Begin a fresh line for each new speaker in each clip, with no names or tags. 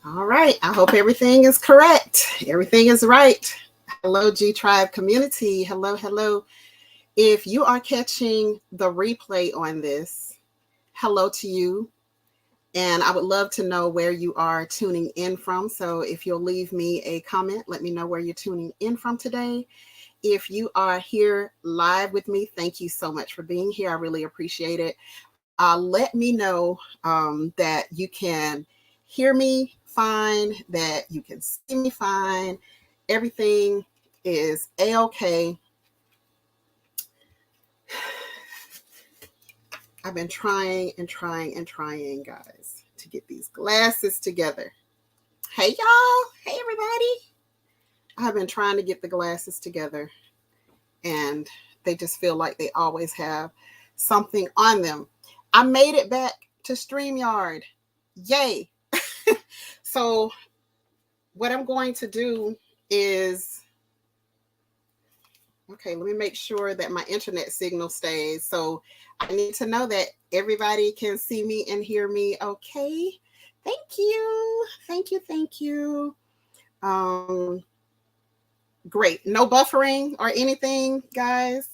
All right. I hope everything is correct. Everything is right. Hello, G Tribe community. Hello, hello. If you are catching the replay on this, hello to you. And I would love to know where you are tuning in from. So if you'll leave me a comment, let me know where you're tuning in from today. If you are here live with me, thank you so much for being here. I really appreciate it. Let me know that you can hear me fine, that you can see me fine. Everything is a-okay. I've been trying and trying and trying, guys, to get these glasses together. Hey, y'all. Hey, everybody. I've been trying to get the glasses together, and they just feel like they always have something on them. I made it back to StreamYard. Yay. So what I'm going to do is, okay, let me make sure that my internet signal stays. So I need to know that everybody can see me and hear me. Okay. Thank you. Thank you. Thank you. Great. No buffering or anything, guys.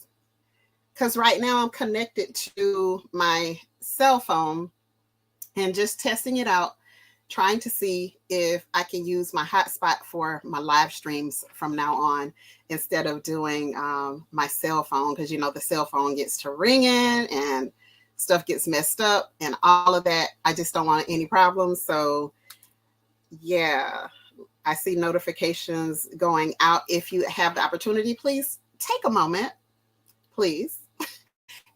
Because right now I'm connected to my cell phone and just testing it out, trying to see if I can use my hotspot for my live streams from now on instead of doing my cell phone, because, you know, the cell phone gets to ringing and stuff gets messed up and all of that. I just don't want any problems. So, yeah, I see notifications going out. If you have the opportunity, please take a moment, please,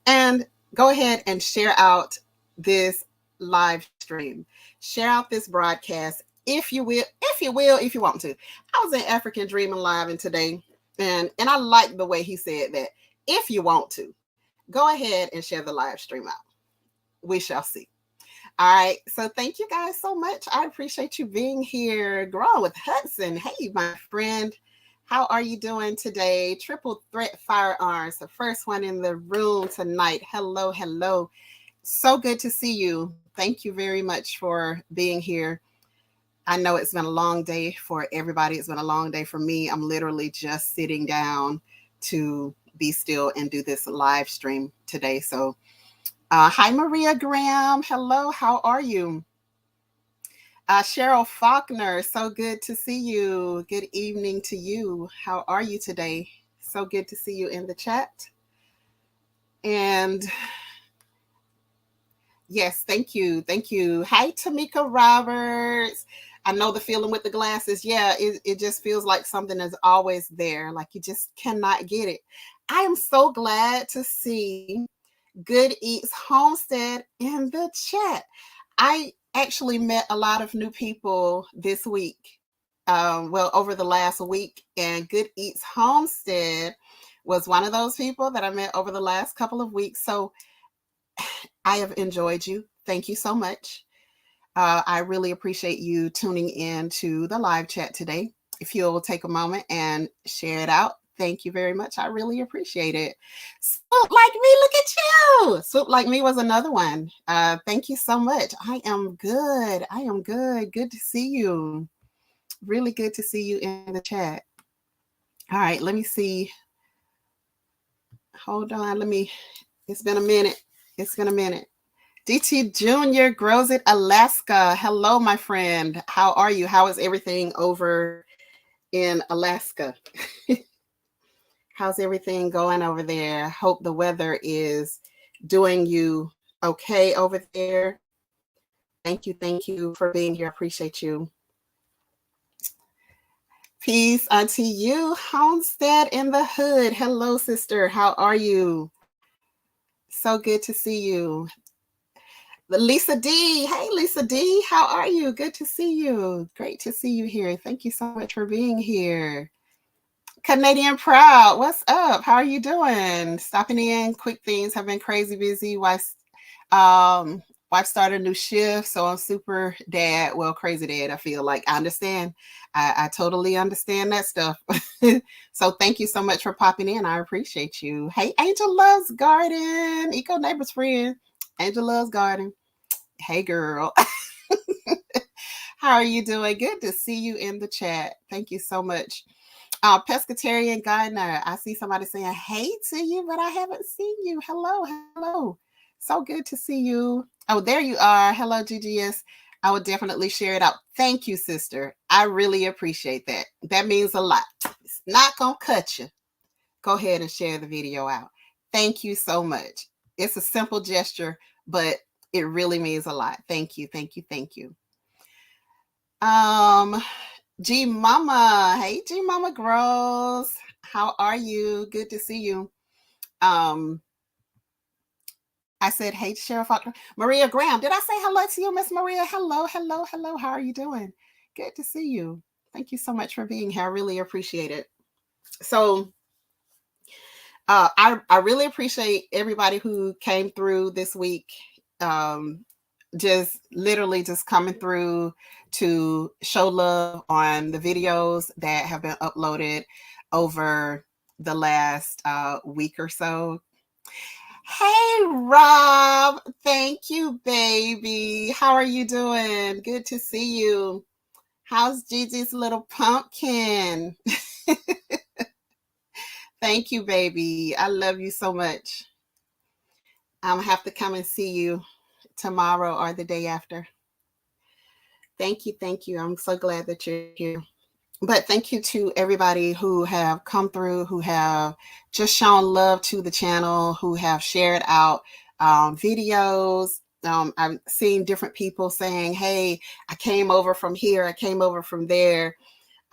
and go ahead and share out this live stream. Share out this broadcast if you will, if you want to. I was in African Dreaming Live and today, and I like the way he said that. If you want to, go ahead and share the live stream out. We shall see. All right. So thank you guys so much. I appreciate you being here. Growing with Hudson. Hey, my friend. How are you doing today? Triple Threat Firearms, the first one in the room tonight. Hello, hello. So good to see you. Thank you very much for being here. I know it's been a long day for everybody. It's been a long day for me. I'm literally just sitting down to be still and do this live stream today. So, hi, Maria Graham. Hello, how are you? Cheryl Faulkner, so good to see you. Good evening to you. How are you today? So good to see you in the chat. And yes, thank you. Thank you. Hi, Tamika Roberts. I know the feeling with the glasses. Yeah, it just feels like something is always there. Like you just cannot get it. I am so glad to see Good Eats Homestead in the chat. I actually met a lot of new people this week. Over the last week, and Good Eats Homestead was one of those people that I met over the last couple of weeks. So I have enjoyed you. Thank you so much. I really appreciate you tuning in to the live chat today. If you'll take a moment and share it out, thank you very much. I really appreciate it. Swoop Like Me, look at you. Swoop Like Me was another one. Thank you so much. I am good. I am good. Good to see you. Really good to see you in the chat. All right, let me see. Hold on. It's been a minute. It's been a minute. DT Jr. Grows It, Alaska. Hello, my friend. How are you? How is everything over in Alaska? How's everything going over there? Hope the weather is doing you okay over there. Thank you for being here. I appreciate you. Peace unto you, Homestead in the Hood. Hello, sister. How are you? So good to see you. Lisa D. Hey, Lisa D. How are you? Good to see you. Great to see you here. Thank you so much for being here. Canadian Proud. What's up? How are you doing? Stopping in. Quick things. Have been crazy busy. Wife started a new shift, so I'm super dad. Well, crazy dad, I feel like. I understand. I totally understand that stuff. So thank you so much for popping in. I appreciate you. Hey, Angel Loves Garden. Eco Neighbor's friend. Angel Loves Garden. Hey, girl. How are you doing? Good to see you in the chat. Thank you so much. Pescatarian Gardener, I see somebody saying hey to you, but I haven't seen you. Hello, hello. So good to see you. Oh, there you are. Hello, GGS. I would definitely share it out. Thank you, sister. I really appreciate that. That means a lot. It's not going to cut you. Go ahead and share the video out. Thank you so much. It's a simple gesture, but it really means a lot. Thank you, thank you, thank you. G Mama. Hey, G Mama Grows. How are you? Good to see you. I said, hey, Sheriff Faulkner. Maria Graham. Did I say hello to you, Miss Maria? Hello, hello, hello. How are you doing? Good to see you. Thank you so much for being here. I really appreciate it. So I really appreciate everybody who came through this week. Just literally just coming through to show love on the videos that have been uploaded over the last week or so. Hey, Rob. Thank you, baby. How are you doing? Good to see you. How's Gigi's little pumpkin? Thank you, baby. I love you so much. I'm gonna have to come and see you tomorrow or the day after. Thank you. Thank you. I'm so glad that you're here. But thank you to everybody who have come through, who have just shown love to the channel, who have shared out videos. I've seen different people saying, hey, I came over from here, I came over from there.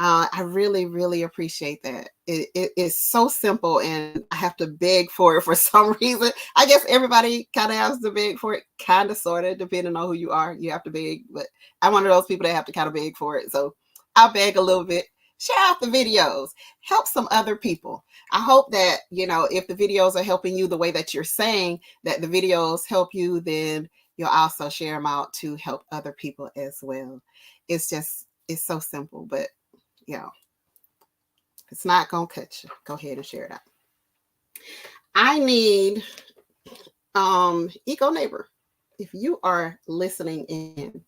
I really, really appreciate that. It is so simple, and I have to beg for it for some reason. I guess everybody kind of has to beg for it, kind of, sort of, depending on who you are. You have to beg, but I'm one of those people that have to kind of beg for it. So I'll beg a little bit. Share out the videos. Help some other people. I hope that, if the videos are helping you the way that you're saying that the videos help you, then you'll also share them out to help other people as well. It's so simple, but it's not gonna cut you. Go ahead and share it out. I need Eco Neighbor, if you are listening in,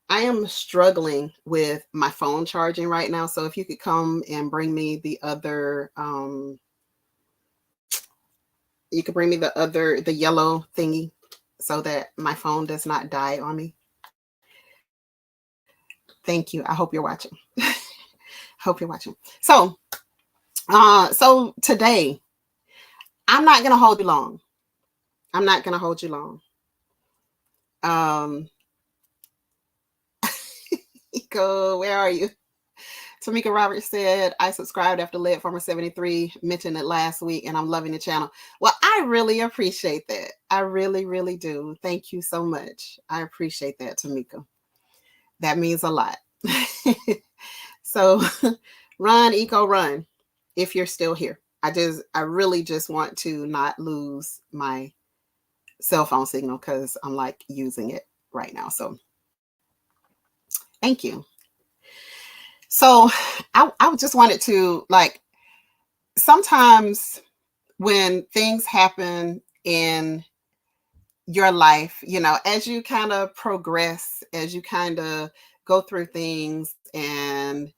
I am struggling with my phone charging right now. So if you could come and bring me the other the yellow thingy so that my phone does not die on me. Thank you. I hope you're watching. Hope you're watching. So today, I'm not going to hold you long. I'm not going to hold you long. Eco, where are you? Tamika Roberts said, I subscribed after Lead Farmer 73 mentioned it last week, and I'm loving the channel. Well, I really appreciate that. I really, really do. Thank you so much. I appreciate that, Tamika. That means a lot. So run, Eco, run, if you're still here. I really just want to not lose my cell phone signal because I'm like using it right now. So thank you. So I just wanted to, sometimes when things happen in your life, as you kind of progress, as you kind of go through things, and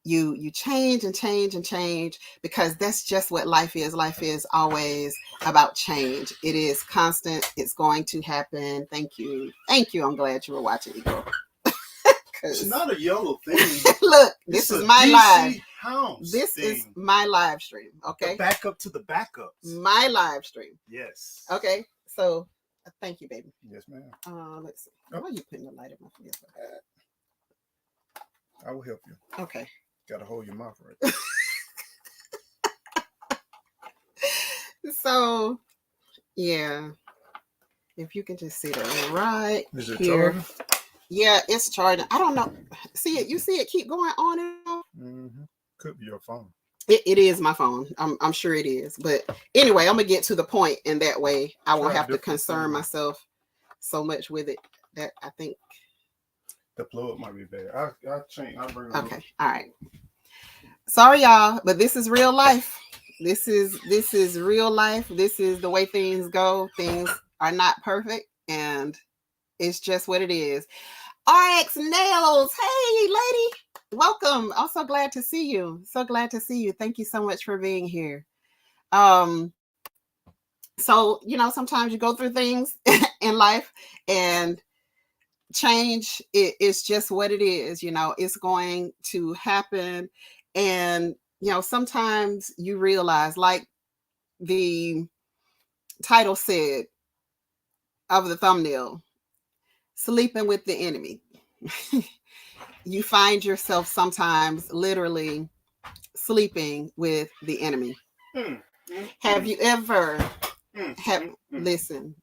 you change and change and change, because that's just what life is. Life is always about change. It is constant. It's going to happen. Thank you. Thank you. I'm glad you were watching, Eagle.
It's not a yellow thing.
Look, this is my live. This
thing.
is my live stream. Okay.
The backup to the backups.
My live stream.
Yes.
Okay. So thank you, baby.
Yes, ma'am.
Let's see. Why are you putting the light in my face?
I will help you.
Okay.
Gotta hold your mouth right.
So, yeah. If you can just see that right
Is it
here.
charging?
Yeah, it's charging. I don't know. See it? You see it keep going on and off?
Mm-hmm. Could be your phone.
It is my phone. I'm sure it is. But anyway, I'm gonna get to the point, and that way I won't have to concern myself so much with it. That I think
the plug might be bad. I'll change. I'll bring it.
Okay. All right. Sorry, y'all, but this is real life. This is real life. This is the way things go. Things are not perfect, and it's just what it is. RX Nails. Hey, lady. Welcome. I'm so glad to see you. So glad to see you. Thank you so much for being here. Um, so, sometimes you go through things in life and change is just what it is. It's going to happen. And, sometimes you realize, like the title said of the thumbnail, sleeping with the enemy. You find yourself sometimes literally sleeping with the enemy. Have you ever listen?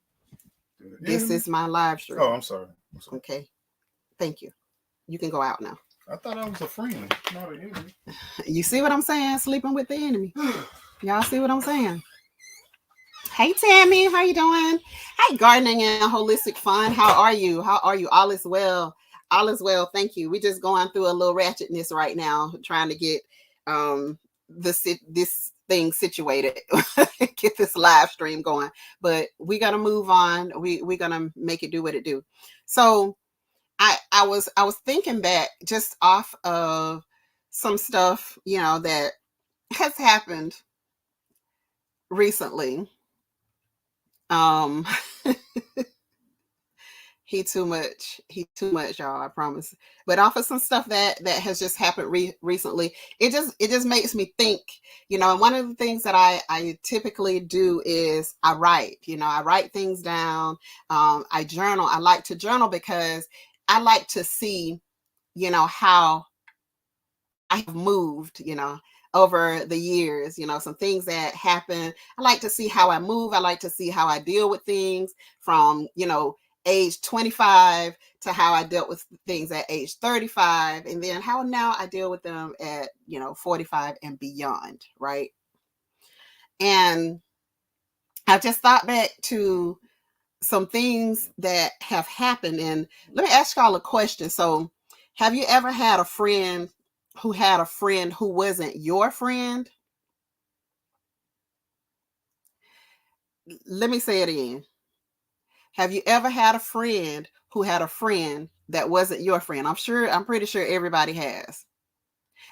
This is my live stream.
Oh, I'm sorry.
Okay. Thank you. You can go out now.
I thought I was a friend, not an enemy.
You see what I'm saying? Sleeping with the enemy. Y'all see what I'm saying? Hey Tammy, how you doing? Hey, gardening and holistic fun. How are you? How are you? All is well. All is well. Thank you. We're just going through a little ratchetness right now, trying to get this thing situated, get this live stream going. But we gotta move on. We're gonna make it do what it do. So I was thinking back just off of some stuff, that has happened recently. He too much, y'all, I promise. But off of some stuff that has just happened recently, it just makes me think, and one of the things that I typically do is I write. I write things down. I journal. I like to journal because I like to see, how I have moved, over the years, some things that happen. I like to see how I move. I like to see how I deal with things from, age 25 to how I dealt with things at age 35, and then how now I deal with them at, 45 and beyond, right? And I just thought back to some things that have happened. And let me ask y'all a question. So, have you ever had a friend who had a friend who wasn't your friend? Let me say it again. Have you ever had a friend who had a friend that wasn't your friend? I'm pretty sure everybody has.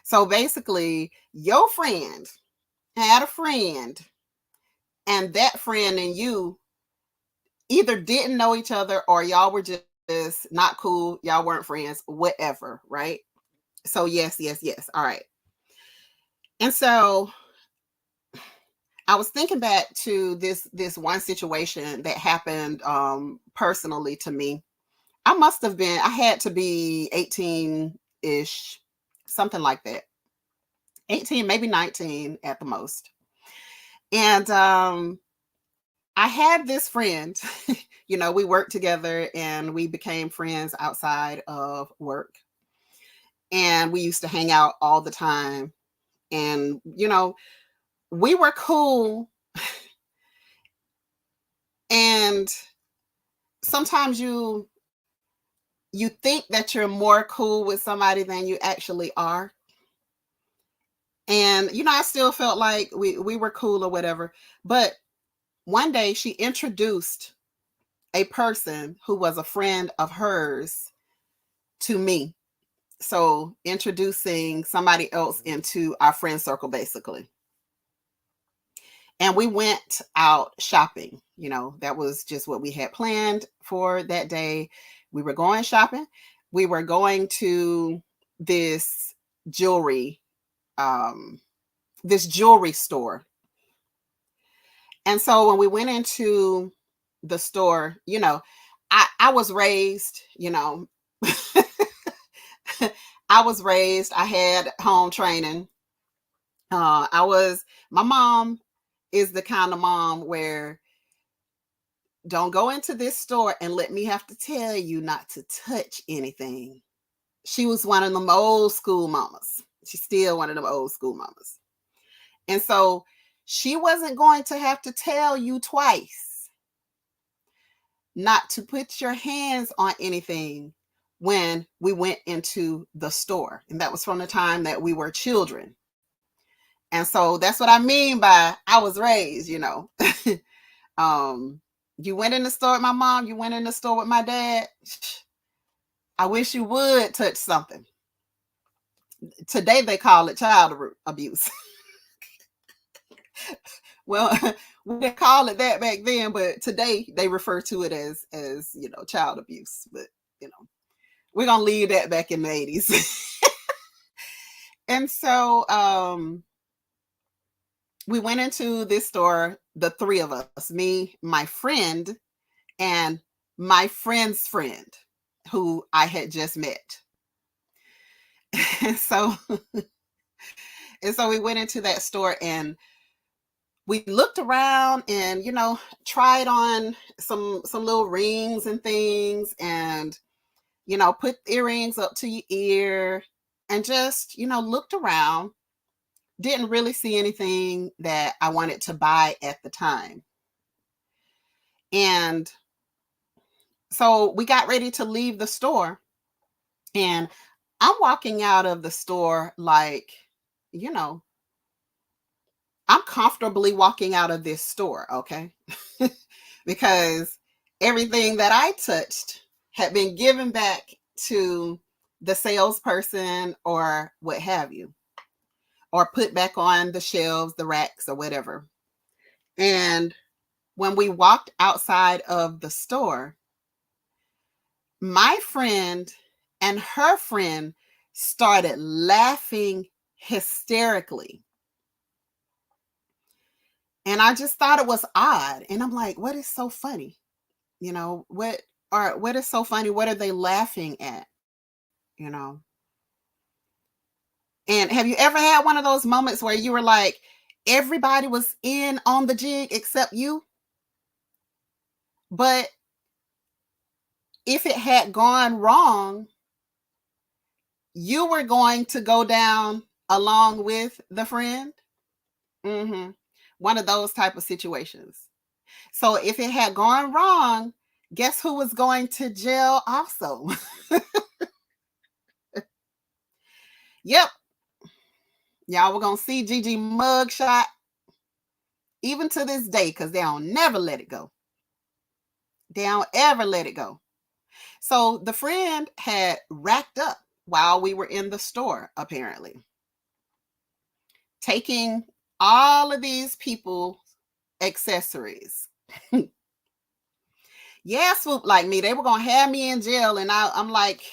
So basically, your friend had a friend, and that friend and you either didn't know each other or y'all were just not cool. Y'all weren't friends, whatever, right? So yes. All right. And so I was thinking back to this one situation that happened personally to me. I had to be 18-ish, something like that. 18, maybe 19 at the most. And I had this friend, we worked together and we became friends outside of work. And we used to hang out all the time. And, we were cool. And sometimes you think that you're more cool with somebody than you actually are. And, I still felt like we were cool or whatever. But one day she introduced a person who was a friend of hers to me. So introducing somebody else into our friend circle, basically. And we went out shopping. That was just what we had planned for that day. We were going shopping. We were going to this jewelry store. And so when we went into the store, I was raised, I was raised, I had home training. My mom is the kind of mom where don't go into this store and let me have to tell you not to touch anything. She was one of them old school mamas. She's still one of them old school mamas. And so she wasn't going to have to tell you twice not to put your hands on anything when we went into the store. And that was from the time that we were children. And so that's what I mean by I was raised, You went in the store with my mom, you went in the store with my dad. I wish you would touch something. Today they call it child abuse. Well, we didn't call it that back then, but today they refer to it as child abuse. But we're gonna leave that back in the 80s. And so we went into this store, the three of us, me, my friend, and my friend's friend, who I had just met. And so we went into that store and we looked around and tried on some little rings and things, and put earrings up to your ear, and just looked around. Didn't really see anything that I wanted to buy at the time. And so we got ready to leave the store, and I'm walking out of the store like, I'm comfortably walking out of this store, okay? Because everything that I touched had been given back to the salesperson or what have you, or put back on the shelves, the racks, or whatever. And when we walked outside of the store, my friend and her friend started laughing hysterically. And I just thought it was odd. And I'm like, what is so funny? What is so funny? What are they laughing at? And have you ever had one of those moments where you were like, everybody was in on the jig except you? But if it had gone wrong, you were going to go down along with the friend. One of those type of situations. So if it had gone wrong, guess who was going to jail also? Yep. Y'all were going to see Gigi mugshot even to this day, because they don't never let it go. They don't ever let it go. So the friend had racked up while we were in the store, apparently, taking all of these people's accessories. Yeah, Swoop, like me, they were going to have me in jail. And I'm like,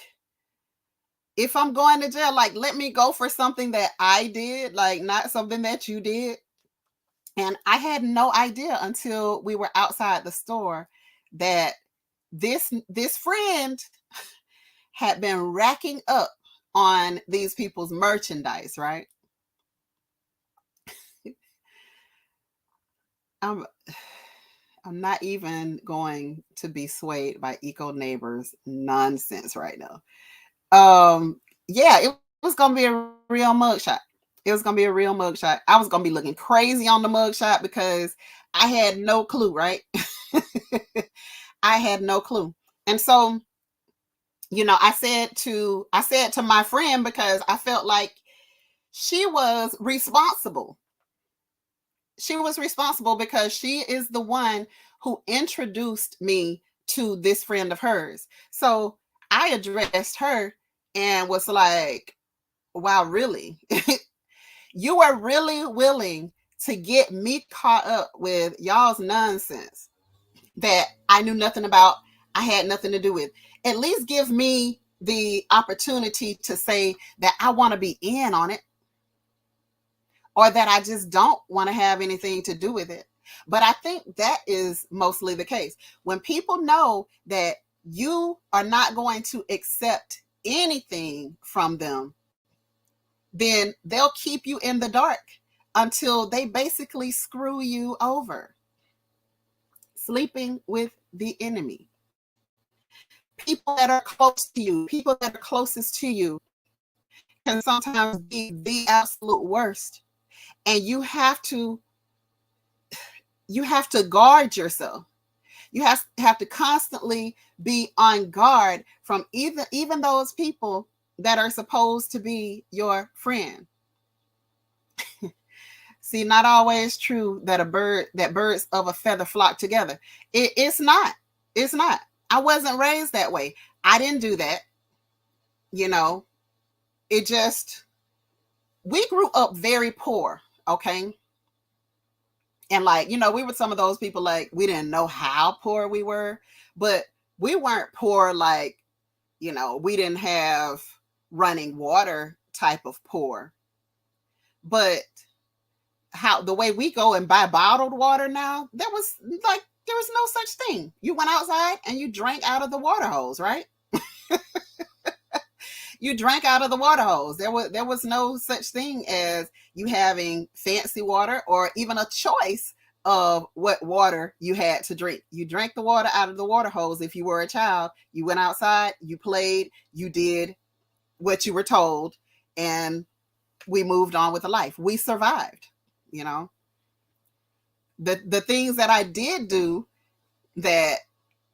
if I'm going to jail, like, let me go for something that I did, like not something that you did. And I had no idea until we were outside the store that this friend had been racking up on these people's merchandise, right? I'm not even going to be swayed by Eco Neighbors nonsense right now. Yeah, it was gonna be a real mugshot. It was gonna be a real mugshot. I was gonna be looking crazy on the mugshot because I had no clue, right? I had no clue. And so, I said to my friend, because I felt like she was responsible. She was responsible because she is the one who introduced me to this friend of hers. So I addressed her and was like, wow, really? You are really willing to get me caught up with y'all's nonsense that I knew nothing about, I had nothing to do with. At least give me the opportunity to say that I want to be in on it, or that I just don't want to have anything to do with it. But I think that is mostly the case. When people know that you are not going to accept anything from them, then they'll keep you in the dark until they basically screw you over. Sleeping with the enemy. People that are close to you, people that are closest to you, can sometimes be the absolute worst. And you have to guard yourself. You have to constantly be on guard from even those people that are supposed to be your friend. See, not always true that birds of a feather flock together. It's not. It's not. I wasn't raised that way. I didn't do that. You know, it just, we grew up very poor, okay? And like, we were some of those people, like, we didn't know how poor we were, but we weren't poor like, we didn't have running water type of poor. But how the way we go and buy bottled water now, there was no such thing. You went outside and you drank out of the water hose, right? You drank out of the water hose. There was no such thing as you having fancy water or even a choice of what water you had to drink. You drank the water out of the water hose. If you were a child, you went outside, you played, you did what you were told, and we moved on with the life. We survived. You know, the things that I did do that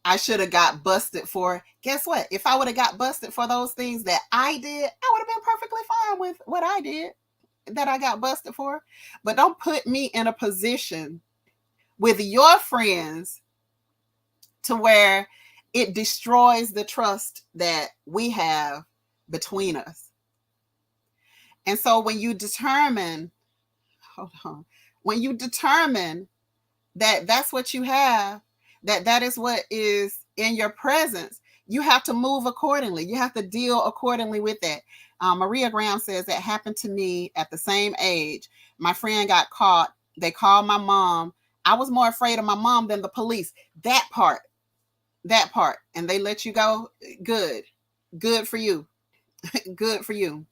I should have got busted for. Guess what? If I would have got busted for those things that I did, I would have been perfectly fine with what I did that I got busted for. But don't put me in a position with your friends to where it destroys the trust that we have between us. And so when you determine, when you determine that that's what you have, that is what is in your presence, you have to move accordingly. You have to deal accordingly with that. Maria Graham says that happened to me at the same age. My friend got caught. They called my mom. I was more afraid of my mom than the police. That part. And they let you go. Good for you. Good for you.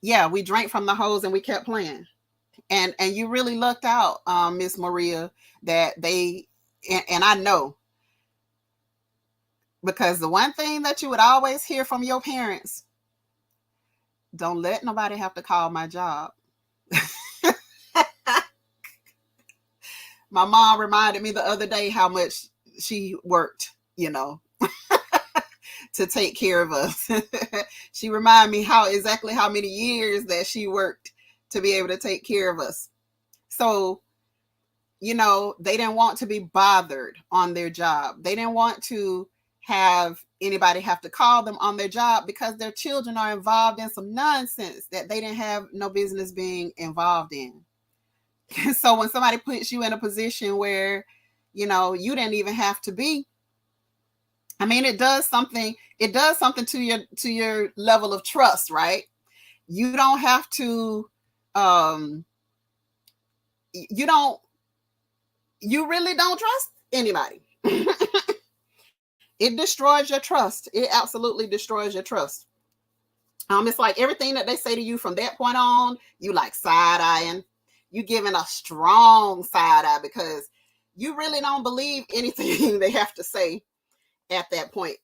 Yeah, we drank from the hose and we kept playing. And you really lucked out, Miss Maria, that they, and I know, because the one thing that you would always hear from your parents, don't let nobody have to call my job. My mom reminded me the other day how much she worked, to take care of us. She reminded me exactly how many years that she worked to be able to take care of us. So, they didn't want to be bothered on their job. They didn't want to have anybody have to call them on their job because their children are involved in some nonsense that they didn't have no business being involved in. So when somebody puts you in a position where, you didn't even have to be, I mean, it does something to your level of trust, right? You don't have to, you really don't trust anybody. It destroys your trust. It absolutely destroys your trust. It's like everything that they say to you from that point on, you like side-eyeing. You giving a strong side eye because you really don't believe anything they have to say at that point.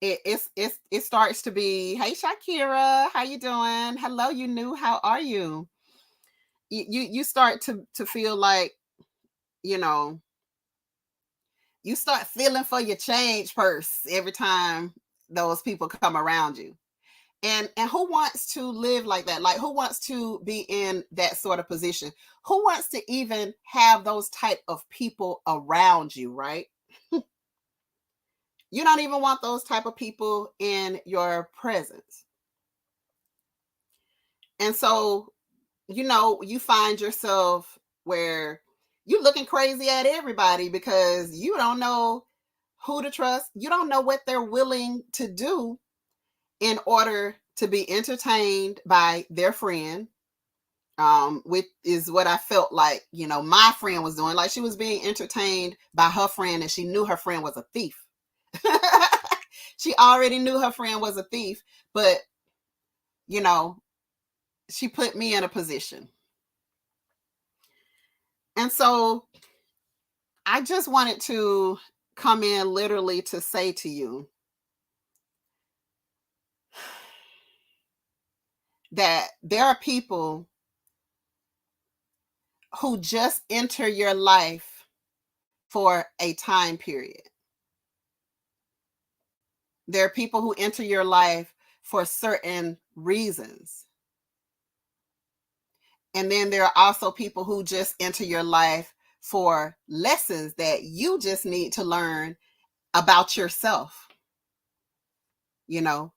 It starts to be, hey Shakira, how you doing? Hello, you new, how are you? You start to feel like, you start feeling for your change purse every time those people come around you. And who wants to live like that? Like, who wants to be in that sort of position? Who wants to even have those type of people around you, right? You don't even want those type of people in your presence. And so, you find yourself where you're looking crazy at everybody because you don't know who to trust. You don't know what they're willing to do in order to be entertained by their friend, which is what I felt like, my friend was doing. Like, she was being entertained by her friend and she knew her friend was a thief. She already knew her friend was a thief, but, she put me in a position. And so I just wanted to come in literally to say to you that there are people who just enter your life for a time period. There are people who enter your life for certain reasons. And then there are also people who just enter your life for lessons that you just need to learn about yourself. You know,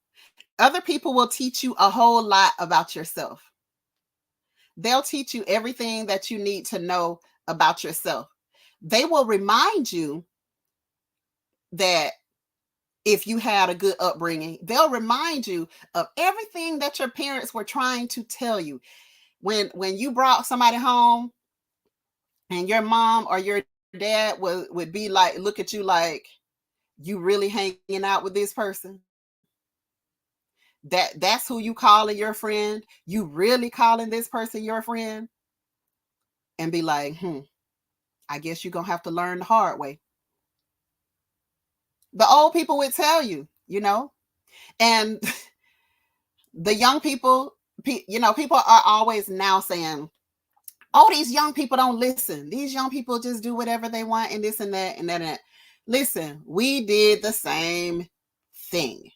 other people will teach you a whole lot about yourself. They'll teach you everything that you need to know about yourself. They will remind you that if you had a good upbringing, they'll remind you of everything that your parents were trying to tell you. When you brought somebody home and your mom or your dad would be like, look at you like, you really hanging out with this person? That's who you calling your friend? You really calling this person your friend? And be like, I guess you're gonna have to learn the hard way. The old people would tell you, and the young people, people are always now saying, oh, these young people don't listen. These young people just do whatever they want and this and that and that and that. Listen, we did the same thing.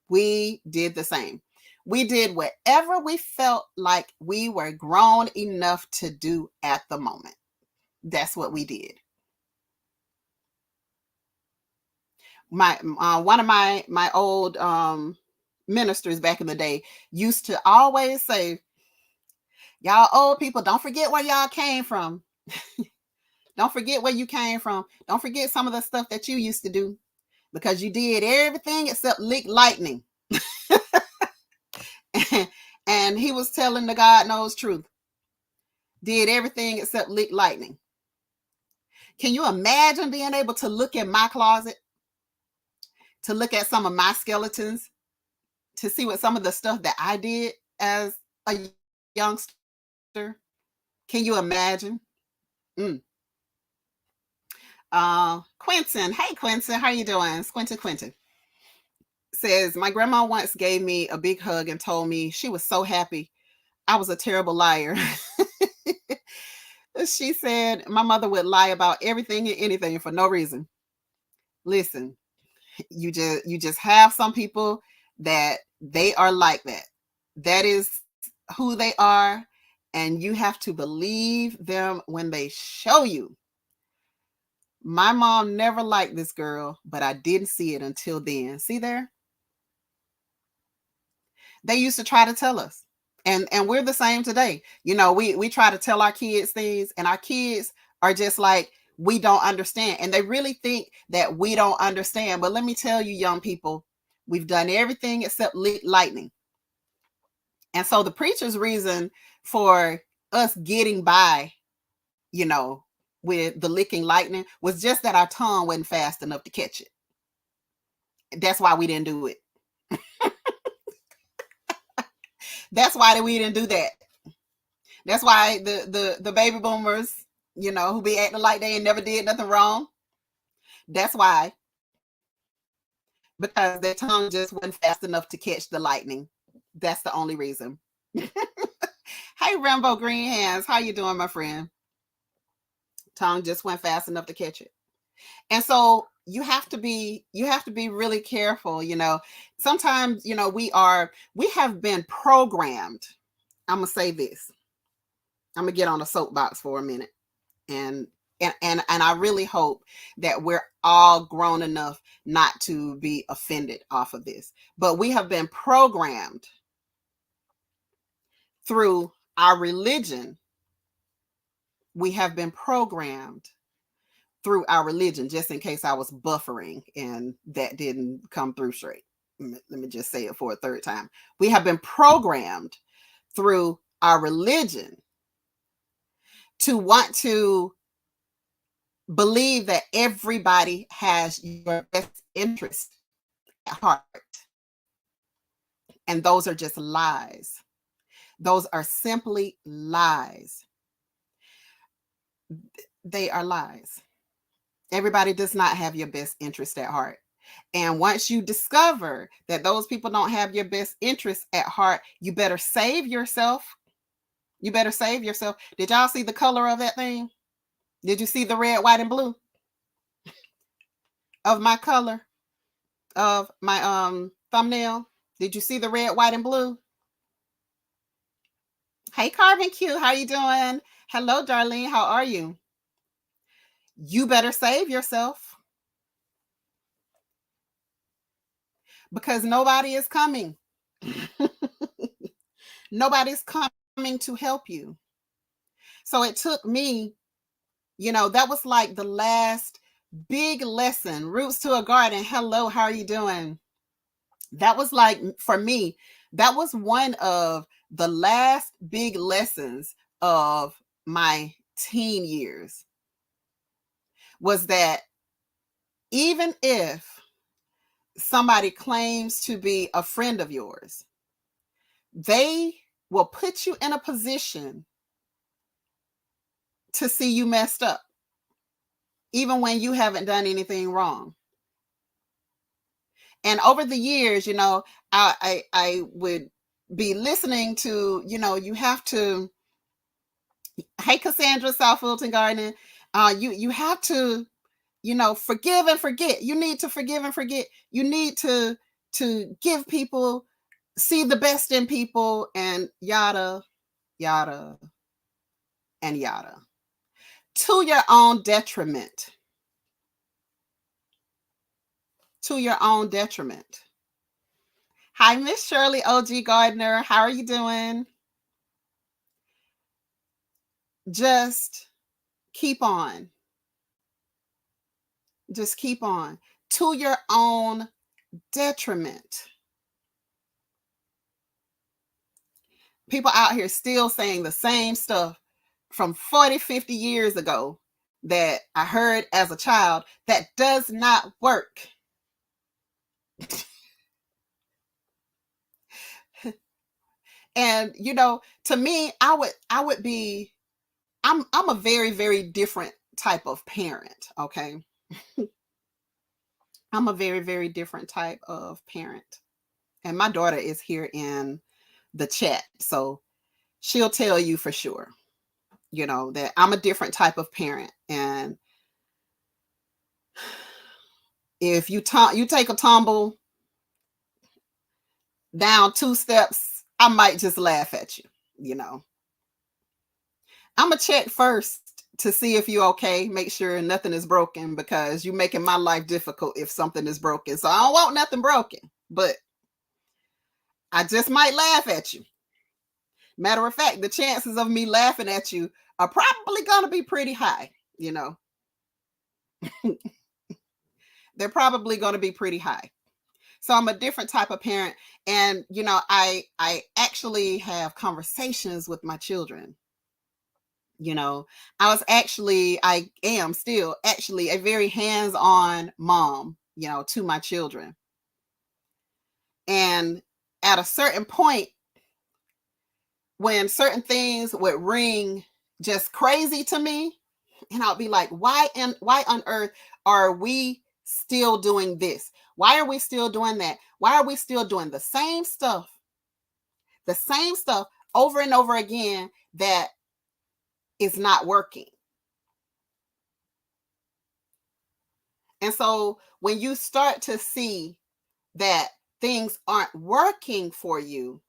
We did the same. We did whatever we felt like we were grown enough to do at the moment. That's what we did. One of my old ministers back in the day used to always say, y'all old people, don't forget where y'all came from. Don't forget where you came from. Don't forget some of the stuff that you used to do, because you did everything except lick lightning. And he was telling the God knows truth. Did everything except lick lightning. Can you imagine being able to look in my closet, to look at some of my skeletons, to see what some of the stuff that I did as a youngster? Can you imagine? Quentin. Hey, Quentin. How you doing? It's Quentin. Says, my grandma once gave me a big hug and told me she was so happy I was a terrible liar. She said my mother would lie about everything and anything for no reason. Listen, you just have some people that they are like that. That is who they are, and you have to believe them when they show you. My mom never liked this girl, but I didn't see it until then. See there? They used to try to tell us. And we're the same today. We try to tell our kids things, and our kids are just like, we don't understand. And they really think that we don't understand. But let me tell you, young people, we've done everything except lightning. And so the preacher's reason for us getting by, with the licking lightning was just that our tongue wasn't fast enough to catch it. That's why we didn't do it. That's why we didn't do that. That's why the baby boomers, who be acting like they ain't never did nothing wrong. That's why. Because their tongue just wasn't fast enough to catch the lightning. That's the only reason. Hey, Rambo Green Hands, how you doing, my friend? Tongue just went fast enough to catch it. And so you have to be really careful. Sometimes, we have been programmed. I'm gonna say this. I'm gonna get on a soapbox for a minute. And I really hope that we're all grown enough not to be offended off of this. But we have been programmed through our religion. We have been programmed through our religion, just in case I was buffering and that didn't come through straight. Let me just say it for a third time. We have been programmed through our religion to want to believe that everybody has your best interest at heart. And those are just lies. Those are simply lies. They are lies. Everybody does not have your best interest at heart. And once you discover that those people don't have your best interest at heart, you better save yourself. You better save yourself. Did y'all see the color of that thing? Did you see the red, white, and blue of my color of my thumbnail? Did you see the red, white, and blue? Hey, Carvin Q, how you doing? Hello, Darlene, how are you? You better save yourself. because nobody is coming. Nobody's coming to help you. So it took me, that was like the last big lesson. Roots to a Garden. Hello, how are you doing? That was like, for me, that was one of the last big lessons of my teen years, was that even if somebody claims to be a friend of yours, they will put you in a position to see you messed up, even when you haven't done anything wrong. And over the years, I would be listening to, you have to, hey, Cassandra, South Fulton Garden, you have to, forgive and forget. You need to forgive and forget. You need to give people, see the best in people, and yada, yada, and yada, to your own detriment. To your own detriment. Hi, Miss Shirley OG Gardner. How are you doing? Just keep on. Just keep on. To your own detriment. People out here still saying the same stuff from 40, 50 years ago that I heard as a child that does not work. And to me, I would be, I'm a very, very different type of parent, okay? I'm a very, very different type of parent. And my daughter is here in the chat, so she'll tell you for sure, that I'm a different type of parent. And if you take a tumble down 2 steps, I might just laugh at you. I'm gonna check first to see if you're okay, make sure nothing is broken, because you're making my life difficult if something is broken. So I don't want nothing broken, but I just might laugh at you. Matter of fact, the chances of me laughing at you are probably gonna be pretty high, They're probably gonna be pretty high. So I'm a different type of parent. And I actually have conversations with my children. I am still actually a very hands-on mom, to my children. And at a certain point, when certain things would ring just crazy to me, and I'll be like, why on earth are we still doing this? Why are we still doing that? Why are we still doing the same stuff over and over again that is not working? And so when you start to see that things aren't working for you,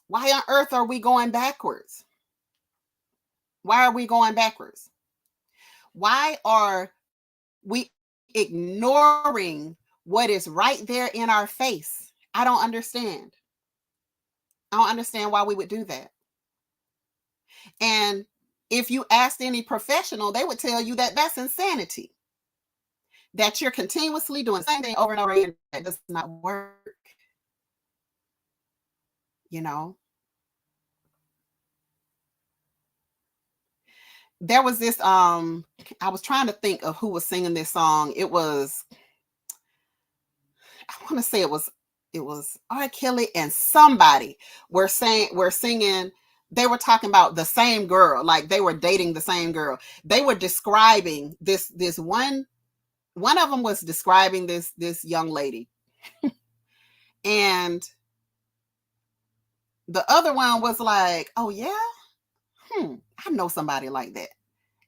why on earth are we going backwards? Why are we going backwards? Why are we ignoring what is right there in our face? I don't understand. I don't understand why we would do that. And if you asked any professional, they would tell you that that's insanity. That you're continuously doing the same thing over and over again. That does not work. There was this, I was trying to think of who was singing this song. It was, I want to say it was R. Kelly and somebody were singing. They were talking about the same girl, like they were dating the same girl. They were describing this one of them was describing this young lady. And the other one was like, oh yeah, I know somebody like that.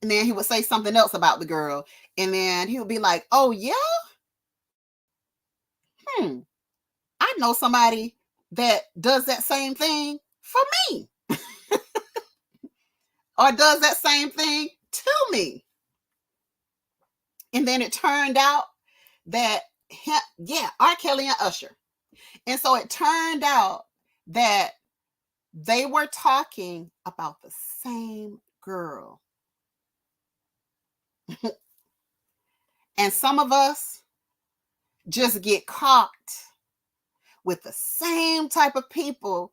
And then he would say something else about the girl, and then he would be like, oh yeah, I know somebody that does that same thing for me. Or does that same thing to me. And then it turned out that Yeah, R. Kelly and Usher. And so it turned out that they were talking about the same girl. And some of us just get caught with the same type of people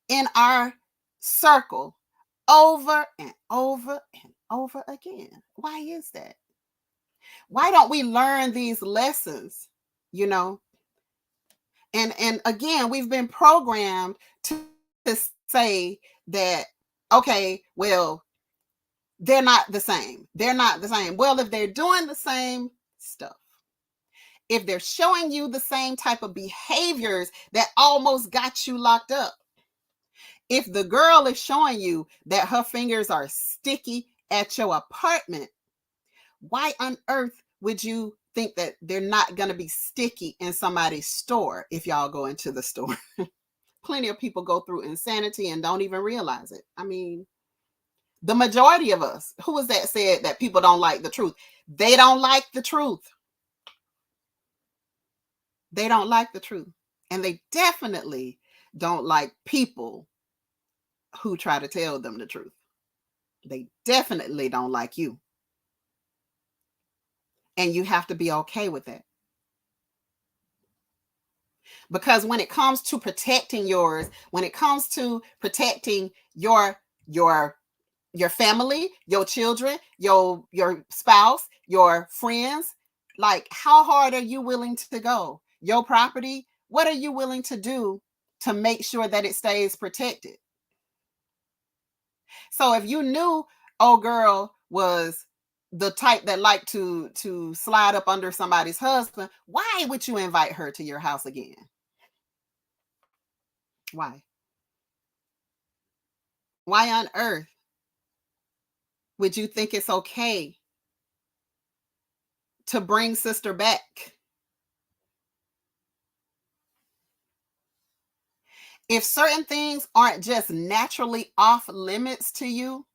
in our circle over and over and over again. Why is that? Why don't we learn these lessons? You know, and again, we've been programmed to say that, okay, well, they're not the same. They're not the same. Well, if they're doing the same stuff, if they're showing you the same type of behaviors that almost got you locked up, if the girl is showing you that her fingers are sticky at your apartment, why on earth would you think that they're not going to be sticky in somebody's store if y'all go into the store? Plenty of people go through insanity and don't even realize it. I mean, the majority of us, who was that said that people don't like the truth? They don't like the truth. They don't like the truth. And they definitely don't like people who try to tell them the truth. They definitely don't like you. And you have to be okay with that. Because when it comes to protecting yours, when it comes to protecting your family, your children, your spouse, your friends, like, how hard are you willing to go? Your property, what are you willing to do to make sure that it stays protected? So if you knew old girl was the type that liked to slide up under somebody's husband, why would you invite her to your house again? Why? Why on earth would you think it's okay to bring sister back? If certain things aren't just naturally off limits to you,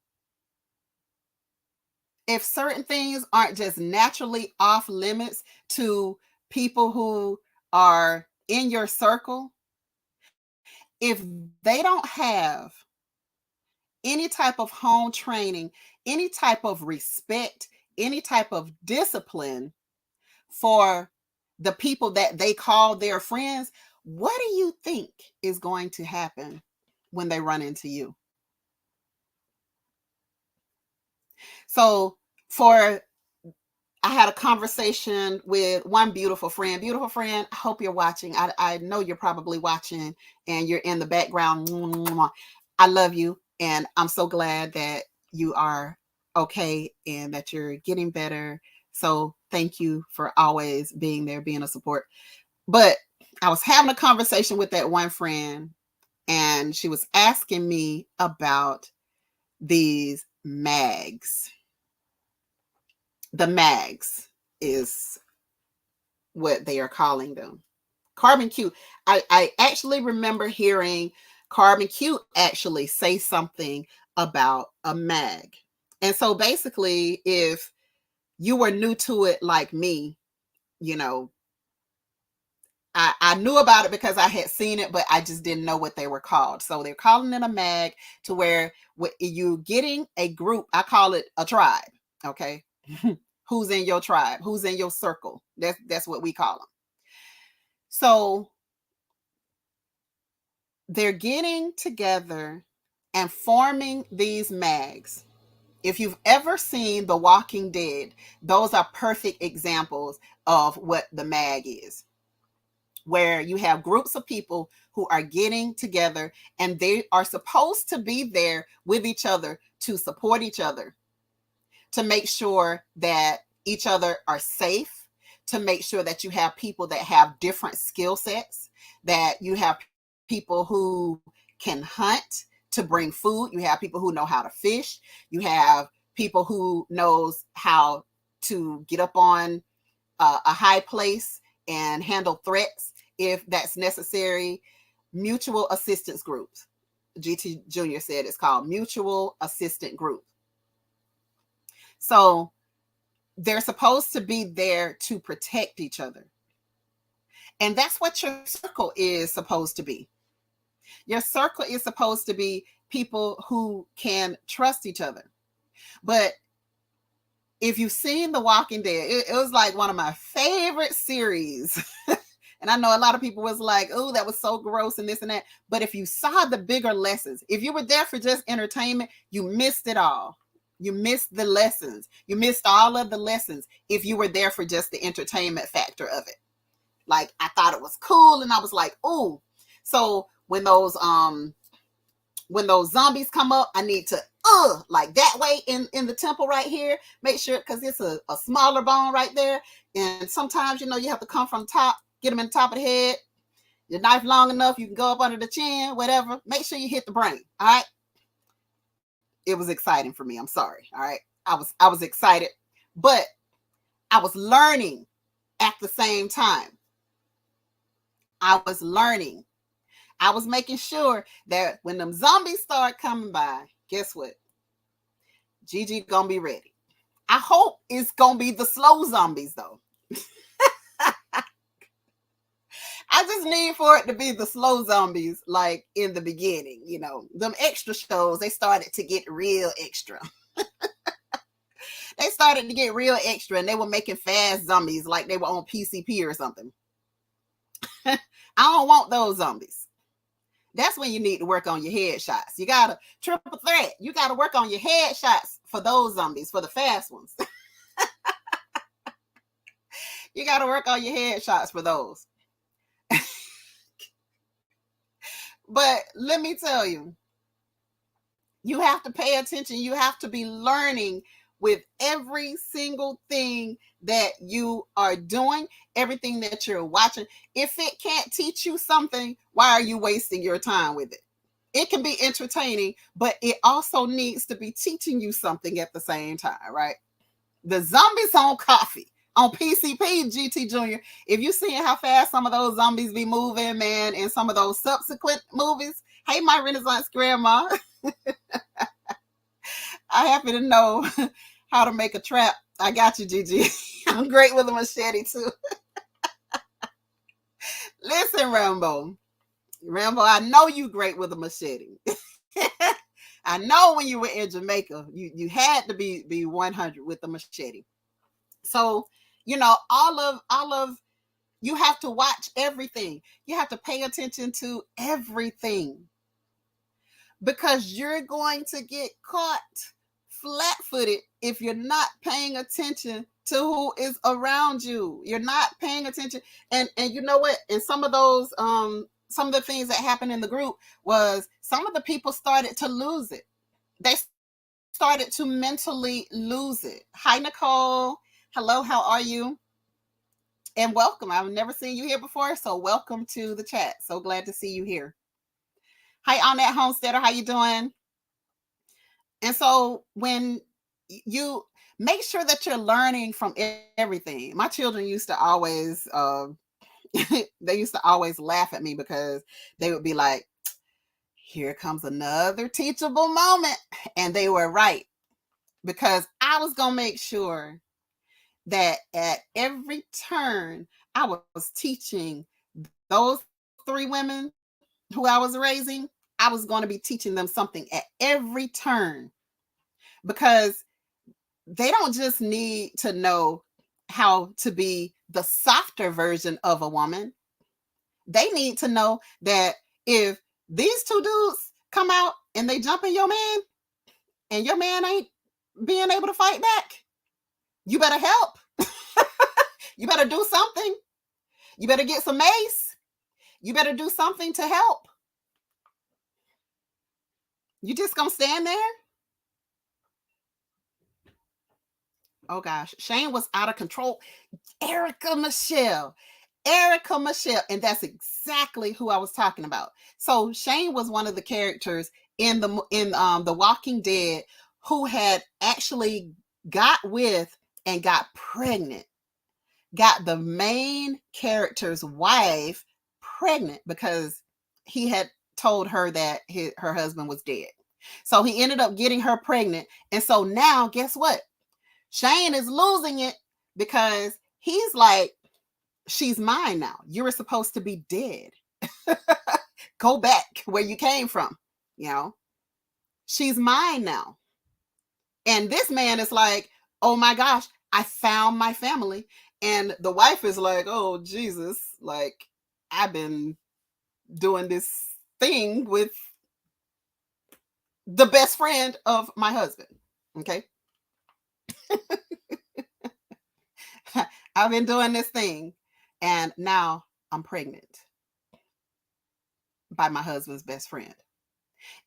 if certain things aren't just naturally off limits to people who are in your circle, if they don't have any type of home training, any type of respect, any type of discipline for the people that they call their friends, what do you think is going to happen when they run into you? So, I had a conversation with one beautiful friend. Beautiful friend, I hope you're watching. I know you're probably watching and you're in the background. I love you. And I'm so glad that you are okay and that you're getting better. So thank you for always being there, being a support. But I was having a conversation with that one friend, and she was asking me about these mags. The mags is what they are calling them. Carbon Q. I actually remember hearing Carbon Q actually say something about a mag. And so basically, if you were new to it like me, you know, I knew about it because I had seen it, but I just didn't know what they were called. So they're calling it a mag, to where you getting a group. I call it a tribe. Okay. Who's in your tribe? Who's in your circle? That's what we call them. So they're getting together and forming these mags. If you've ever seen The Walking Dead, those are perfect examples of what the mag is, where you have groups of people who are getting together and they are supposed to be there with each other to support each other, to make sure that each other are safe, to make sure that you have people that have different skill sets, that you have people who can hunt to bring food, you have people who know how to fish, you have people who knows how to get up on a high place and handle threats if that's necessary. Mutual assistance groups. GT Jr. said it's called mutual assistant group. So they're supposed to be there to protect each other. And that's what your circle is supposed to be. Your circle is supposed to be people who can trust each other. But if you've seen The Walking Dead, it was like one of my favorite series. And I know a lot of people was like, oh, that was so gross and this and that. But if you saw the bigger lessons, if you were there for just entertainment, you missed it all. You missed the lessons. You missed all of the lessons if you were there for just the entertainment factor of it. Like, I thought it was cool, and I was like, ooh. So when those zombies come up, I need to like that way in the temple right here. Make sure, because it's a smaller bone right there. And sometimes, you have to come from top, get them in the top of the head. Your knife long enough, you can go up under the chin, whatever. Make sure you hit the brain. All right. It was exciting for me. I'm sorry. All right. I was excited, but I was learning at the same time. I was learning. I was making sure that when them zombies start coming by, guess what? Gigi gonna be ready. I hope it's gonna be the slow zombies though. I just need for it to be the slow zombies, like in the beginning, them extra shows, they started to get real extra. They started to get real extra, and they were making fast zombies like they were on PCP or something. I don't want those zombies. That's when you need to work on your headshots. You got to triple threat. You got to work on your headshots for those zombies, for the fast ones. You got to work on your headshots for those. But let me tell you, you have to pay attention. You have to be learning with every single thing that you are doing, everything that you're watching. If it can't teach you something, why are you wasting your time with it? It can be entertaining, but it also needs to be teaching you something at the same time, right? The Zombies on Coffee on PCP, GT Jr. If you seeing how fast some of those zombies be moving, man, in some of those subsequent movies, hey, my Renaissance grandma, I happen to know how to make a trap. I got you, Gigi. I'm great with a machete too. Listen, Rambo, I know you great with a machete. I know when you were in Jamaica, you had to be 100 with the machete. So, all of you have to watch everything. You have to pay attention to everything, because you're going to get caught flat-footed if you're not paying attention to who is around you. You're not paying attention. And you know what? And some of those, some of the things that happened in the group was some of the people started to lose it. They started to mentally lose it. Hi, Nicole. Hello, how are you? And welcome. I've never seen you here before, so welcome to the chat. So glad to see you here. Hi, on that Homesteader. How you doing? And so when you make sure that you're learning from everything. My children used to always, they used to always laugh at me because they would be like, here comes another teachable moment. And they were right, because I was going to make sure that at every turn, I was teaching those 3 women who I was raising, I was going to be teaching them something at every turn, because they don't just need to know how to be the softer version of a woman. They need to know that if these 2 dudes come out and they jump in your man, and your man ain't being able to fight back, you better help. You better do something. You better get some mace. You better do something to help. You just gonna stand there? Oh gosh, Shane was out of control. Erica Michelle. And that's exactly who I was talking about. So Shane was one of the characters in the Walking Dead who had actually got with and got pregnant, got the main character's wife pregnant, because he had told her that her husband was dead. So he ended up getting her pregnant. And so now, guess what? Shane is losing it, because he's like, She's mine now. You were supposed to be dead. Go back where you came from. You know, she's mine now. And this man is like, oh my gosh, I found my family. And the wife is like, oh, Jesus, like, I've been doing this thing with the best friend of my husband. Okay. I've been doing this thing. And now I'm pregnant by my husband's best friend.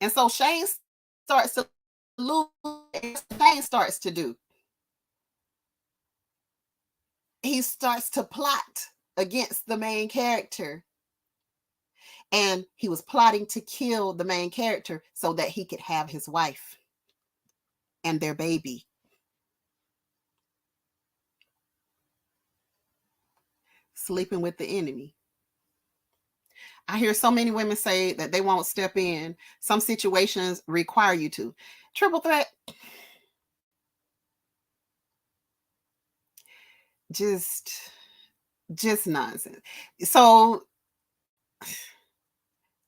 And so Shane starts to lose. Shane starts to do. He starts to plot against the main character. And he was plotting to kill the main character so that he could have his wife and their baby. Sleeping with the enemy. I hear so many women say that they won't step in. Some situations require you to. Triple threat. Just nonsense. So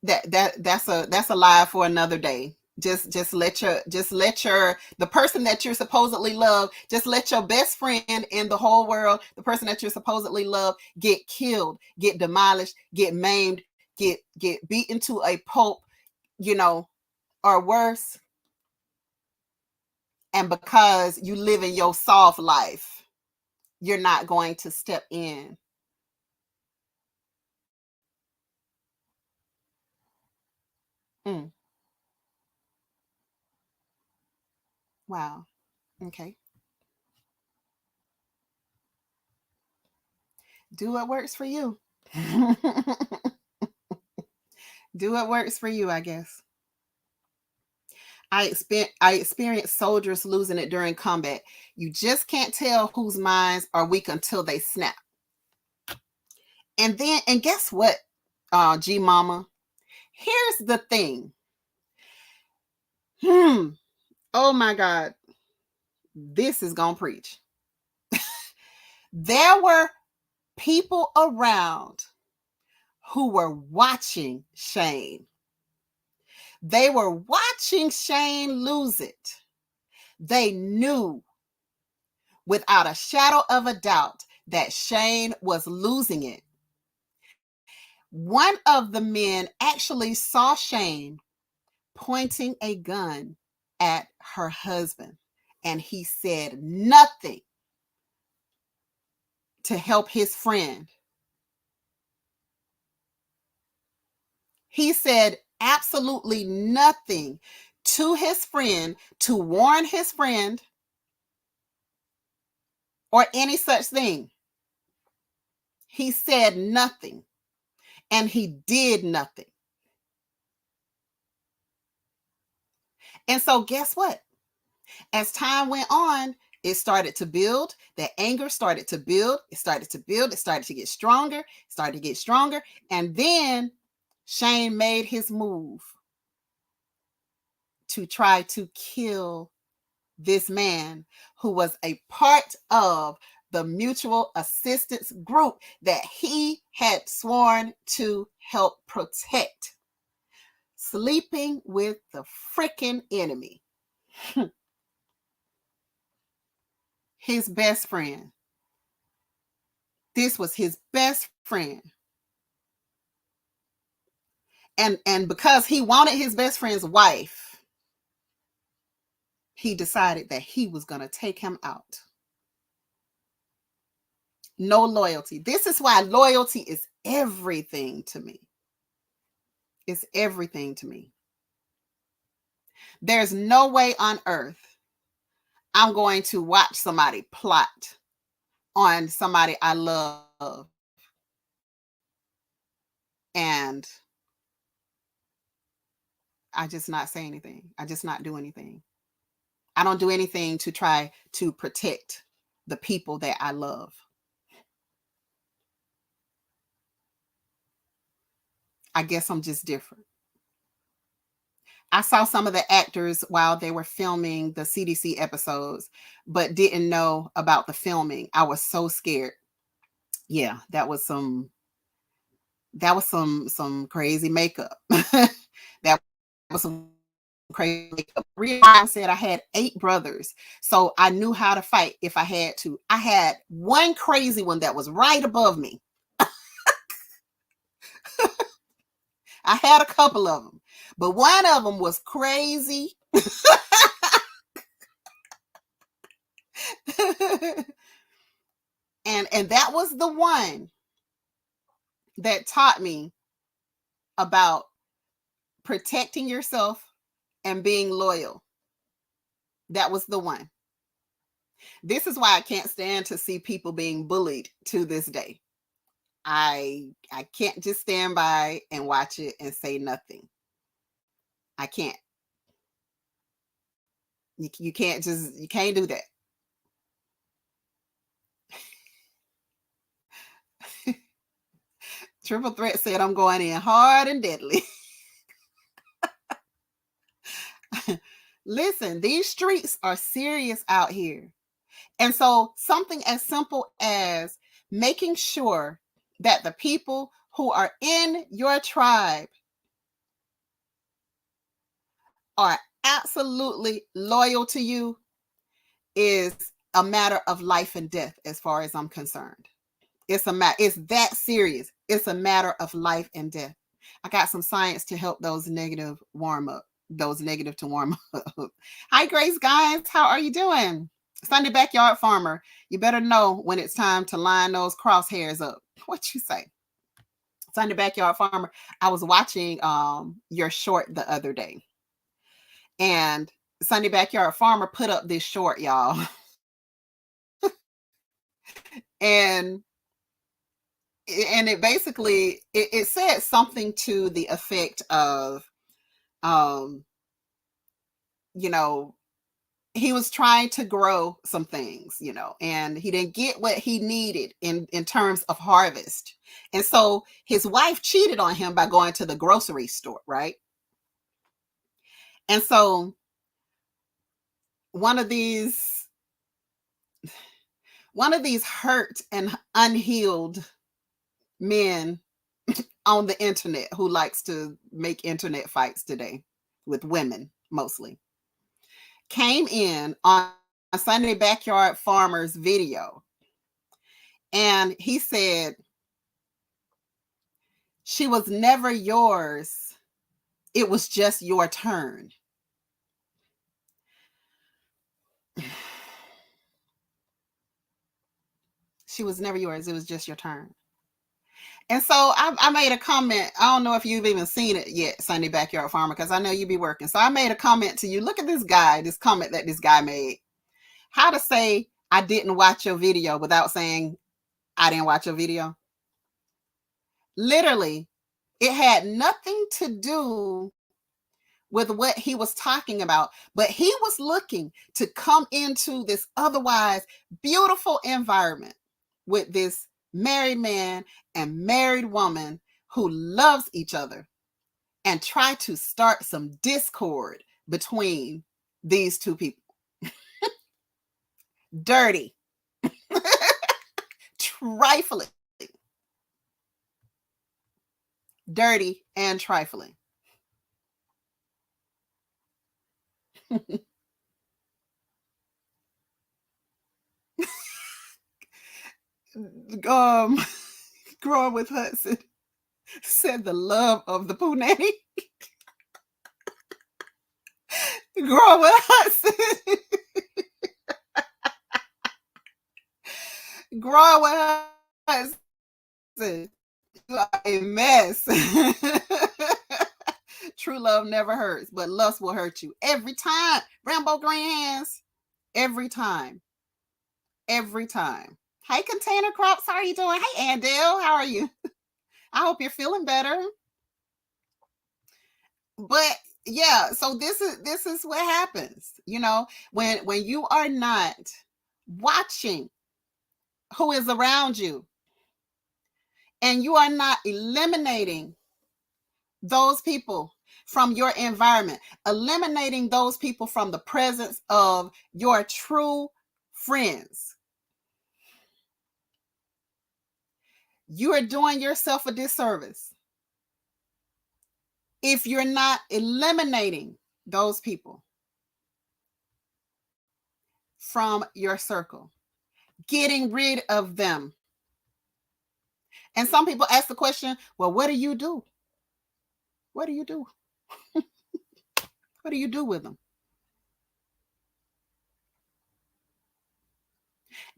that's a lie for another day. Just let the person that you're supposedly love, just let your best friend in the whole world, the person that you're supposedly love, get killed, get demolished, get maimed, get beaten to a pulp, you know, or worse. And because you live in your soft life, you're not going to step in. Mm. Wow. Okay. Do what works for you. Do what works for you, I guess. I experienced soldiers losing it during combat. You just can't tell whose minds are weak until they snap. And guess what, G Mama? Here's the thing. Oh my God. This is gonna preach. There were people around who were watching Shane. They were watching Shane lose it. They knew without a shadow of a doubt that Shane was losing it. One of the men actually saw Shane pointing a gun at her husband, and he said nothing to help his friend. He said absolutely nothing to his friend to warn his friend or any such thing. He said nothing, and he did nothing. And so guess what? As time went on, it started to build. That anger started to build. It started to build. It started to get stronger. And then Shane made his move to try to kill this man who was a part of the mutual assistance group that he had sworn to help protect. Sleeping with the freaking enemy. His best friend. This was his best friend. And because he wanted his best friend's wife, he decided that he was going to take him out. No loyalty. This is why loyalty is everything to me. It's everything to me. There's no way on earth I'm going to watch somebody plot on somebody I love and I just not say anything. I just not do anything. I don't do anything to try to protect the people that I love. I guess I'm just different. I saw some of the actors while they were filming the CDC episodes, but didn't know about the filming. I was so scared. Yeah, that was some crazy makeup. That was some crazy makeup. I said I had 8 brothers, so I knew how to fight if I had to. I had one crazy one that was right above me. I had a couple of them, but one of them was crazy. And that was the one that taught me about protecting yourself and being loyal. That was the one. This is why I can't stand to see people being bullied to this day. I can't just stand by and watch it and say nothing. I can't. You can't do that. Triple Threat said I'm going in hard and deadly. Listen, these streets are serious out here. And so something as simple as making sure that the people who are in your tribe are absolutely loyal to you is a matter of life and death as far as I'm concerned. It's that serious. It's a matter of life and death. I got some science to help those negative to warm up. Hi Grace, guys, how are you doing? Sunday Backyard Farmer, you better know when it's time to line those crosshairs up. What you say? Sunday Backyard Farmer, I was watching your short the other day, and Sunday Backyard Farmer put up this short, y'all. and it basically it said something to the effect of um you know, he was trying to grow some things, and he didn't get what he needed in terms of harvest. And so his wife cheated on him by going to the grocery store, right? And so one of these hurt and unhealed men on the internet who likes to make internet fights today with women mostly came in on a Sunday Backyard Farmer's video, and he said, she was never yours. It was just your turn. She was never yours. It was just your turn. And so I made a comment. I don't know if you've even seen it yet, Sunday Backyard Farmer, because I know you be working. So I made a comment to you. Look at this comment that this guy made. How to say I didn't watch your video without saying I didn't watch your video. Literally, it had nothing to do with what he was talking about, but he was looking to come into this otherwise beautiful environment with this married man and married woman who loves each other and try to start some discord between these two people. Dirty. Trifling. Dirty and trifling. Growing with Hudson said the love of the poo nanny. Growing with Hudson. Growing with Hudson. You are a mess. True love never hurts, but lust will hurt you every time. Rambo Green Hands. Every time. Every time. Hey, Container Crops, how are you doing? Hey, Andale, how are you? I hope you're feeling better. But yeah, so this is what happens, when you are not watching who is around you, and you are not eliminating those people from your environment, eliminating those people from the presence of your true friends. You are doing yourself a disservice if you're not eliminating those people from your circle, getting rid of them. And some people ask the question, well, what do you do? What do you do? What do you do with them?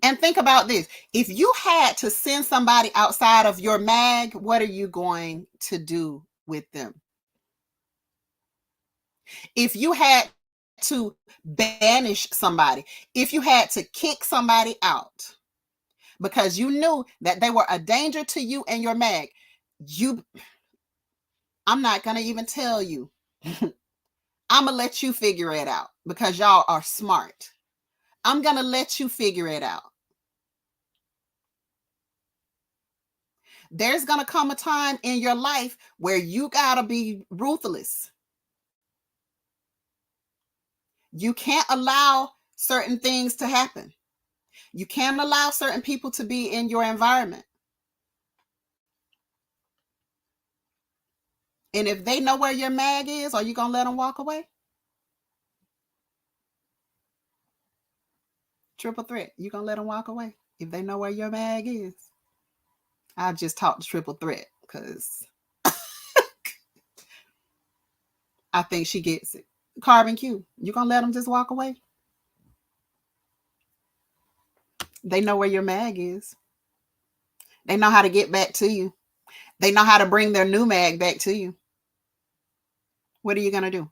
And think about this. If you had to send somebody outside of your mag, what are you going to do with them? If you had to banish somebody, if you had to kick somebody out because you knew that they were a danger to you and your mag, I'm not going to even tell you. I'm going to let you figure it out because y'all are smart. I'm going to let you figure it out. There's going to come a time in your life where you got to be ruthless. You can't allow certain things to happen. You can't allow certain people to be in your environment. And if they know where your mag is, are you going to let them walk away? Triple threat. You going to let them walk away if they know where your mag is? I just talked triple threat because I think she gets it. Carbon Q, you going to let them just walk away? They know where your mag is. They know how to get back to you. They know how to bring their new mag back to you. What are you going to do?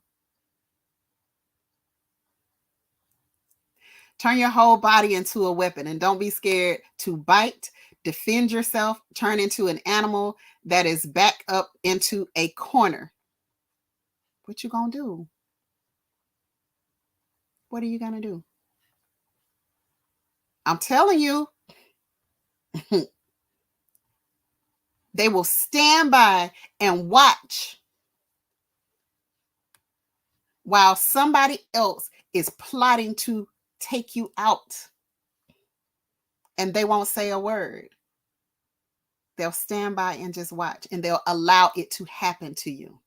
Turn your whole body into a weapon and don't be scared to bite, defend yourself, turn into an animal that is back up into a corner. What you going to do? What are you going to do? I'm telling you, they will stand by and watch while somebody else is plotting to take you out. And they won't say a word. They'll stand by and just watch, and they'll allow it to happen to you.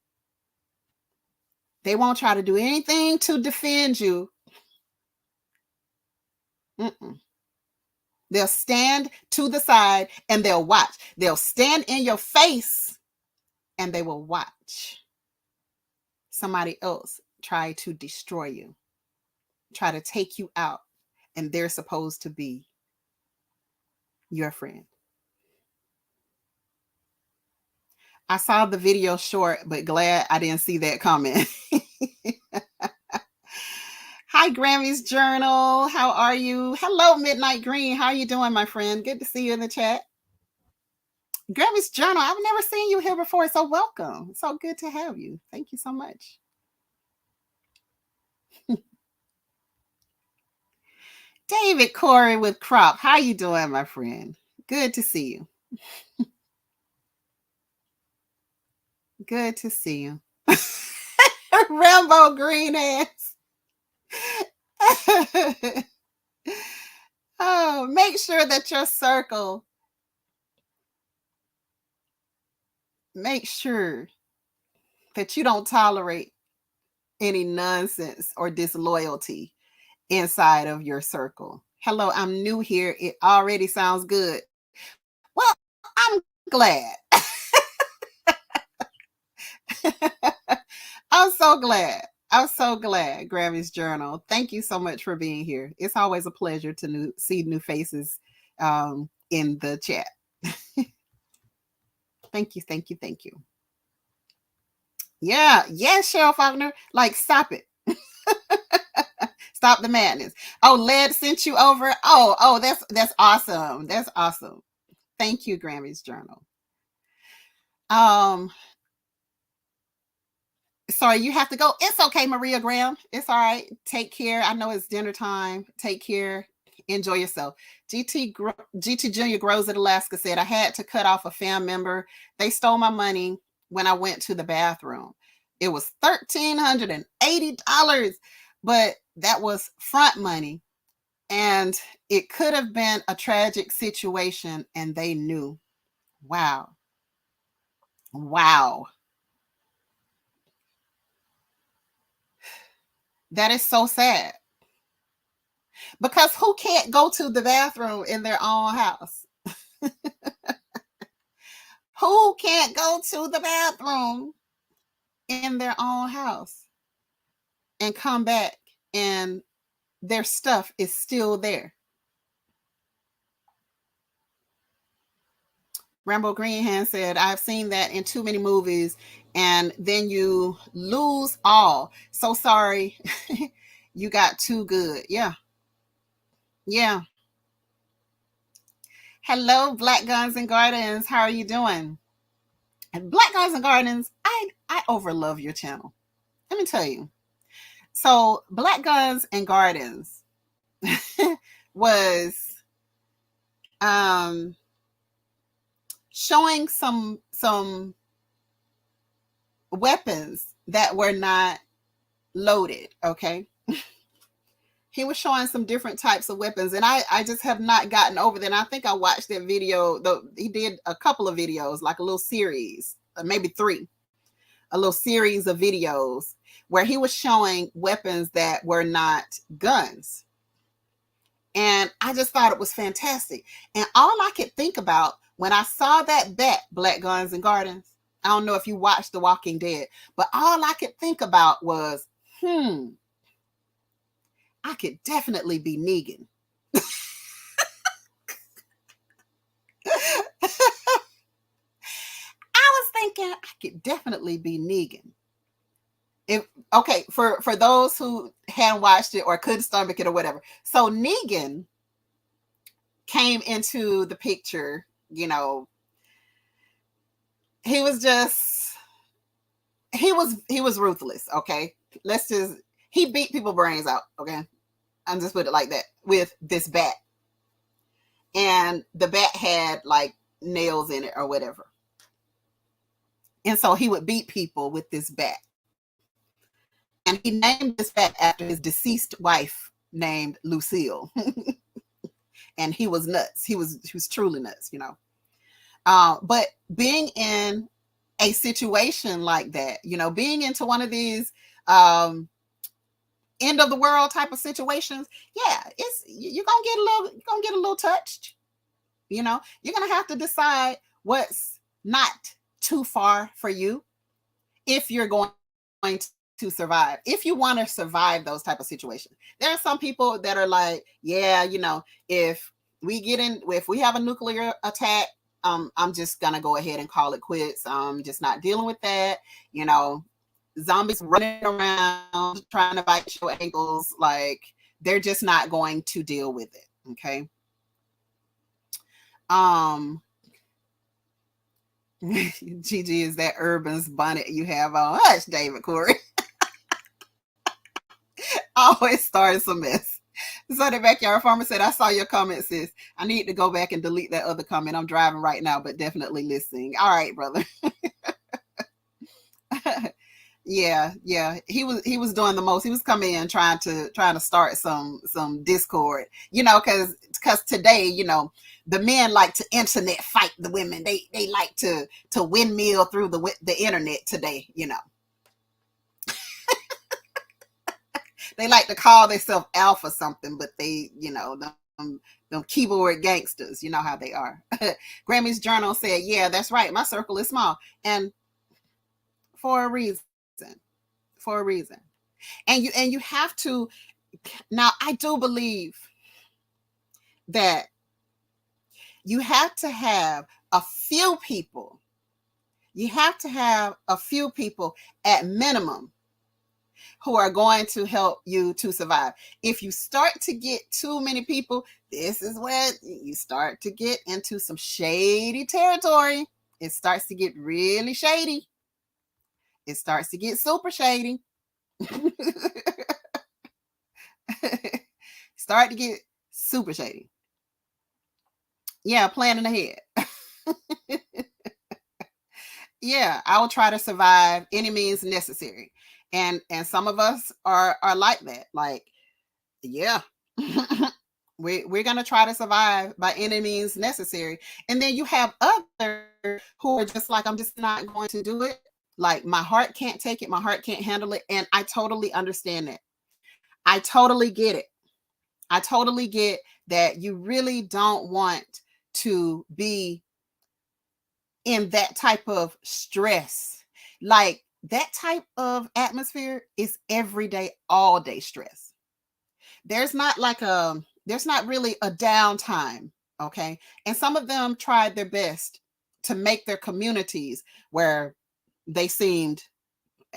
They won't try to do anything to defend you. They'll stand to the side and they'll watch. They'll stand in your face and they will watch somebody else try to destroy you, try to take you out, and they're supposed to be your friend. I saw the video short, but glad I didn't see that comment. Hi, Grammy's Journal. How are you? Hello, Midnight Green. How are you doing, my friend? Good to see you in the chat. Grammy's Journal. I've never seen you here before, so welcome. It's so good to have you. Thank you so much. David Corey with Crop. How you doing, my friend? Good to see you. Good to see you. Rambo Green ass. Oh, make sure that your circle, make sure that you don't tolerate any nonsense or disloyalty inside of your circle. Hello, I'm new here. It already sounds good. Well, I'm glad. I'm so glad. I'm so glad, Grammy's Journal. Thank you so much for being here. It's always a pleasure to see new faces in the chat. Thank you, thank you, thank you. Yeah, yes, Cheryl Faulkner. Like, stop it. Stop the madness. Oh, Led sent you over. Oh, that's awesome. That's awesome. Thank you, Grammy's Journal. Sorry, you have to go. It's okay, Maria Graham. It's all right. Take care. I know it's dinner time. Take care. Enjoy yourself. GT Junior Grows at Alaska said, I had to cut off a fam member. They stole my money when I went to the bathroom. It was $1,380, but that was front money. And it could have been a tragic situation, and they knew. Wow. Wow. That is so sad. Because who can't go to the bathroom in their own house? Who can't go to the bathroom in their own house and come back and their stuff is still there? Rambo Greenhand said, I've seen that in too many movies, and then you lose all. So sorry. You got too good. Yeah. Yeah. Hello, Black Guns and Gardens. How are you doing? And Black Guns and Gardens, I overlove your channel. Let me tell you. So Black Guns and Gardens was showing some weapons that were not loaded. Okay. He was showing some different types of weapons, and I just have not gotten over that. And I think I watched that video. He did a couple of videos, like a little series, maybe 3, a little series of videos where he was showing weapons that were not guns. And I just thought it was fantastic. And all I could think about when I saw that bat, Black Guns and Gardens, I don't know if you watched The Walking Dead, but all I could think about was, I could definitely be Negan. I was thinking I could definitely be Negan. Okay, for those who hadn't watched it or couldn't stomach it or whatever. So Negan came into the picture, you know. He was ruthless, okay? He beat people's brains out, okay? I'm just put it like that, with this bat. And the bat had like nails in it or whatever. And so he would beat people with this bat. And he named this bat after his deceased wife named Lucille. And he was nuts. He was truly nuts, you know. But being in a situation like that, you know, being into one of these end of the world type of situations, yeah, you're gonna get a little touched. You know, you're gonna have to decide what's not too far for you if you're going to survive. If you want to survive those type of situations, there are some people that are like, yeah, you know, if we have a nuclear attack, I'm just gonna go ahead and call it quits. I'm just not dealing with that. You know, zombies running around trying to bite your ankles, like they're just not going to deal with it. Okay. Gigi, is that Urban's bonnet you have on? Hush, David Corey. Always starting some mess. So the Backyard Farmer said, I saw your comment, sis. I need to go back and delete that other comment. I'm driving right now, but definitely listening. All right, brother. Yeah. He was doing the most. He was coming in trying to start some discord, you know, because today, you know, the men like to internet fight the women. They like to windmill through the internet today, you know. They like to call themselves alpha something, but they, you know, them keyboard gangsters, you know how they are. Grammy's Journal said, yeah, that's right. My circle is small. And for a reason. And you have to, now I do believe that you have to have a few people. You have to have a few people at minimum who are going to help you to survive. If you start to get too many people, this is where you start to get into some shady territory. It starts to get really shady. It starts to get super shady. Start to get super shady. Yeah, planning ahead. Yeah, I will try to survive any means necessary. And some of us are like that. Like, yeah. We're going to try to survive by any means necessary. And then you have others who are just like, I'm just not going to do it. Like, my heart can't take it. My heart can't handle it. And I totally understand that. I totally get it. I totally get that you really don't want to be in that type of stress. Like, that type of atmosphere is everyday, all day stress. There's not really a downtime. Okay. And some of them tried their best to make their communities where they seemed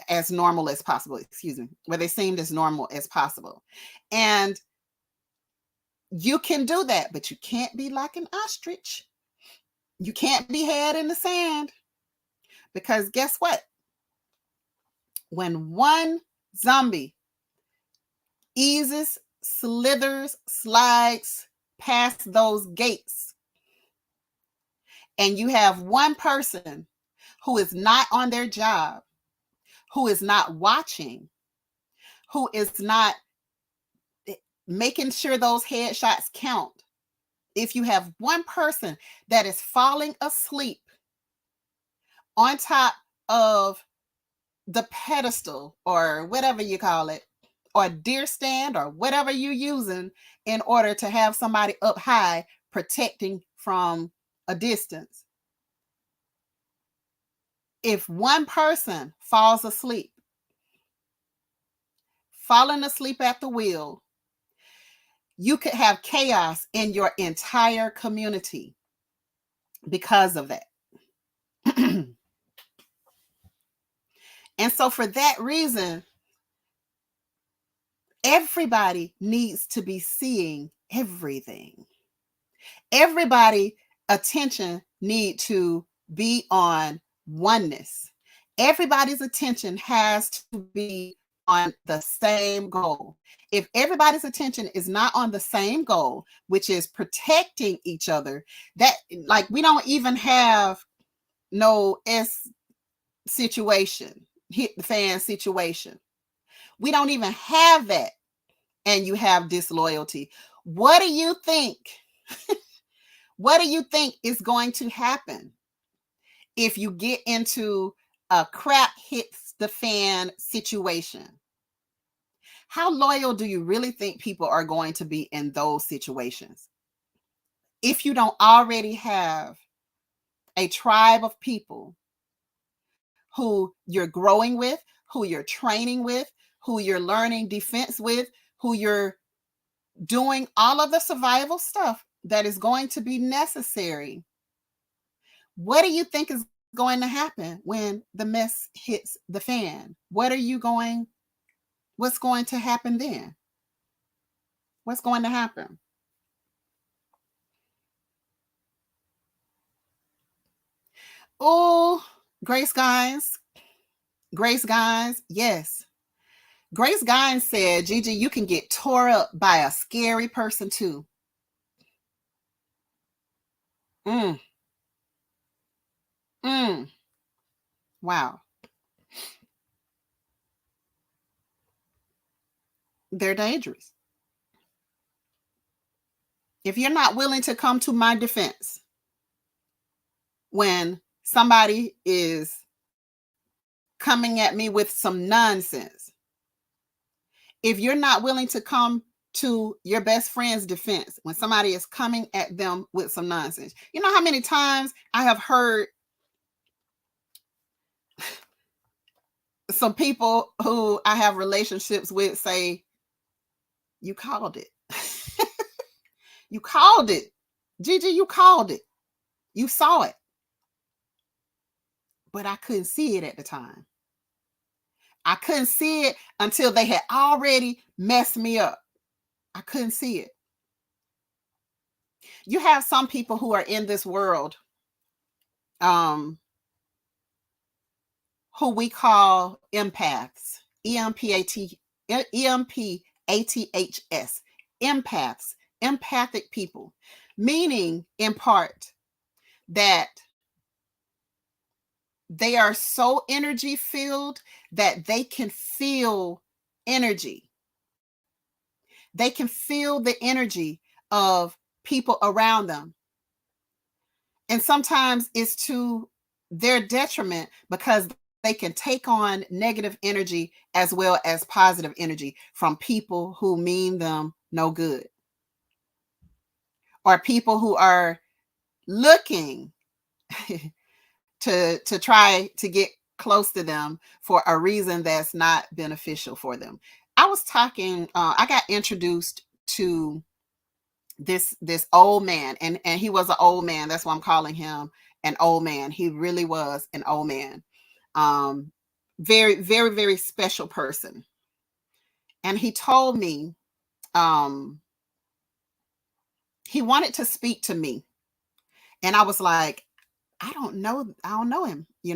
as normal as possible, where they seemed as normal as possible. And you can do that, but you can't be like an ostrich. You can't be head in the sand, because guess what? When one zombie eases, slithers, slides past those gates, and you have one person who is not on their job, who is not watching, who is not making sure those headshots count. If you have one person that is falling asleep on top of the pedestal, or whatever you call it, or deer stand, or whatever you're using in order to have somebody up high protecting from a distance. If one person falls asleep, falling asleep at the wheel, you could have chaos in your entire community because of that. And so for that reason, everybody needs to be seeing everything. Everybody attention need to be on oneness. Everybody's attention has to be on the same goal. If everybody's attention is not on the same goal, which is protecting each other, that, like, we don't even have no S situation, hit the fan situation. We don't even have that. And you have disloyalty. What do you think? What do you think is going to happen if you get into a crap hits the fan situation? How loyal do you really think people are going to be in those situations? If you don't already have a tribe of people who you're growing with, who you're training with, who you're learning defense with, who you're doing all of the survival stuff that is going to be necessary, what do you think is going to happen when the mess hits the fan? What's going to happen then? What's going to happen? Oh, Grace Guys. Yes. Grace Guys said, Gigi, you can get tore up by a scary person too. Wow. They're dangerous. If you're not willing to come to my defense when somebody is coming at me with some nonsense, if you're not willing to come to your best friend's defense when somebody is coming at them with some nonsense, you know how many times I have heard some people who I have relationships with say, you called it. You called it. Gigi, you called it. You saw it. But I couldn't see it at the time. I couldn't see it until they had already messed me up. I couldn't see it. You have some people who are in this world, who we call empaths, E-M-P-A-T-H-S, empaths, empathic people, meaning in part that they are so energy filled that they can feel energy. They can feel the energy of people around them. And sometimes it's to their detriment because they can take on negative energy as well as positive energy from people who mean them no good, or people who are looking to try to get close to them for a reason that's not beneficial for them. I was talking, I got introduced to this old man, and he was an old man. That's why I'm calling him an old man. He really was an old man. Very, very, very special person. And he told me he wanted to speak to me. And I was like, I don't know him, you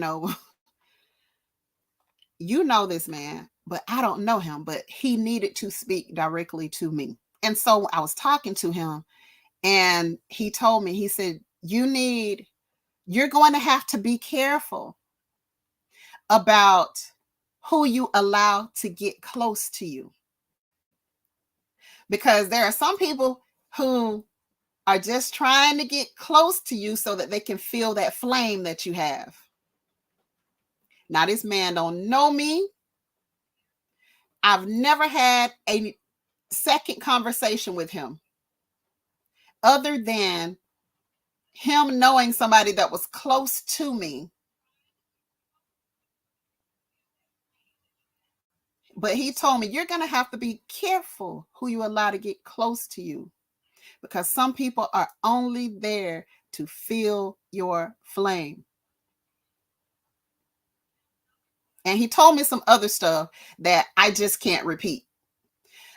know this man, but I don't know him, but he needed to speak directly to me. And so I was talking to him, and he told me, he said, you're going to have to be careful about who you allow to get close to you. Because there are some people who are just trying to get close to you so that they can feel that flame that you have. Now, this man don't know me. I've never had a second conversation with him other than him knowing somebody that was close to me. But he told me, you're going to have to be careful who you allow to get close to you, because some people are only there to feel your flame. And he told me some other stuff that I just can't repeat.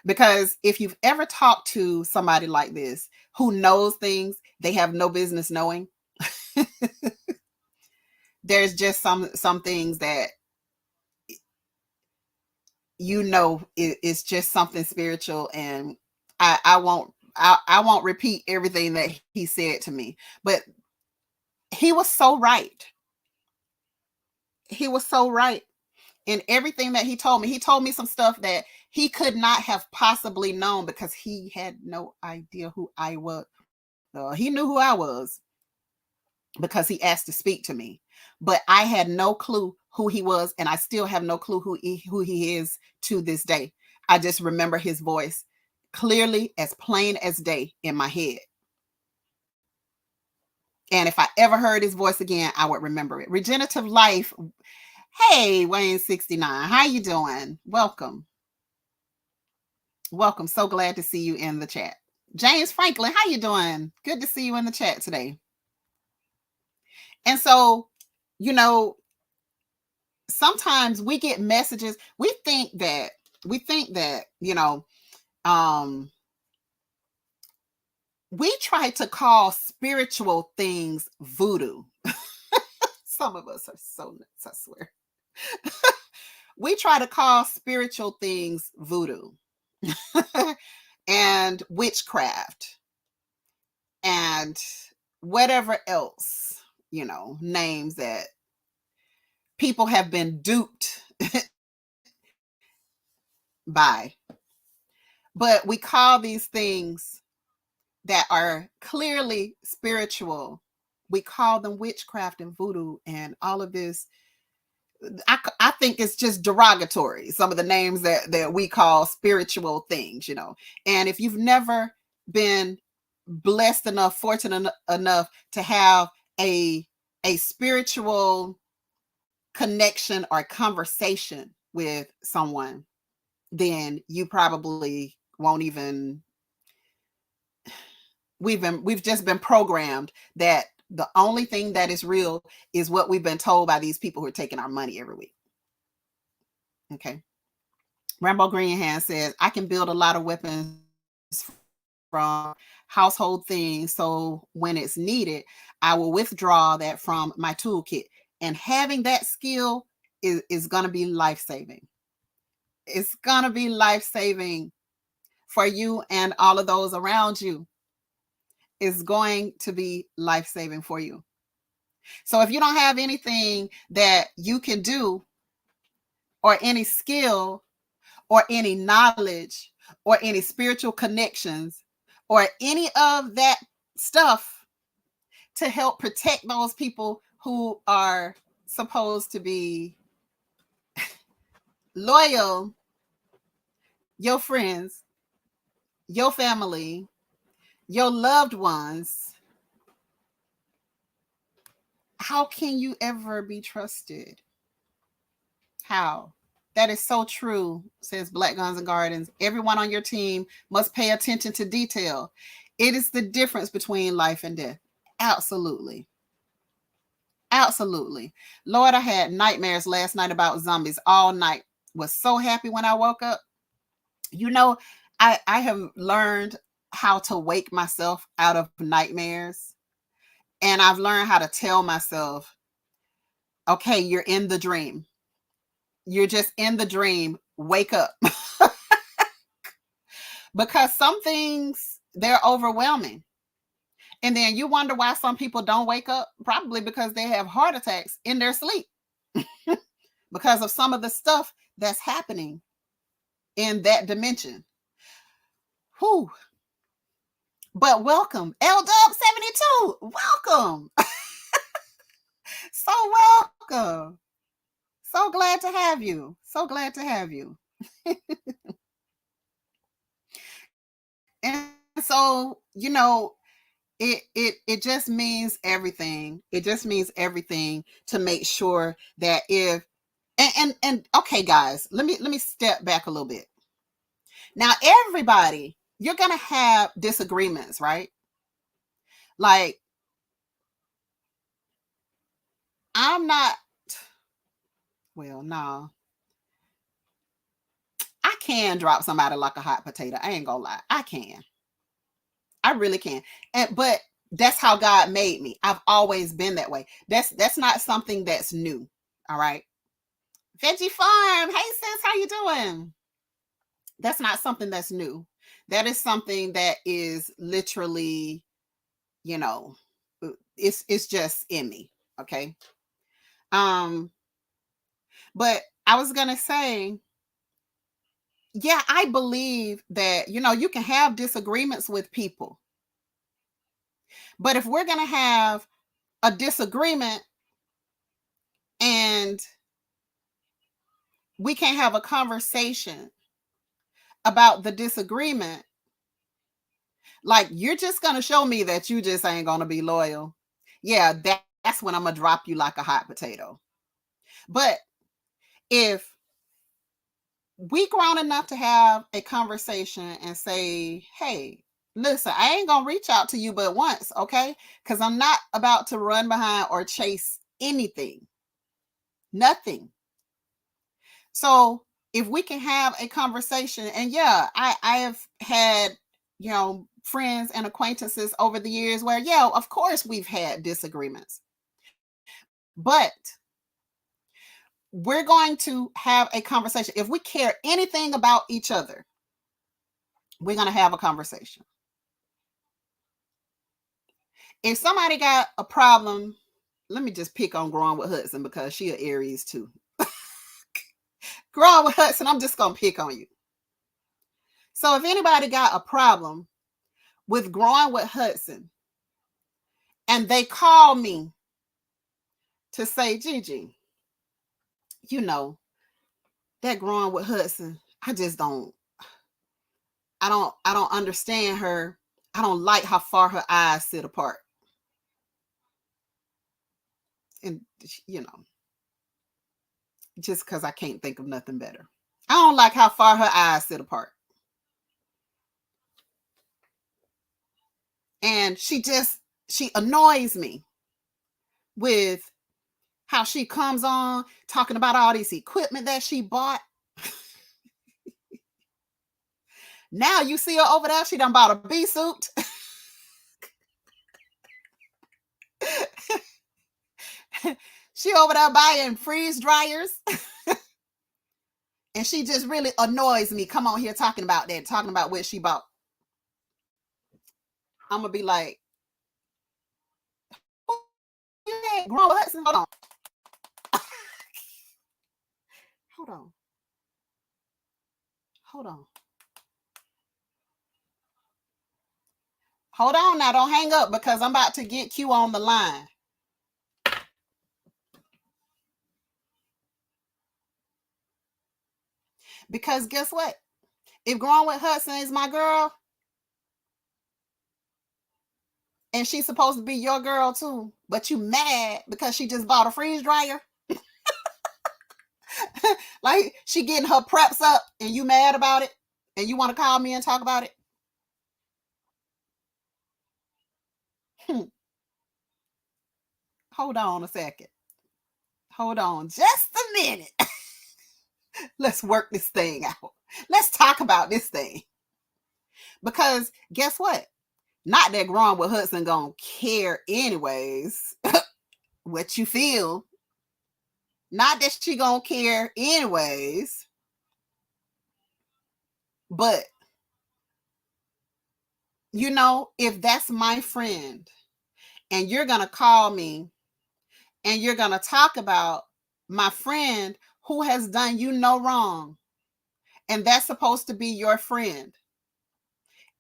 Because if you've ever talked to somebody like this who knows things they have no business knowing, there's just some things that it's just something spiritual, and I won't repeat everything that he said to me, but he was so right. He was so right in everything that he told me. He told me some stuff that he could not have possibly known because he had no idea who I was. He knew who I was because he asked to speak to me, but I had no clue who he was, and I still have no clue who he is to this day. I just remember his voice clearly, as plain as day, in my head. And if I ever heard his voice again, I would remember it. Regenerative Life. Hey, Wayne 69, how you doing? Welcome. So glad to see you in the chat. James Franklin, how you doing? Good to see you in the chat today. And so, sometimes we get messages. We think that, we try to call spiritual things voodoo. Some of us are so nuts, I swear. We try to call spiritual things voodoo and witchcraft and whatever else, names that people have been duped by. But we call these things that are clearly spiritual, we call them witchcraft and voodoo and all of this. I think it's just derogatory, some of the names that we call spiritual things, And if you've never been blessed enough, fortunate enough to have a spiritual connection or conversation with someone, then you probably won't even. We've just been programmed that the only thing that is real is what we've been told by these people who are taking our money every week. Okay. Rambo Greenhand says, I can build a lot of weapons from household things, so when it's needed, I will withdraw that from my toolkit. And having that skill is going to be life-saving. It's going to be life-saving for you and all of those around you. Is going to be life-saving for you. So if you don't have anything that you can do, or any skill, or any knowledge, or any spiritual connections, or any of that stuff to help protect those people who are supposed to be loyal, your friends, your family, your loved ones, how can you ever be trusted? How? That is so true, says Black Guns and Gardens. Everyone on your team must pay attention to detail. It is the difference between life and death. Absolutely. Absolutely. Lord, I had nightmares last night about zombies all night. Was so happy when I woke up. You know, I have learned how to wake myself out of nightmares. And I've learned how to tell myself, okay, you're in the dream. You're just in the dream. Wake up. Because some things, they're overwhelming. And then you wonder why some people don't wake up, probably because they have heart attacks in their sleep because of some of the stuff that's happening in that dimension. Whew. But welcome, L Dub 72. Welcome. So welcome. So glad to have you. So glad to have you. And so, it just means everything. It just means everything to make sure that if and okay, guys, let me step back a little bit. Now, everybody, you're gonna have disagreements, right? Like, I'm not, well, no. I can drop somebody like a hot potato. I ain't gonna lie. I can. I really can. But that's how God made me. I've always been that way. That's not something that's new. All right. Veggie Farm. Hey sis, how you doing? That's not something that's new. That is something that is literally, you know, it's just in me. Okay. Um, but I was gonna say, yeah, I believe that, you can have disagreements with people. But if we're gonna have a disagreement and we can't have a conversation about the disagreement, like, you're just gonna show me that you just ain't gonna be loyal. Yeah, that's when I'm gonna drop you like a hot potato. But if we grown enough to have a conversation and say, hey, listen, I ain't gonna reach out to you but once, okay? Because I'm not about to run behind or chase anything. Nothing. So if we can have a conversation, and yeah, I have had, friends and acquaintances over the years where, yeah, of course we've had disagreements. But we're going to have a conversation. If we care anything about each other, we're going to have a conversation. If somebody got a problem, let me just pick on Growing with Hudson because she an Aries too. Growing with Hudson, I'm just going to pick on you. So if anybody got a problem with Growing with Hudson and they call me to say, Gigi, that Growing with Hudson, I don't understand her. I don't like how far her eyes sit apart. And, just because I can't think of nothing better. I don't like how far her eyes sit apart. And she annoys me with how she comes on talking about all this equipment that she bought. Now you see her over there, she done bought a bee suit. She over there buying freeze dryers. And she just really annoys me. Come on here talking about what she bought. I'm gonna be like, Grown Hudson, hold on. Hold on. Hold on. Hold on now, don't hang up because I'm about to get Q on the line. Because guess what? If Growing with Hudson is my girl, and she's supposed to be your girl too, but you mad because she just bought a freeze dryer. Like she getting her preps up and you mad about it and you want to call me and talk about it. Hold on a second. Hold on just a minute. Let's work this thing out. Let's talk about this thing. Because guess what? Not that Growing with Hudson gonna care anyways what you feel. Not that she gonna care anyways. But you know, if that's my friend and you're gonna call me and you're gonna talk about my friend who has done you no wrong, and that's supposed to be your friend,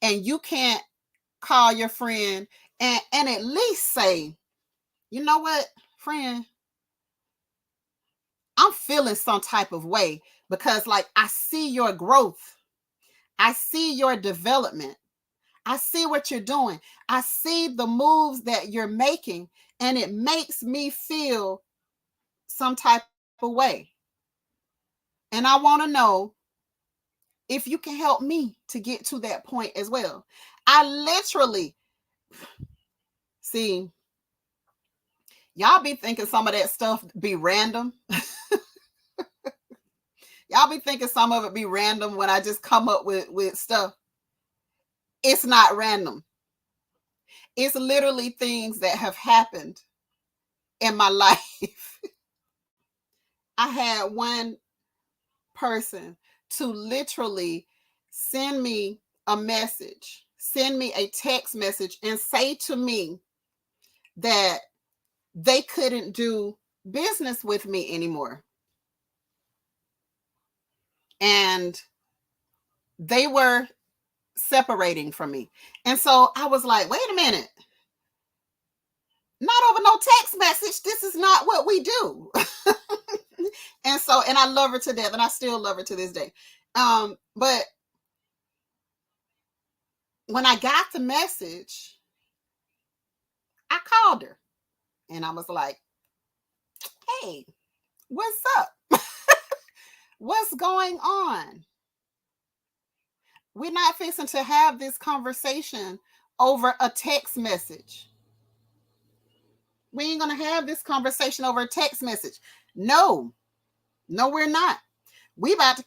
and you can't call your friend and at least say, you know what, friend, I'm feeling some type of way because like I see your growth. I see your development. I see what you're doing. I see the moves that you're making, and it makes me feel some type of way. And I want to know if you can help me to get to that point as well. I literally see y'all be thinking some of that stuff be random. Y'all be thinking some of it be random when I just come up with stuff. It's not random. It's literally things that have happened in my life. I had one person to literally send me a message, send me a text message, and say to me that they couldn't do business with me anymore. And they were separating from me. And so I was like, wait a minute. Not over no text message. This is not what we do. And so, and I love her to death, and I still love her to this day. But when I got the message, I called her and I was like, hey, what's up? What's going on? We're not fixing to have this conversation over a text message. We ain't going to have this conversation over a text message. No, we're not. We about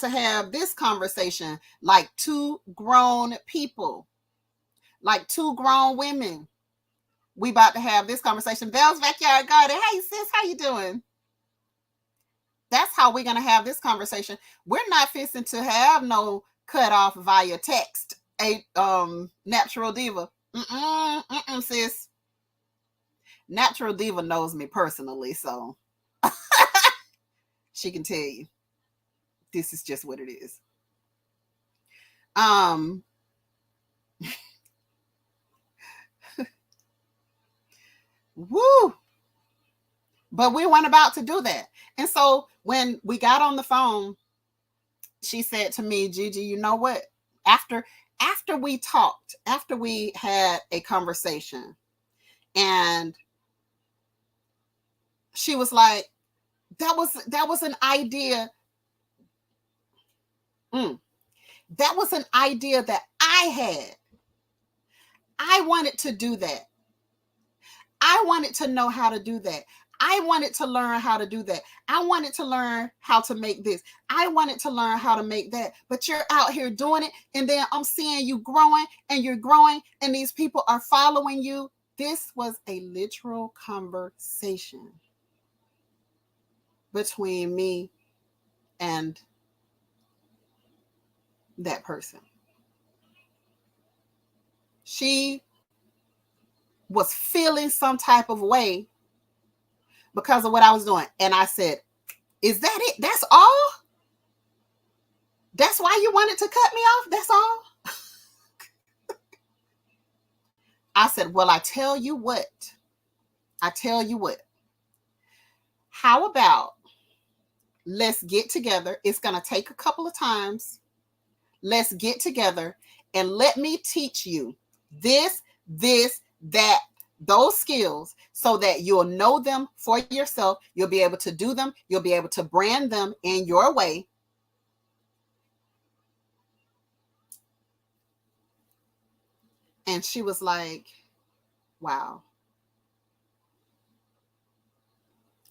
to have this conversation like two grown people, like two grown women. We about to have this conversation. Belle's Backyard Garden. Hey sis, how you doing? That's how we're gonna have this conversation. We're not fixing to have no cut off via text. A Natural Diva. Sis. Natural Diva knows me personally, so she can tell you this is just what it is. Woo! But we weren't about to do that. And so when we got on the phone, she said to me, Gigi, you know what? After we talked, after we had a conversation, and she was like, that was an idea. That was an idea that I had. I wanted to do that. I wanted to know how to do that. I wanted to learn how to do that. I wanted to learn how to make this. I wanted to learn how to make that. But you're out here doing it. And then I'm seeing you growing and you're growing and these people are following you. This was a literal conversation between me and that person. She was feeling some type of way because of what I was doing. And I said, is that it? That's all? That's why you wanted to cut me off? That's all? I said, well, I tell you what. How about let's get together? It's going to take a couple of times. Let's get together and let me teach you this, that, those skills so that you'll know them for yourself. You'll be able to do them. You'll be able to brand them in your way. And she was like, wow.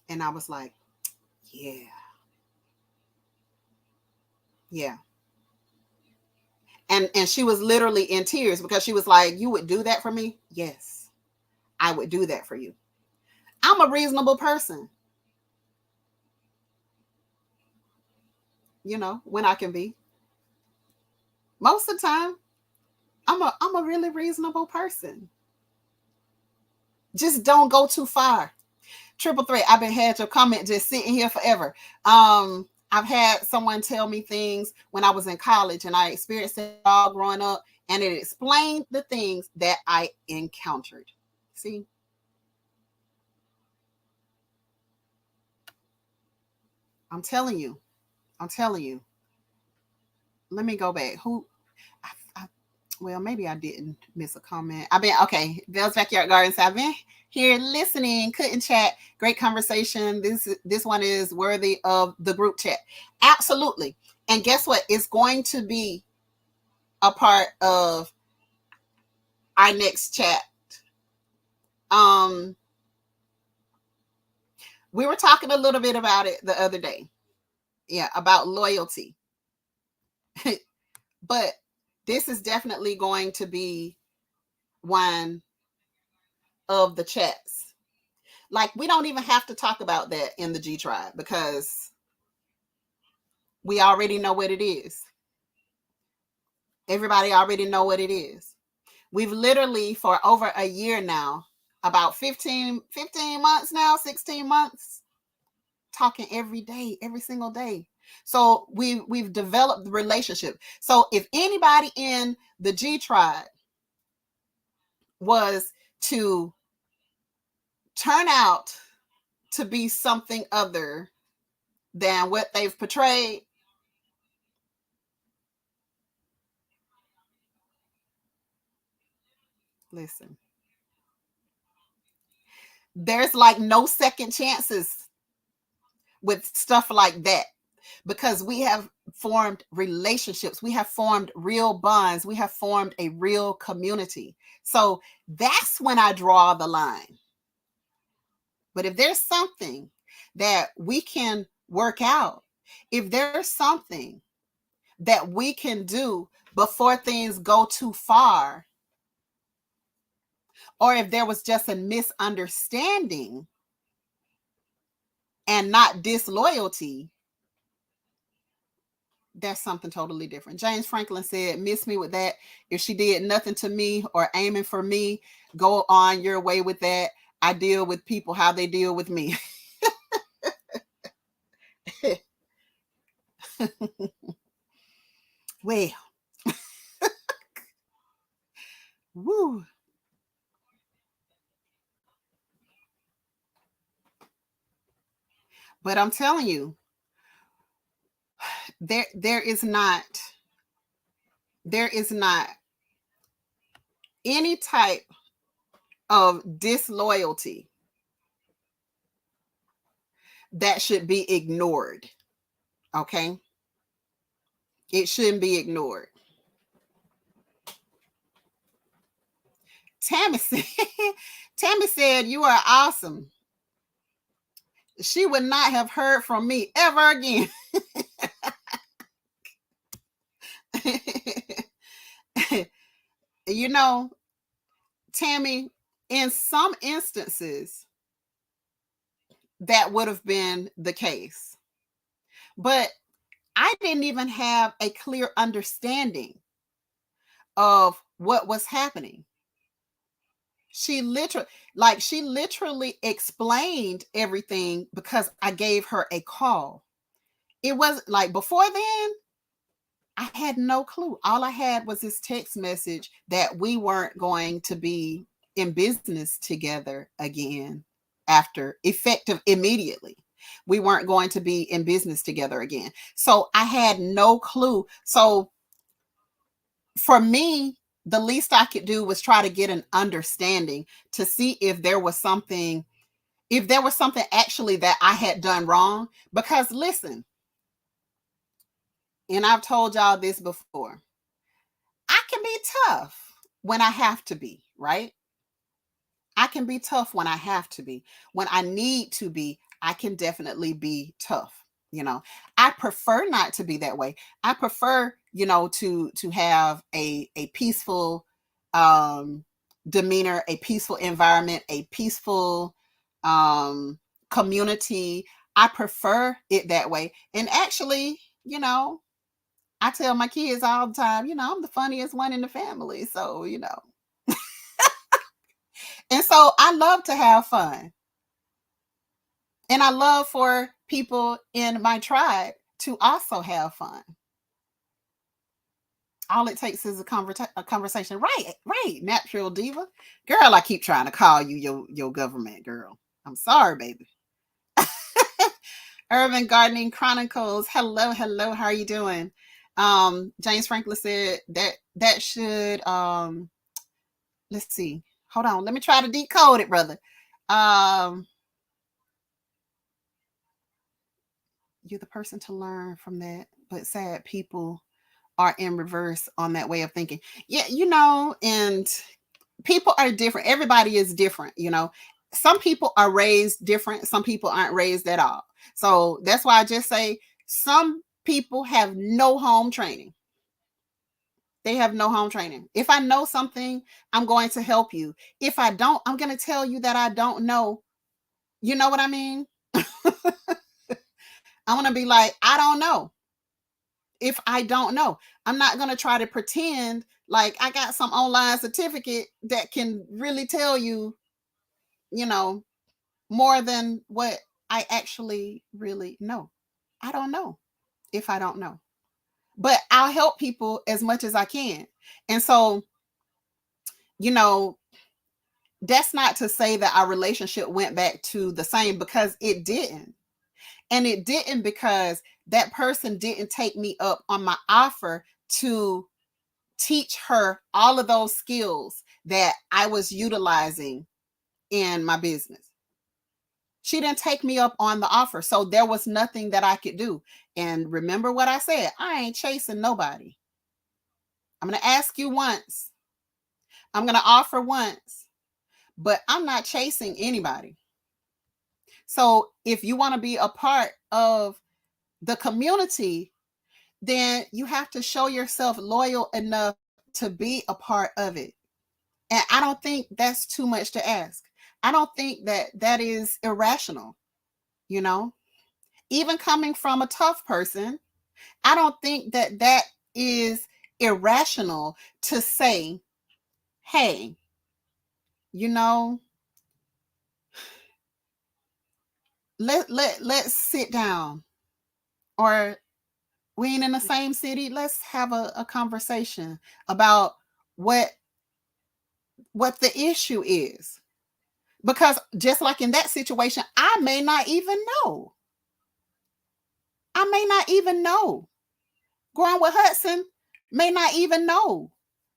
And I was like, yeah. Yeah. And she was literally in tears because she was like, you would do that for me? Yes, I would do that for you. I'm a reasonable person. You know, when I can be. Most of the time, I'm a really reasonable person. Just don't go too far. Triple threat. I've been had your comment just sitting here forever. I've had someone tell me things when I was in college and I experienced it all growing up, and it explained the things that I encountered. See? I'm telling you. Let me go back. Well, maybe I didn't miss a comment. Okay. Bell's Backyard Gardens. I've been here listening, couldn't chat. Great conversation. This one is worthy of the group chat. Absolutely. And guess what? It's going to be a part of our next chat. We were talking a little bit about it the other day. Yeah, about loyalty. But this is definitely going to be one of the chats. Like, we don't even have to talk about that in the G Tribe because we already know what it is. Everybody already know what it is. We've literally, for over a year now, about 15 months now, 16 months, talking every day, every single day. So we've developed the relationship. So if anybody in the G Tribe was to turn out to be something other than what they've portrayed, listen, there's like no second chances with stuff like that because we have formed relationships. We have formed real bonds. We have formed a real community. So that's when I draw the line. But if there's something that we can work out, if there's something that we can do before things go too far, or if there was just a misunderstanding and not disloyalty, that's something totally different. James Franklin said, miss me with that. If she did nothing to me or aiming for me, go on your way with that. I deal with people how they deal with me. Well, woo. But I'm telling you, there is not any type of disloyalty that should be ignored. Okay? It shouldn't be ignored. Tammy said, you are awesome. She would not have heard from me ever again. You know, Tammy, in some instances, that would have been the case. But I didn't even have a clear understanding of what was happening. She literally explained everything because I gave her a call. It was like before then, I had no clue. All I had was this text message that we weren't going to be in business together again after effective immediately. We weren't going to be in business together again. So I had no clue. So for me, the least I could do was try to get an understanding to see if there was something actually that I had done wrong. Because listen, and I've told y'all this before, I can be tough when I have to be, right? I can be tough when I have to be. When I need to be, I can definitely be tough. You know, I prefer not to be that way. I prefer, to have a peaceful demeanor, a peaceful environment, a peaceful community. I prefer it that way. And actually, I tell my kids all the time, I'm the funniest one in the family. So, and so I love to have fun. And I love for people in my tribe to also have fun. All it takes is a conversation. Right. Natural diva. Girl, I keep trying to call you your government girl. I'm sorry, baby. Urban Gardening Chronicles. Hello. How are you doing? James Franklin said that should let's see. Hold on. Let me try to decode it, brother. You're the person to learn from that, but sad people are in reverse on that way of thinking. Yeah, and people are different. Everybody is different, Some people are raised different, some people aren't raised at all. So that's why I just say some people have no home training. They have no home training. If I know something, I'm going to help you. If I don't, I'm going to tell you that I don't know. You know what I mean? I'm going to be like, I don't know. If I don't know, I'm not going to try to pretend like I got some online certificate that can really tell you, more than what I actually really know. I don't know if I don't know, but I'll help people as much as I can. And so, that's not to say that our relationship went back to the same, because it didn't. And it didn't because that person didn't take me up on my offer to teach her all of those skills that I was utilizing in my business. She didn't take me up on the offer. So there was nothing that I could do. And remember what I said, I ain't chasing nobody. I'm going to ask you once. I'm going to offer once, but I'm not chasing anybody. So if you want to be a part of the community, then you have to show yourself loyal enough to be a part of it. And I don't think that's too much to ask. I don't think that is irrational, Even coming from a tough person, I don't think that is irrational to say, hey, let's sit down, or we ain't in the same city. Let's have a conversation about what the issue is. Because just like in that situation, I may not even know. Growing with Hudson may not even know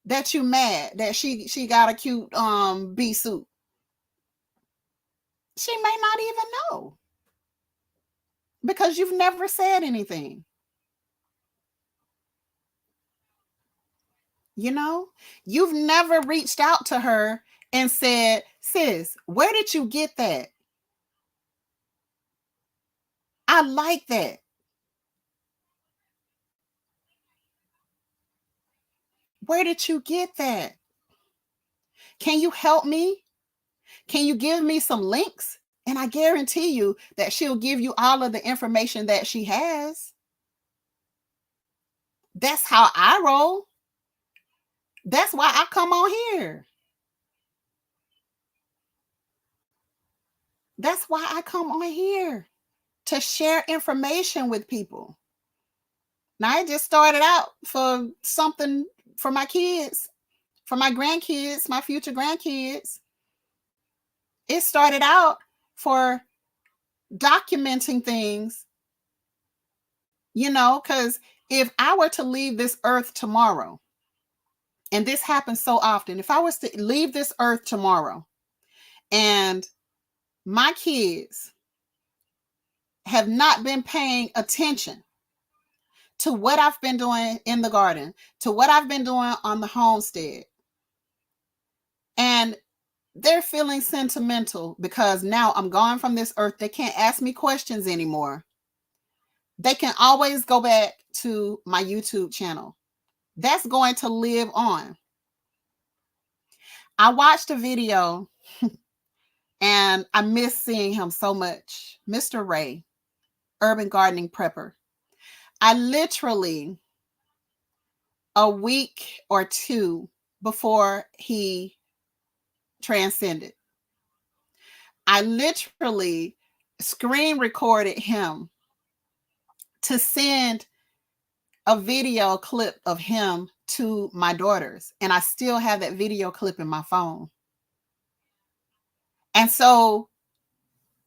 that you mad that she got a cute bee suit. She may not even know because you've never said anything. You've never reached out to her and said, sis, where did you get that? I like that. Where did you get that? Can you help me? Can you give me some links? And I guarantee you that she'll give you all of the information that she has. That's how I roll. That's why I come on here. That's why I come on here, to share information with people. Now, I just started out for something for my kids, for my grandkids, my future grandkids. It started out for documenting things, because if I were to leave this earth tomorrow, and this happens so often, if I was to leave this earth tomorrow and my kids have not been paying attention to what I've been doing in the garden, to what I've been doing on the homestead, and they're feeling sentimental because now I'm gone from this earth, they can't ask me questions anymore. They can always go back to my YouTube channel. That's going to live on. I watched a video and I miss seeing him so much. Mr. Ray, urban gardening prepper. I literally, a week or two before he transcended, I literally screen recorded him to send a video clip of him to my daughters. And I still have that video clip in my phone. And so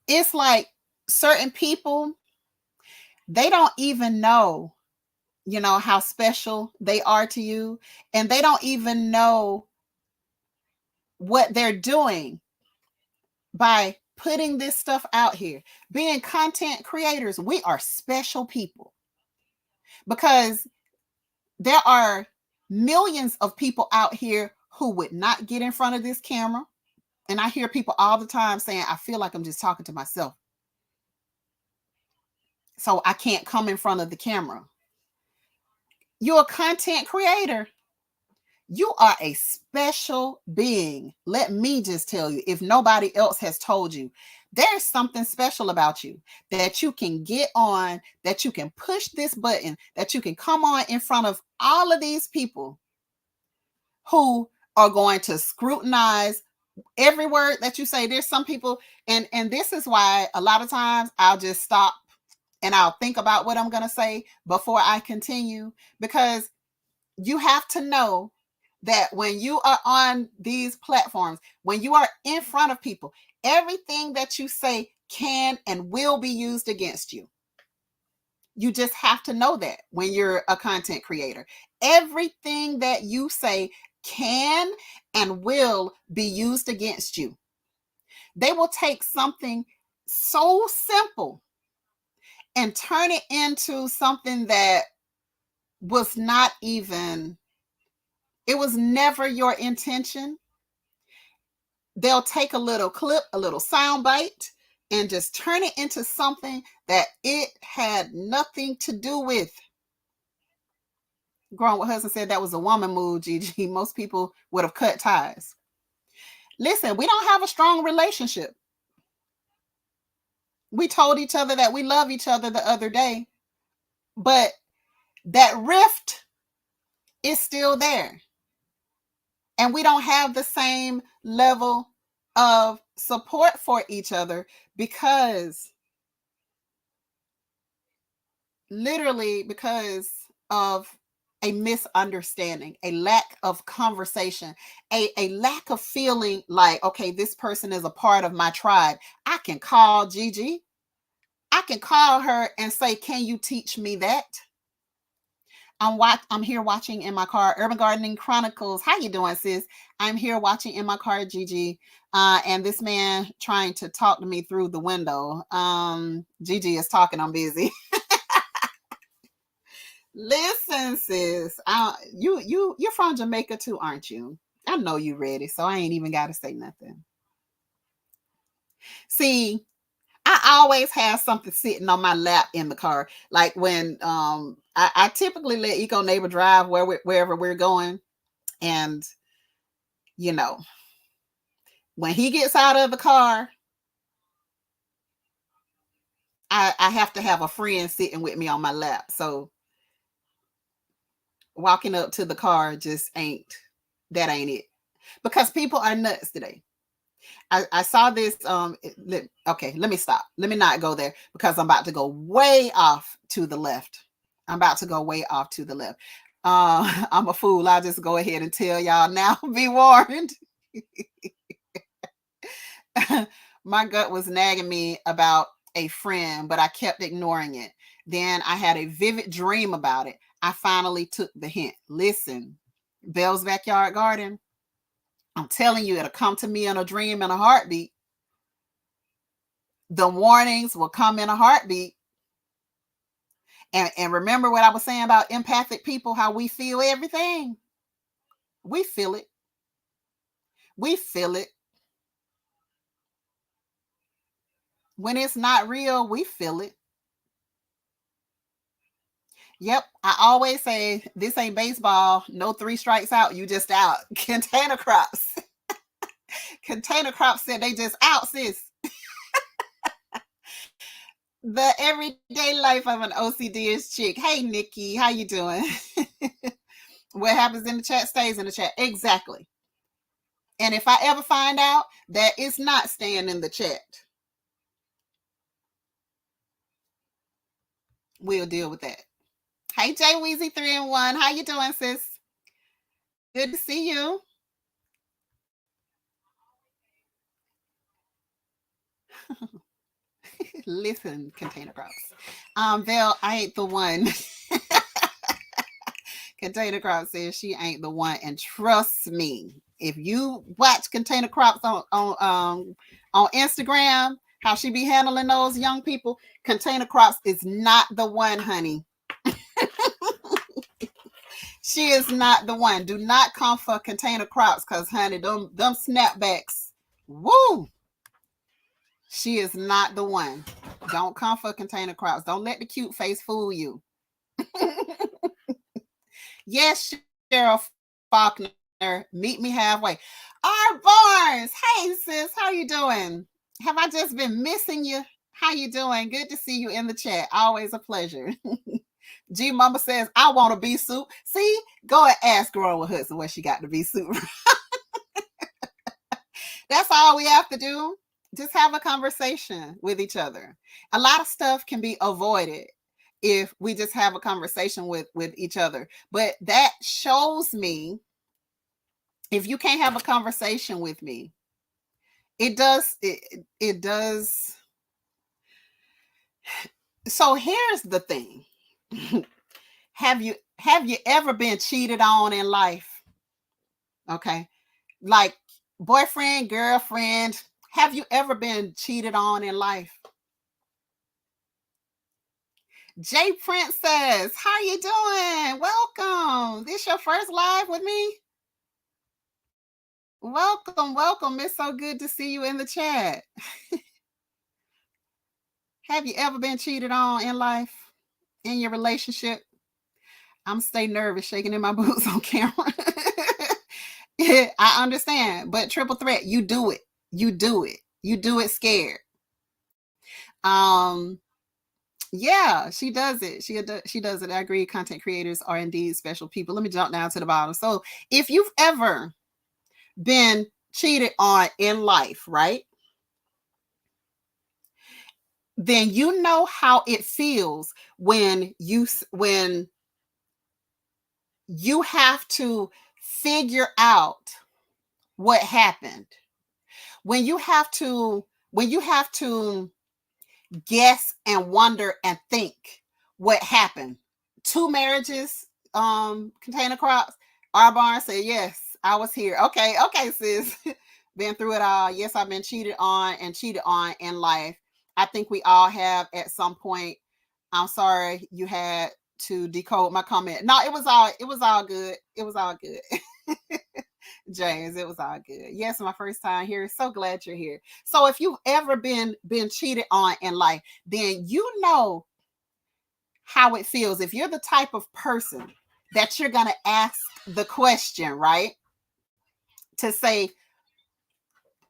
it's like certain people, they don't even know, how special they are to you. And they don't even know what they're doing by putting this stuff out here. Being content creators, we are special people because there are millions of people out here who would not get in front of this camera. And I hear people all the time saying, I feel like I'm just talking to myself, so I can't come in front of the camera. You're a content creator. You are a special being. Let me just tell you, if nobody else has told you, there's something special about you that you can get on, that you can push this button, that you can come on in front of all of these people who are going to scrutinize every word that you say. There's some people, and this is why a lot of times I'll just stop and I'll think about what I'm going to say before I continue, because you have to know that when you are on these platforms, when you are in front of people, everything that you say can and will be used against you. You just have to know that when you're a content creator, everything that you say can and will be used against you. They will take something so simple and turn it into something that was not even, it was never your intention. They'll take a little clip, a little sound bite, and just turn it into something that it had nothing to do with. Grown with husband said that was a woman move, Gigi. Most people would have cut ties. Listen, we don't have a strong relationship. We told each other that we love each other the other day, but that rift is still there. And we don't have the same level of support for each other because, literally, because of a misunderstanding, a lack of conversation, a lack of feeling like, okay, this person is a part of my tribe. I can call Gigi. I can call her and say, can you teach me that? I'm here watching in my car. Urban Gardening Chronicles. How you doing, sis? I'm here watching in my car, Gigi. And this man trying to talk to me through the window. Gigi is talking. I'm busy. Listen, sis. You're from Jamaica too, aren't you? I know you ready, so I ain't even got to say nothing. See, I always have something sitting on my lap in the car. Like when I typically let Eco Neighbor drive wherever we're going. And, when he gets out of the car, I have to have a friend sitting with me on my lap. So walking up to the car just ain't it. Because people are nuts today. I saw this. Okay, let me stop. Let me not go there because I'm about to go way off to the left. I'm a fool. I'll just go ahead and tell y'all now. Be warned. My gut was nagging me about a friend, but I kept ignoring it. Then I had a vivid dream about it. I finally took the hint. Listen, Bell's Backyard Garden, I'm telling you, it'll come to me in a dream in a heartbeat. The warnings will come in a heartbeat. And remember what I was saying about empathic people, how we feel everything. We feel it. We feel it. When it's not real, we feel it. Yep. I always say this ain't baseball. No 3 strikes out. You just out. Container crops. Container crops said they just out, sis. The everyday life of an OCD-ish chick. Hey, Nikki, how you doing? What happens in the chat stays in the chat. Exactly. And if I ever find out that it's not staying in the chat, we'll deal with that. Hey, Jay Weezy 3 and 1. How you doing, sis? Good to see you. Listen, container crops. Val, I ain't the one. Container Crops says she ain't the one, and trust me, if you watch Container Crops on Instagram, how she be handling those young people, Container Crops is not the one, honey. She is not the one. Do not come for Container Crops, because honey, them snapbacks, woo. She is not the one. Don't come for Container Crops. Don't let the cute face fool you. Yes, Cheryl Faulkner, meet me halfway. R. Barnes, hey sis, how you doing? Have I just been missing you? How you doing? Good to see you in the chat. Always a pleasure. G Mama says, I want a bee soup. See, go and ask Grover Hudson where she got the bee soup. That's all we have to do. Just have a conversation with each other. A lot of stuff can be avoided if we just have a conversation with each other. But that shows me, if you can't have a conversation with me, it does. So here's the thing. Have you ever been cheated on in life? Okay. Like boyfriend, girlfriend, have you ever been cheated on in life? Jay Princess, how you doing? Welcome. This your first live with me? Welcome. It's so good to see you in the chat. Have you ever been cheated on in life, in your relationship? I'm stay nervous, shaking in my boots on camera. Yeah, I understand, but triple threat, you do it. You do it. You do it scared. Yeah, she does it. She does it. I agree. Content creators are indeed special people. Let me jump down to the bottom. So if you've ever been cheated on in life, right? Then you know how it feels when you have to figure out what happened. When you have to guess and wonder and think what happened. 2 marriages, Container Crops. R. Barnes said, yes, I was here. Okay, sis. Been through it all. Yes, I've been cheated on in life. I think we all have at some point. I'm sorry you had to decode my comment. No, it was all good. It was all good. James, it was all good. Yes, my first time here. So glad you're here. So if you've ever been cheated on in life, then you know how it feels. If you're the type of person that you're going to ask the question, right? To say,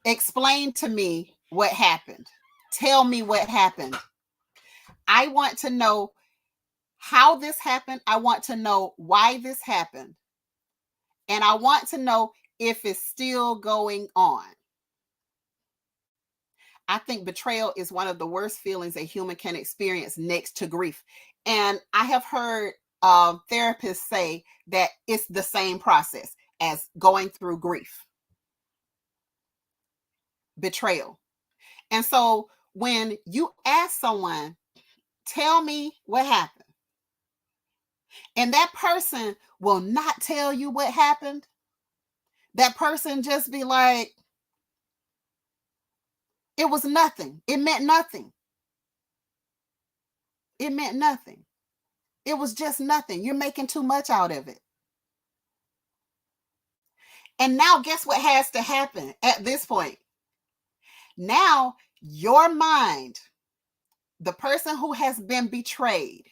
explain to me what happened. Tell me what happened. I want to know how this happened. I want to know why this happened. And I want to know if it's still going on. I think betrayal is one of the worst feelings a human can experience next to grief. And I have heard therapists say that it's the same process as going through grief. betrayal. And so when you ask someone, tell me what happened, and that person will not tell you what happened, that person just be like, it was nothing. It meant nothing. It meant nothing. It was just nothing. You're making too much out of it. And now, guess what has to happen at this point? Now, your mind, the person who has been betrayed,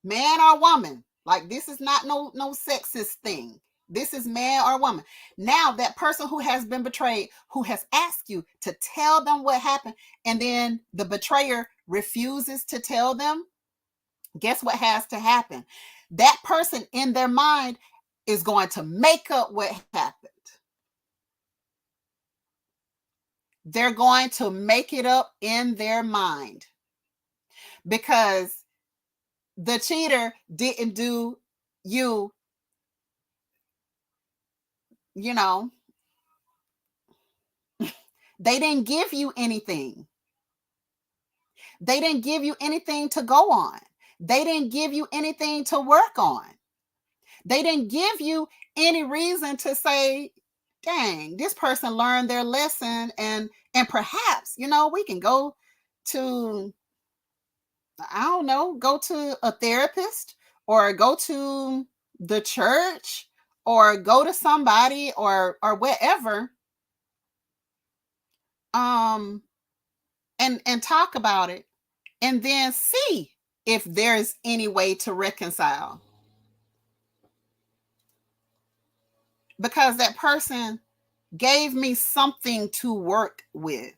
man or woman, like this is not no sexist thing. This is man or woman. Now, that person who has been betrayed, who has asked you to tell them what happened, and then the betrayer refuses to tell them, guess what has to happen? That person in their mind is going to make up what happened. They're going to make it up in their mind because the cheater didn't do you, you know, they didn't give you anything. They didn't give you anything to go on. They didn't give you anything to work on. They didn't give you any reason to say, dang, this person learned their lesson, and perhaps, we can go to, I don't know, go to a therapist or go to the church or go to somebody or wherever, and talk about it, and then see if there's any way to reconcile. Because that person gave me something to work with.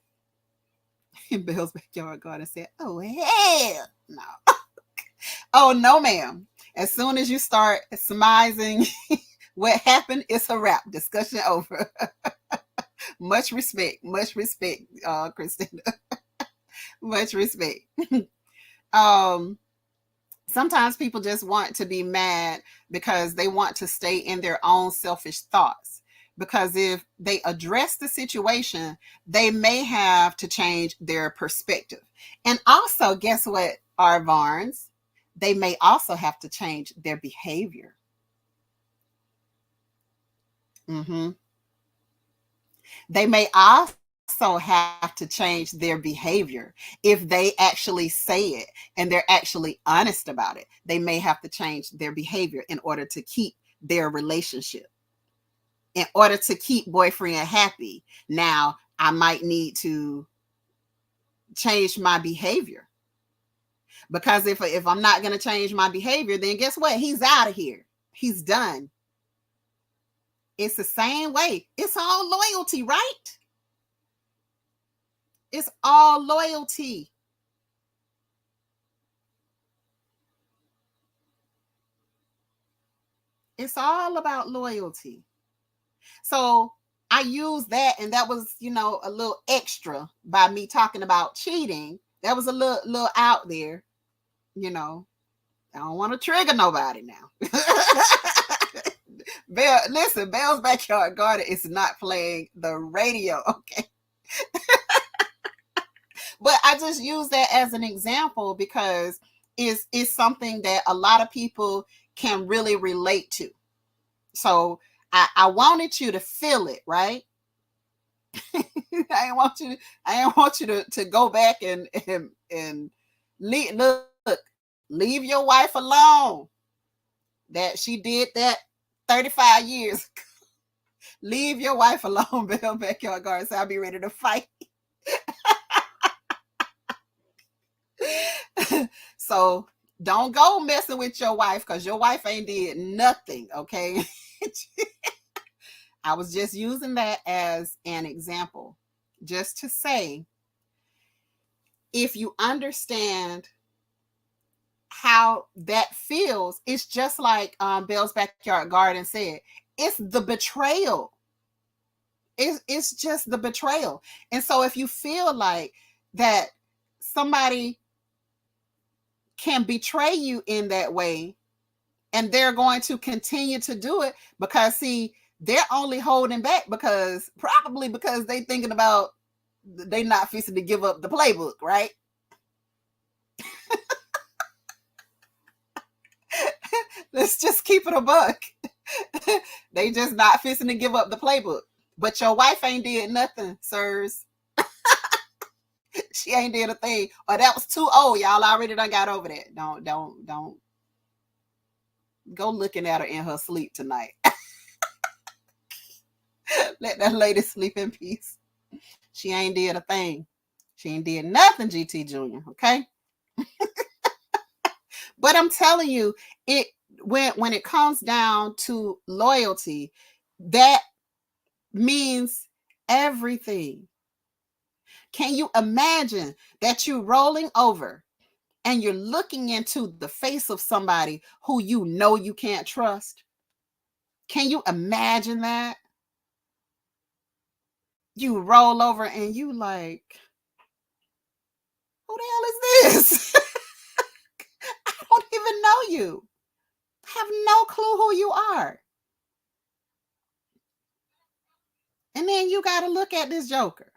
And Bill's backyard garden said, oh, hell no. Oh, no, ma'am. As soon as you start surmising what happened, it's a wrap. Discussion over. Much respect, Christina. Much respect. Sometimes people just want to be mad because they want to stay in their own selfish thoughts. Because if they address the situation, they may have to change their perspective. And also, guess what, R. Barnes? They may also have to change their behavior. Mm-hmm. They may also have to change their behavior. If they actually say it and they're actually honest about it, they may have to change their behavior in order to keep their relationship, in order to keep boyfriend happy. Now, I might need to change my behavior, because if I'm not going to change my behavior, then guess what? He's out of here. He's done. It's the same way. It's all loyalty, right? It's all loyalty. It's all about loyalty. So I used that, and that was, a little extra by me talking about cheating. That was a little out there, I don't want to trigger nobody now. Listen, Bell's Backyard Garden is not playing the radio, okay? But I just use that as an example because it's something that a lot of people can really relate to. So I wanted you to feel it, right? I didn't want you to go back and leave your wife alone. That she did that 35 years. Leave your wife alone, Bell Backyard Garden. So I'll be ready to fight. So don't go messing with your wife, because your wife ain't did nothing, okay? I was just using that as an example, just to say, if you understand how that feels, it's just like Bell's Backyard Garden said, it's the betrayal. It's just the betrayal. And so if you feel like that somebody can betray you in that way, and they're going to continue to do it, because see, they're only holding back because probably because they thinking about they not fixing to give up the playbook, right? Let's just keep it a buck. They just not fixing to give up the playbook. But your wife ain't did nothing, sirs. She ain't did a thing. Or that was too old. Y'all already done got over that. Don't go looking at her in her sleep tonight. Let that lady sleep in peace. She ain't did a thing. She ain't did nothing, GT Junior. Okay. But I'm telling you, it when it comes down to loyalty, that means everything. Can you imagine that you're rolling over and you're looking into the face of somebody who you know you can't trust? Can you imagine that? You roll over and you like, who the hell is this? I don't even know you. I have no clue who you are. And then you got to look at this joker.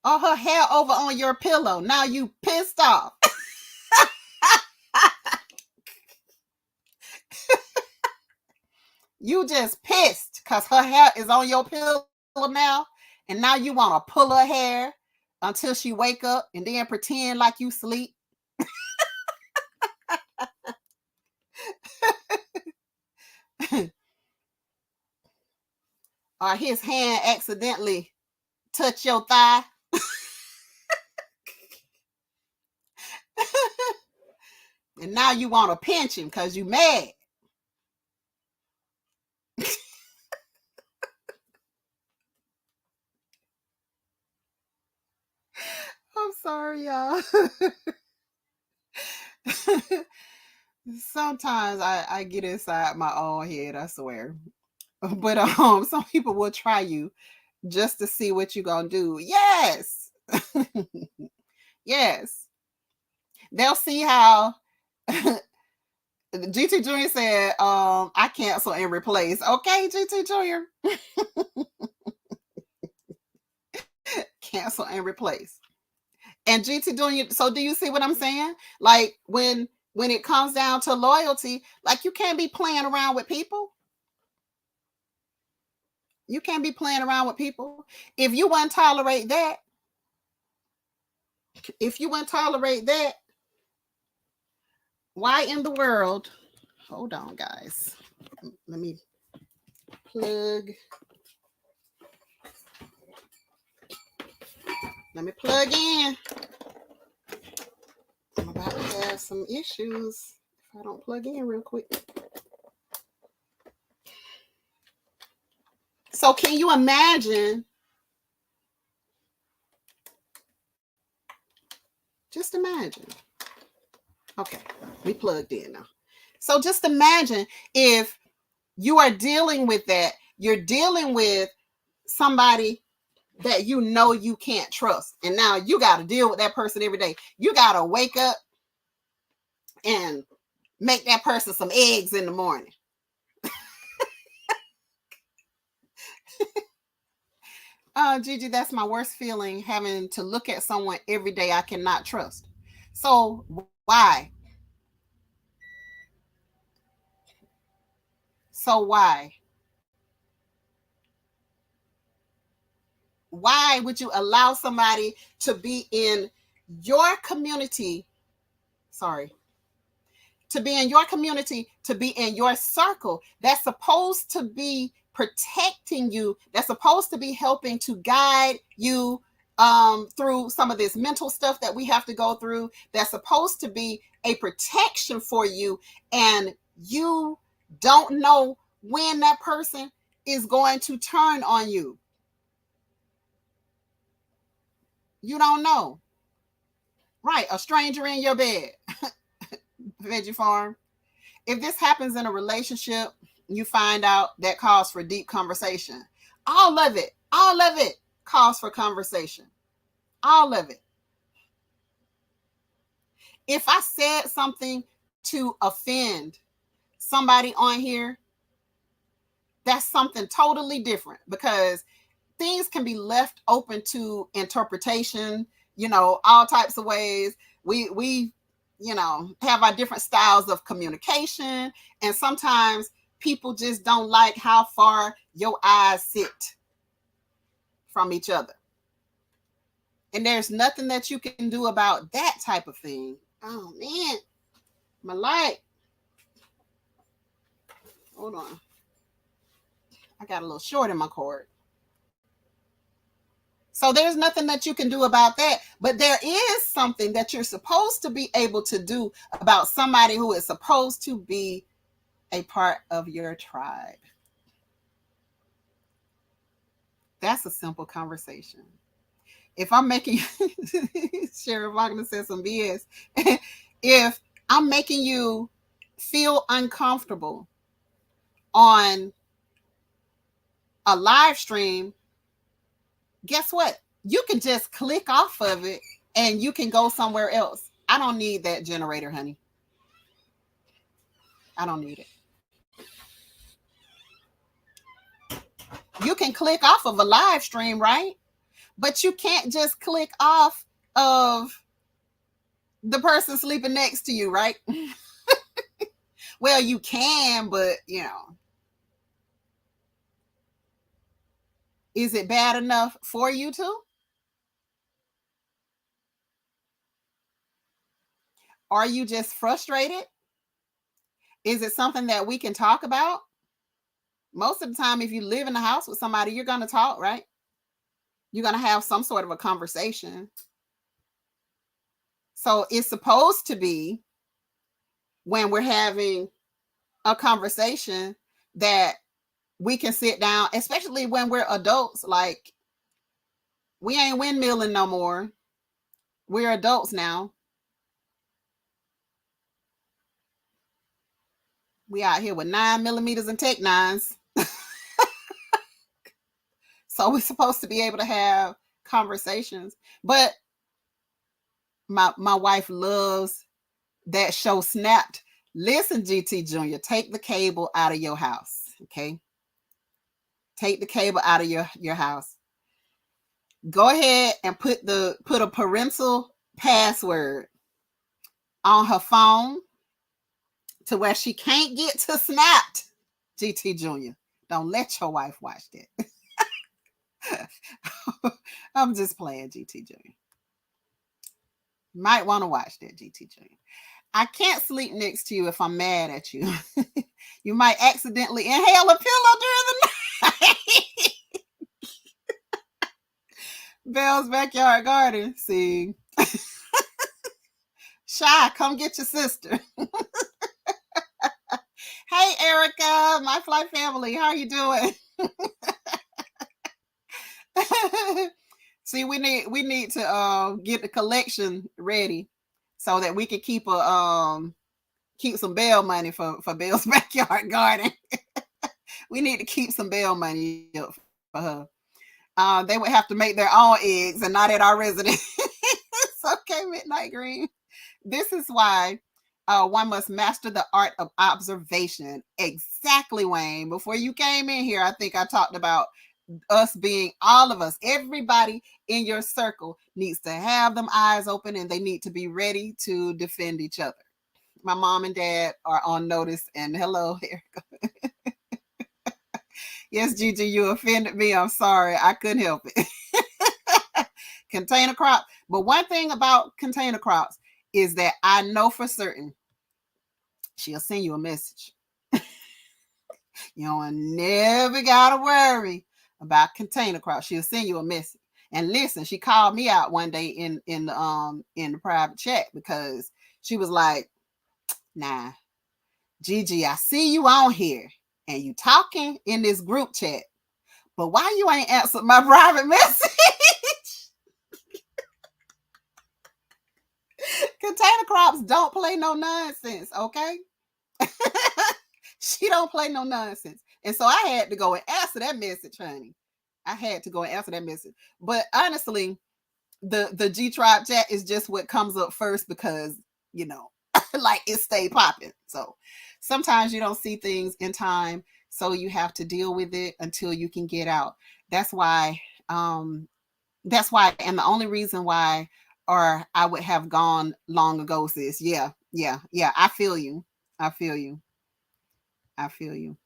Or her hair over on your pillow. Now you pissed off. You just pissed because her hair is on your pillow now. And now you want to pull her hair until she wake up and then pretend like you sleep. Or his hand accidentally touch your thigh. And now you want to pinch him because you mad. I'm sorry, y'all. Sometimes I get inside my own head, I swear. But some people will try you just to see what you're gonna do. Yes. Yes. They'll see how GT Junior said, I cancel and replace. Okay, GT Junior. Cancel and replace. And GT Junior, so do you see what I'm saying? Like when it comes down to loyalty, like you can't be playing around with people. You can't be playing around with people. If you wouldn't tolerate that, why in the world? Hold on, guys. Let me plug. Let me plug in. I'm about to have some issues if I don't plug in real quick. So can you imagine? Just imagine. Okay, we plugged in now. So just imagine if you are dealing with that, you're dealing with somebody that you know you can't trust. And now you got to deal with that person every day. You got to wake up and make that person some eggs in the morning. Gigi, that's my worst feeling, having to look at someone every day I cannot trust. So why? So why? Why would you allow somebody to be in your community? Sorry. To be in your community, to be in your circle that's supposed to be protecting you, that's supposed to be helping to guide you through some of this mental stuff that we have to go through, that's supposed to be a protection for you, and you don't know when that person is going to turn on you. You don't know. Right, a stranger in your bed. Veggie Farm. If this happens in a relationship, you find out that calls for deep conversation. All of it calls for conversation. All of it. If I said something to offend somebody on here, that's something totally different, because things can be left open to interpretation, all types of ways. We have our different styles of communication, and sometimes people just don't like how far your eyes sit from each other. And there's nothing that you can do about that type of thing. Oh man, my light. Hold on. I got a little short in my cord. So there's nothing that you can do about that. But there is something that you're supposed to be able to do about somebody who is supposed to be a part of your tribe. That's a simple conversation. If I'm making Sheriff Wagner said some BS. If I'm making you feel uncomfortable on a live stream, guess what? You can just click off of it and you can go somewhere else. I don't need that generator, honey. I don't need it. You can click off of a live stream, right? But you can't just click off of the person sleeping next to you, right? Well, you can, but is it bad enough for you to? Are you just frustrated? Is it something that we can talk about? Most of the time, if you live in the house with somebody, you're going to talk, right? You're going to have some sort of a conversation. So it's supposed to be, when we're having a conversation, that we can sit down, especially when we're adults. Like, we ain't windmilling no more. We're adults now. We out here with 9mm and Tech 9s. So we're supposed to be able to have conversations. But my wife loves that show, Snapped. Listen, GT Jr., take the cable out of your house, okay? Take the cable out of your house. Go ahead and put a parental password on her phone to where she can't get to Snapped. GT Jr., don't let your wife watch that. I'm just playing, GT Jr. Might want to watch that, GT Jr. I can't sleep next to you if I'm mad at you. You might accidentally inhale a pillow during the night. Belle's Backyard Garden. See. Shy, come get your sister. Hey, Erica, my fly family. How you doing? See, we need to get the collection ready so that we can keep some bail money for Belle's Backyard Garden. We need to keep some bail money up for her. They would have to make their own eggs and not at our residence. It's okay, Midnight Green. This is why one must master the art of observation. Exactly, Wayne. Before you came in here, I think I talked about us being, all of us, everybody in your circle needs to have them eyes open, and they need to be ready to defend each other. My mom and dad are on notice, and hello, Erica. Yes, Gigi, you offended me. I'm sorry. I couldn't help it. Container crop. But one thing about container crops is that I know for certain she'll send you a message. You don't never gotta worry about container crops. She'll send you a message. And listen, she called me out one day in the private chat, because she was like, "Nah, Gigi, I see you on here and you talking in this group chat, but why you ain't answered my private message?" Container crops don't play no nonsense, okay? She don't play no nonsense. And so I had to go and answer that message, honey. I had to go and answer that message. But honestly, the G Tribe chat is just what comes up first, because, like it stayed popping. So sometimes you don't see things in time, so you have to deal with it until you can get out. That's why um and the only reason why, or I would have gone long ago, sis. Yeah, yeah, yeah. I feel you. I feel you. I feel you.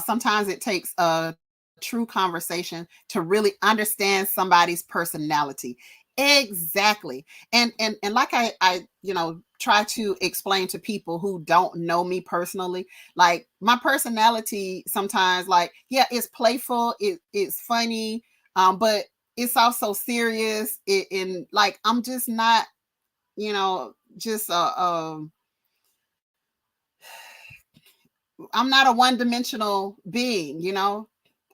Sometimes it takes a true conversation to really understand somebody's personality. Exactly. And like I try to explain to people who don't know me personally, like my personality sometimes, like, yeah, it's playful, it's funny, but it's also serious. In like, I'm just not, just I'm not a one-dimensional being,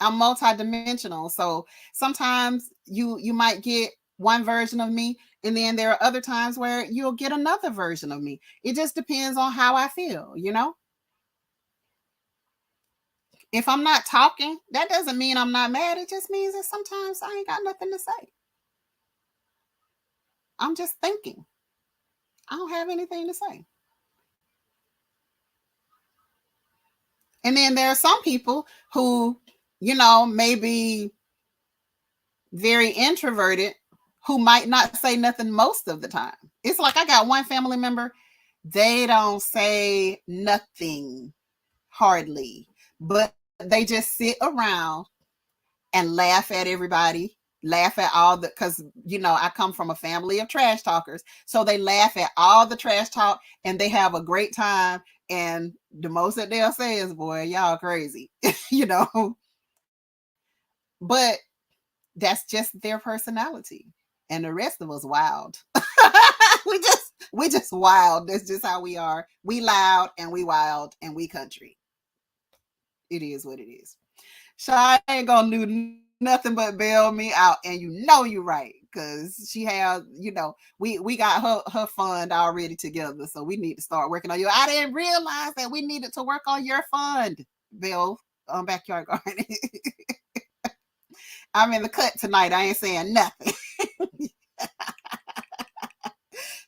I'm multidimensional. So sometimes you might get one version of me, and then there are other times where you'll get another version of me. It just depends on how I feel. If I'm not talking, that doesn't mean I'm not mad. It just means that sometimes I ain't got nothing to say. I'm just thinking. I don't have anything to say. And then there are some people who, maybe very introverted, who might not say nothing most of the time. It's like I got one family member, they don't say nothing hardly, but they just sit around and laugh at everybody, laugh at all the, because I come from a family of trash talkers. So they laugh at all the trash talk and they have a great time. And the most that they'll say is, boy, y'all crazy, But that's just their personality. And the rest of us wild. we just wild. That's just how we are. We loud and we wild and we country. It is what it is. Shy ain't gonna do nothing but bail me out, and you're right, because she has, we got her fund already together, so we need to start working on you. I didn't realize that we needed to work on your fund, Bill, on Backyard Garden. I'm in the cut tonight. I ain't saying nothing.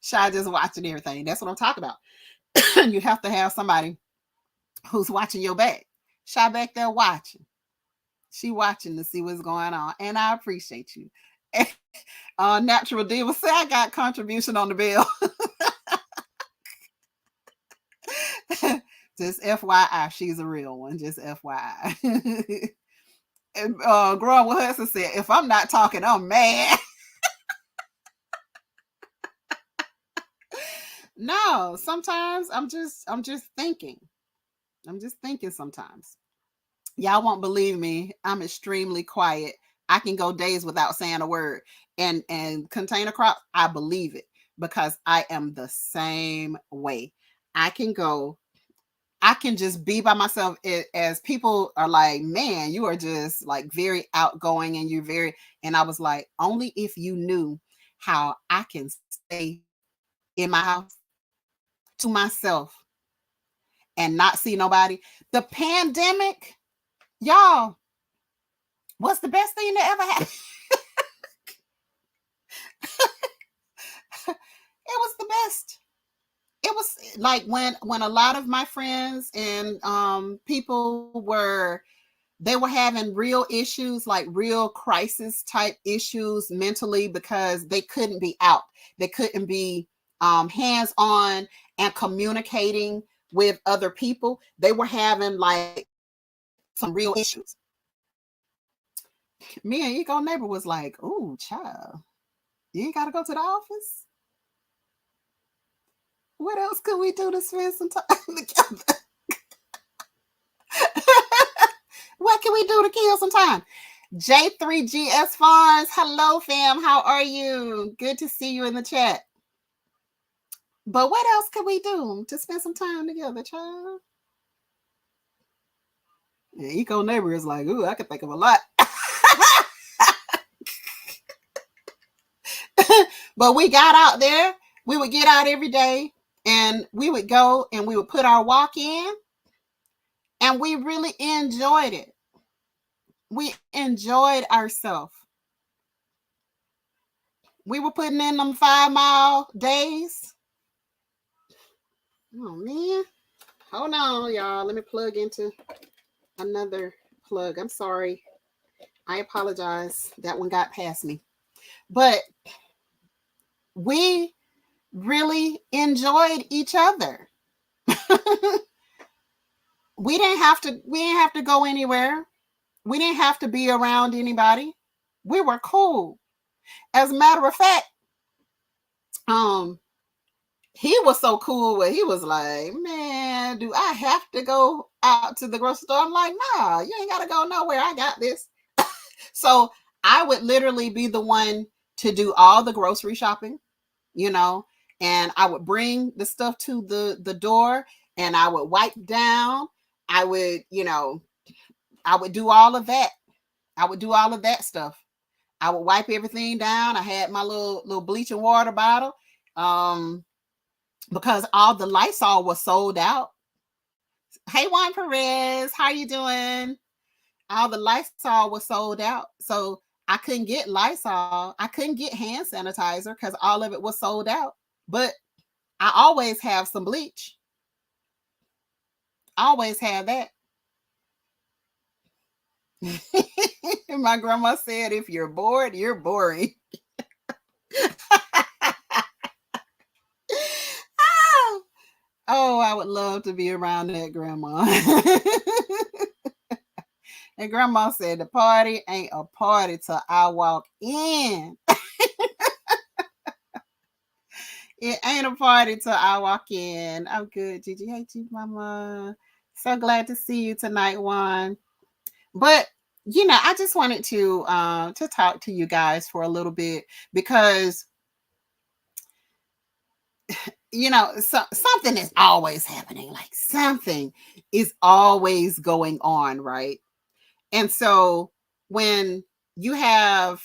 Shy just watching everything. That's what I'm talking about. You have to have somebody who's watching your back. Shy back there watching. She watching to see what's going on, and I appreciate you. Natural Diva say I got contribution on the bill. Just FYI, she's a real one. Just FYI. Growing with Hudson said, if I'm not talking, I'm mad. No, sometimes I'm just thinking. I'm just thinking sometimes. Y'all won't believe me. I'm extremely quiet. I can go days without saying a word. And container crop, I believe it, because I am the same way. I can go, I can just be by myself, as people are like, man, you are just like very outgoing, and you're very, and I was like, only if you knew how I can stay in my house to myself and not see nobody. The pandemic, y'all, what's the best thing that ever happened? It was the best. It was like when a lot of my friends and people they were having real issues, like real crisis type issues mentally, because they couldn't be out. They couldn't be hands on and communicating with other people. They were having like some real issues. Me and Eco neighbor was like, "Ooh, child, you ain't got to go to the office. What else could we do to spend some time together? What can we do to kill some time?" J3GS Farms, hello fam, how are you? Good to see you in the chat. But what else could we do to spend some time together, child? Yeah, Eco neighbor is like, ooh, I could think of a lot. But we got out there. We would get out every day, and we would go and we would put our walk in, and we really enjoyed it. We enjoyed ourselves. We were putting in them 5-mile days. Oh man. Hold on, y'all. Let me plug into another plug. I'm sorry. I apologize. That one got past me. But we really enjoyed each other. We didn't have to go anywhere. We didn't have to be around anybody. We were cool. As a matter of fact, um he was so cool where he was like, man, do I have to go out to the grocery store? I'm like, nah, you ain't gotta go nowhere. I got this. So I would literally be the one to do all the grocery shopping, you know, and I would bring the stuff to the door and I would wipe down. I would, I would do all of that. I would do all of that stuff. I would wipe everything down. I had my little bleaching water bottle. Because all the Lysol was sold out. Hey Juan Perez, how you doing? All the Lysol was sold out. So I couldn't get Lysol. I couldn't get hand sanitizer because all of it was sold out. But I always have some bleach. I always have that. My grandma said, if you're bored, you're boring. Oh, I would love to be around that grandma. And grandma said, the party ain't a party till I walk in. It ain't a party till I walk in. I'm good, Gigi. Hey, Gigi Mama. So glad to see you tonight, Juan. But I just wanted to talk to you guys for a little bit because something is always happening. Like something is always going on, right? And so when you have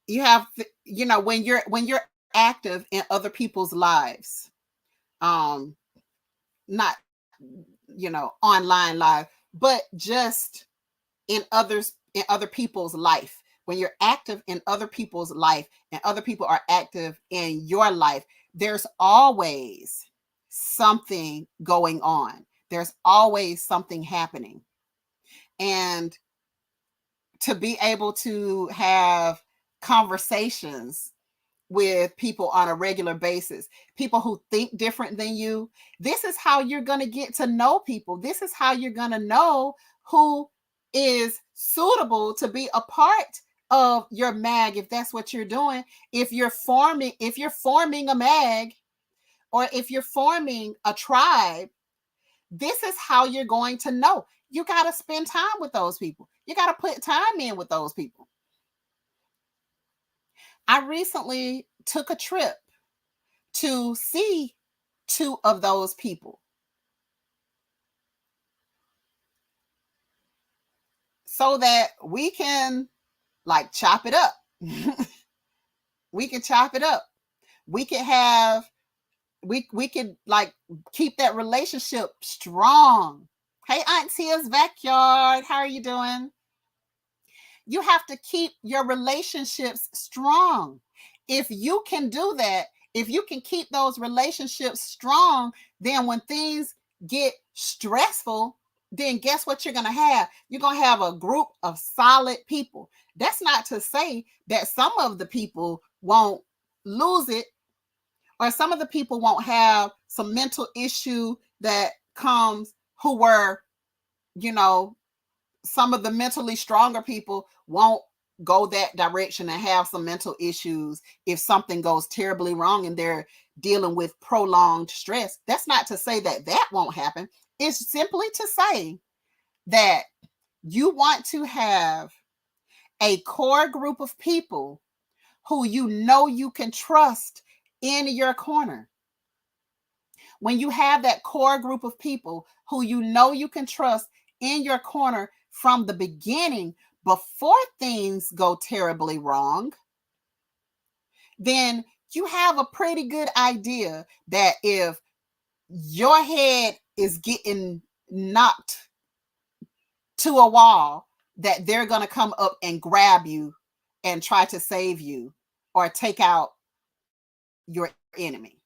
when you're active in other people's lives, not online live, but just in other people's life, when you're active in other people's life and other people are active in your life, there's always something going on. There's always something happening. And to be able to have conversations with people on a regular basis, people who think different than you, this is how you're going to get to know people. This is how you're going to know who is suitable to be a part of your mag, if that's what you're doing. If you're forming a mag, or if you're forming a tribe, this is how you're going to know. You got to spend time with those people. You got to put time in with those people. I recently took a trip to see two of those people, so that we can like chop it up. We can chop it up. We can have we can like keep that relationship strong. Hey, Aunt Tia's backyard, how are you doing? You have to keep your relationships strong. If you can do that, if you can keep those relationships strong, then when things get stressful, then guess what you're going to have? You're going to have a group of solid people. That's not to say that some of the people won't lose it, or some of the people won't have some mental issue that comes, who were, some of the mentally stronger people won't go that direction and have some mental issues if something goes terribly wrong and they're dealing with prolonged stress. That's not to say that that won't happen. It's simply to say that you want to have a core group of people who you can trust in your corner. When you have that core group of people who you can trust in your corner from the beginning, before things go terribly wrong, then you have a pretty good idea that if your head is getting knocked to a wall, that they're going to come up and grab you and try to save you or take out your enemy.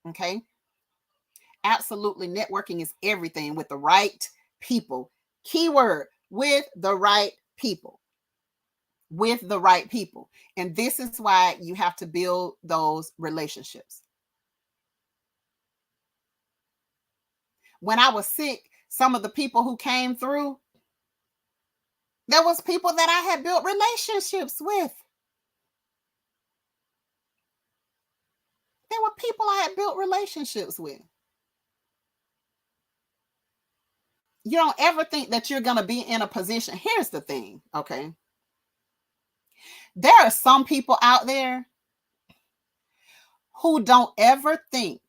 Okay. Absolutely. Networking is everything with the right people. Keyword, with the right people. With the right people. And this is why you have to build those relationships. When I was sick, some of the people who came through, there was people that I had built relationships with. There were people I had built relationships with. You don't ever think that you're going to be in a position. Here's the thing, okay? There are some people out there who don't ever think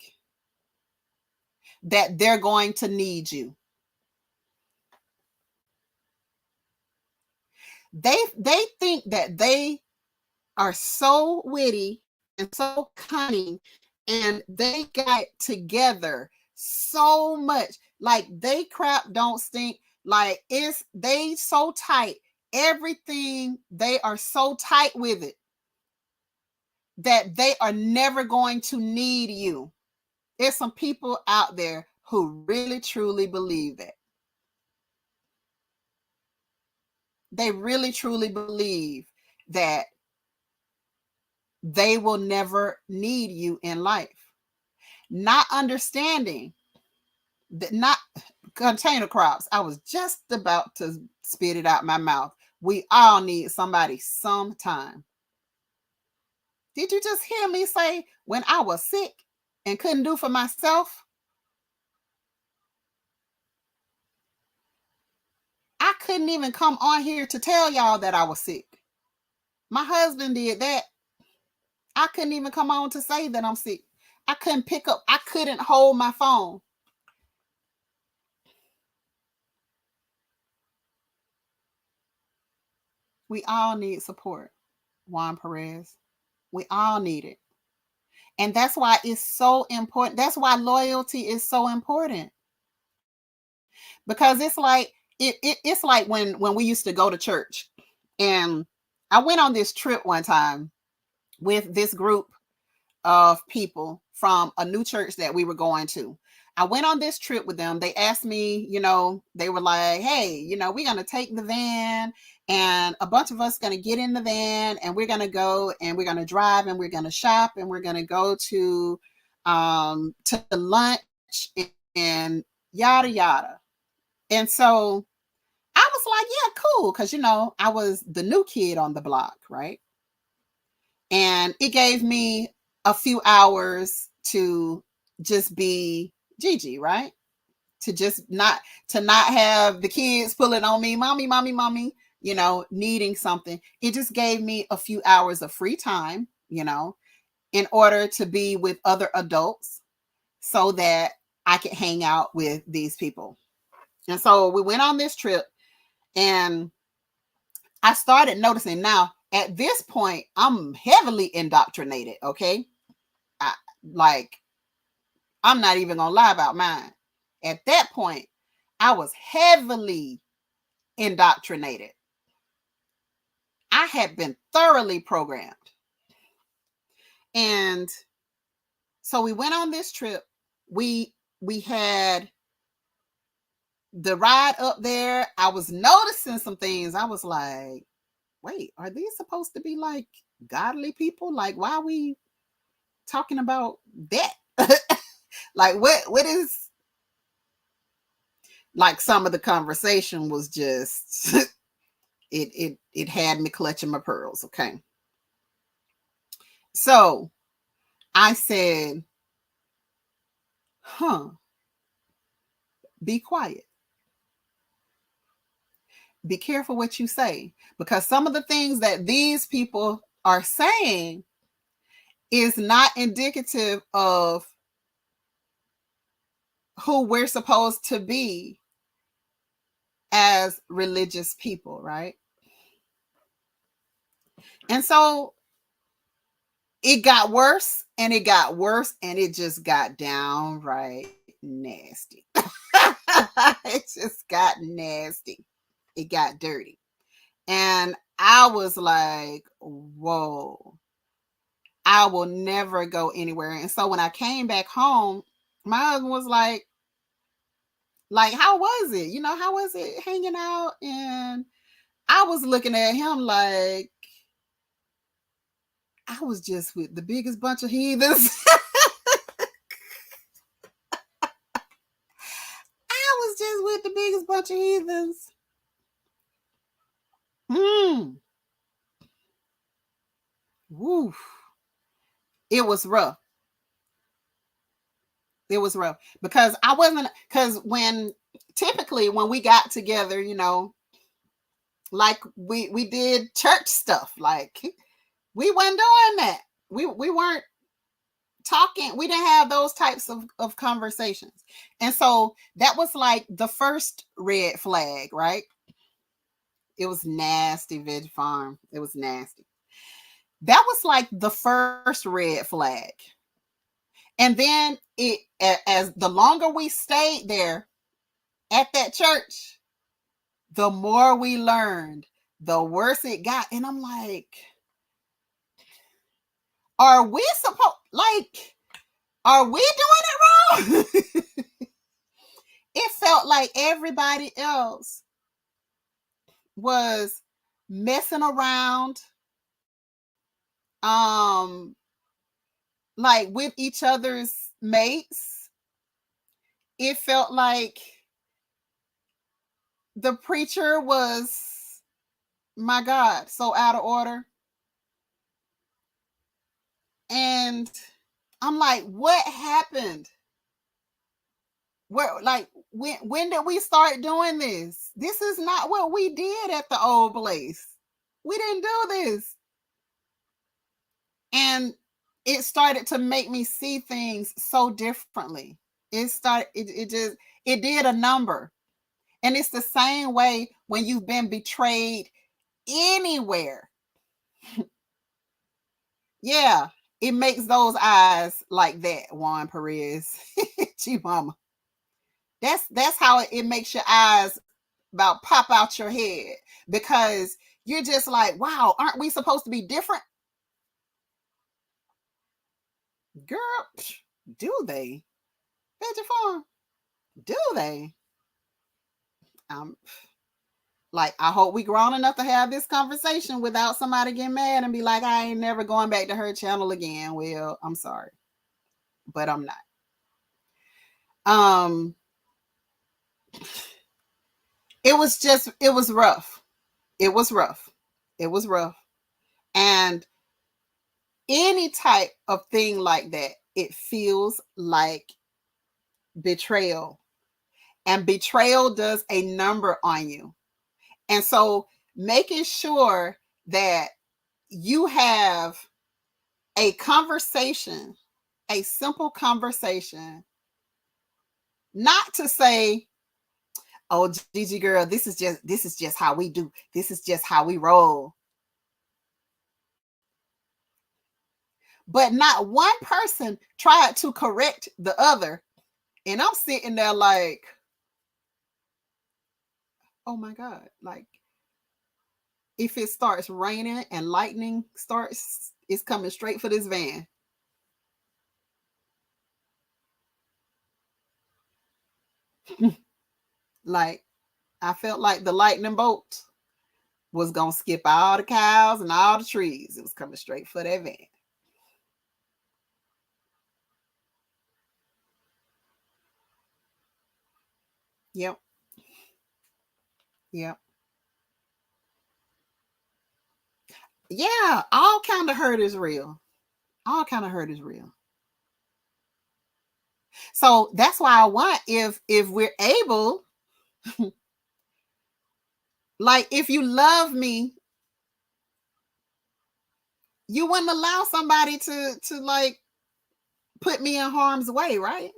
that they're going to need you. They think that they are so witty and so cunning, and they got together so much. Like, they crap don't stink. Like, it's they so tight. Everything, they are so tight with it that they are never going to need you. There's some people out there who really truly believe that. They really truly believe that they will never need you in life. Not understanding that, not container crops. I was just about to spit it out my mouth. We all need somebody sometime. Did you just hear me say when I was sick and couldn't do for myself? I couldn't even come on here to tell y'all that I was sick. My husband did that. I couldn't even come on to say that I'm sick. I couldn't pick up, I couldn't hold my phone. We all need support, Juan Perez. We all need it. And that's why it's so important. That's why loyalty is so important. Because it's like it's like when we used to go to church. And I went on this trip one time with this group of people from a new church that we were going to. I went on this trip with them. They asked me, they were like, hey, we're going to take the van, and a bunch of us going to get in the van, and we're going to go and we're going to drive and we're going to shop and we're going to go to lunch and yada yada. And so I was like, yeah, cool. Cause I was the new kid on the block. Right. And it gave me a few hours to just be Gigi, right? To not have the kids pulling on me, mommy, mommy, mommy, needing something. It just gave me a few hours of free time, in order to be with other adults so that I could hang out with these people. And so we went on this trip, and I started noticing now, at this point, I'm heavily indoctrinated. Okay. I'm not even going to lie about mine. At that point, I was heavily indoctrinated. I had been thoroughly programmed. And so we went on this trip. We had the ride up there. I was noticing some things. I was like, wait, are these supposed to be like godly people? Like, why are we talking about that? Like, what is, like, some of the conversation was just it had me clutching my pearls. Okay. So I said, be quiet. Be careful what you say, because some of the things that these people are saying is not indicative of who we're supposed to be as religious people, right? And so it got worse and it got worse, and it just got downright nasty. It just got nasty. It got dirty. And I was like, whoa. I will never go anywhere. And so when I came back home, my husband was like, how was it? You know, how was it hanging out? And I was looking at him like I was just with the biggest bunch of heathens. I was just with the biggest bunch of heathens. Woo. It was rough. It was rough because I wasn't, because typically when we got together, you know, like we did church stuff, like we weren't doing that. We weren't talking, we didn't have those types of conversations. And so that was like the first red flag, right? It was nasty, Veg Farm. It was nasty. That was like the first red flag. And then as the longer we stayed there at that church, the more we learned, the worse it got. And I'm like, are we doing it wrong? It felt like everybody else was messing around, like with each other's mates. It felt like the preacher was, my God, so out of order. And I'm like, what happened? When did we start doing this? This is not what we did at the old place. We didn't do this. And it started to make me see things so differently. It did a number. And it's the same way when you've been betrayed anywhere. Yeah, it makes those eyes like that, Juan Perez. Gee mama. That's how it makes your eyes about pop out your head, because you're just like, wow, aren't we supposed to be different? Girl, do they? Veggie Farm, do they? Like, I hope we grown enough to have this conversation without somebody getting mad and be like, I ain't never going back to her channel again. Well, I'm sorry, but I'm not. It was rough. It was rough. It was rough. And any type of thing like that, it feels like betrayal. And betrayal does a number on you. And so making sure that you have a conversation, a simple conversation, not to say, oh, Gigi girl, this is just how we do. This is just how we roll. But not one person tried to correct the other. And I'm sitting there like, oh my God, like, if it starts raining and lightning starts, it's coming straight for this van. Like, I felt like the lightning bolt was going to skip all the cows and all the trees. It was coming straight for that van. Yep. Yep. Yeah, all kind of hurt is real. All kind of hurt is real. So that's why I want, if we're able, like, if you love me, you wouldn't allow somebody to like put me in harm's way, right?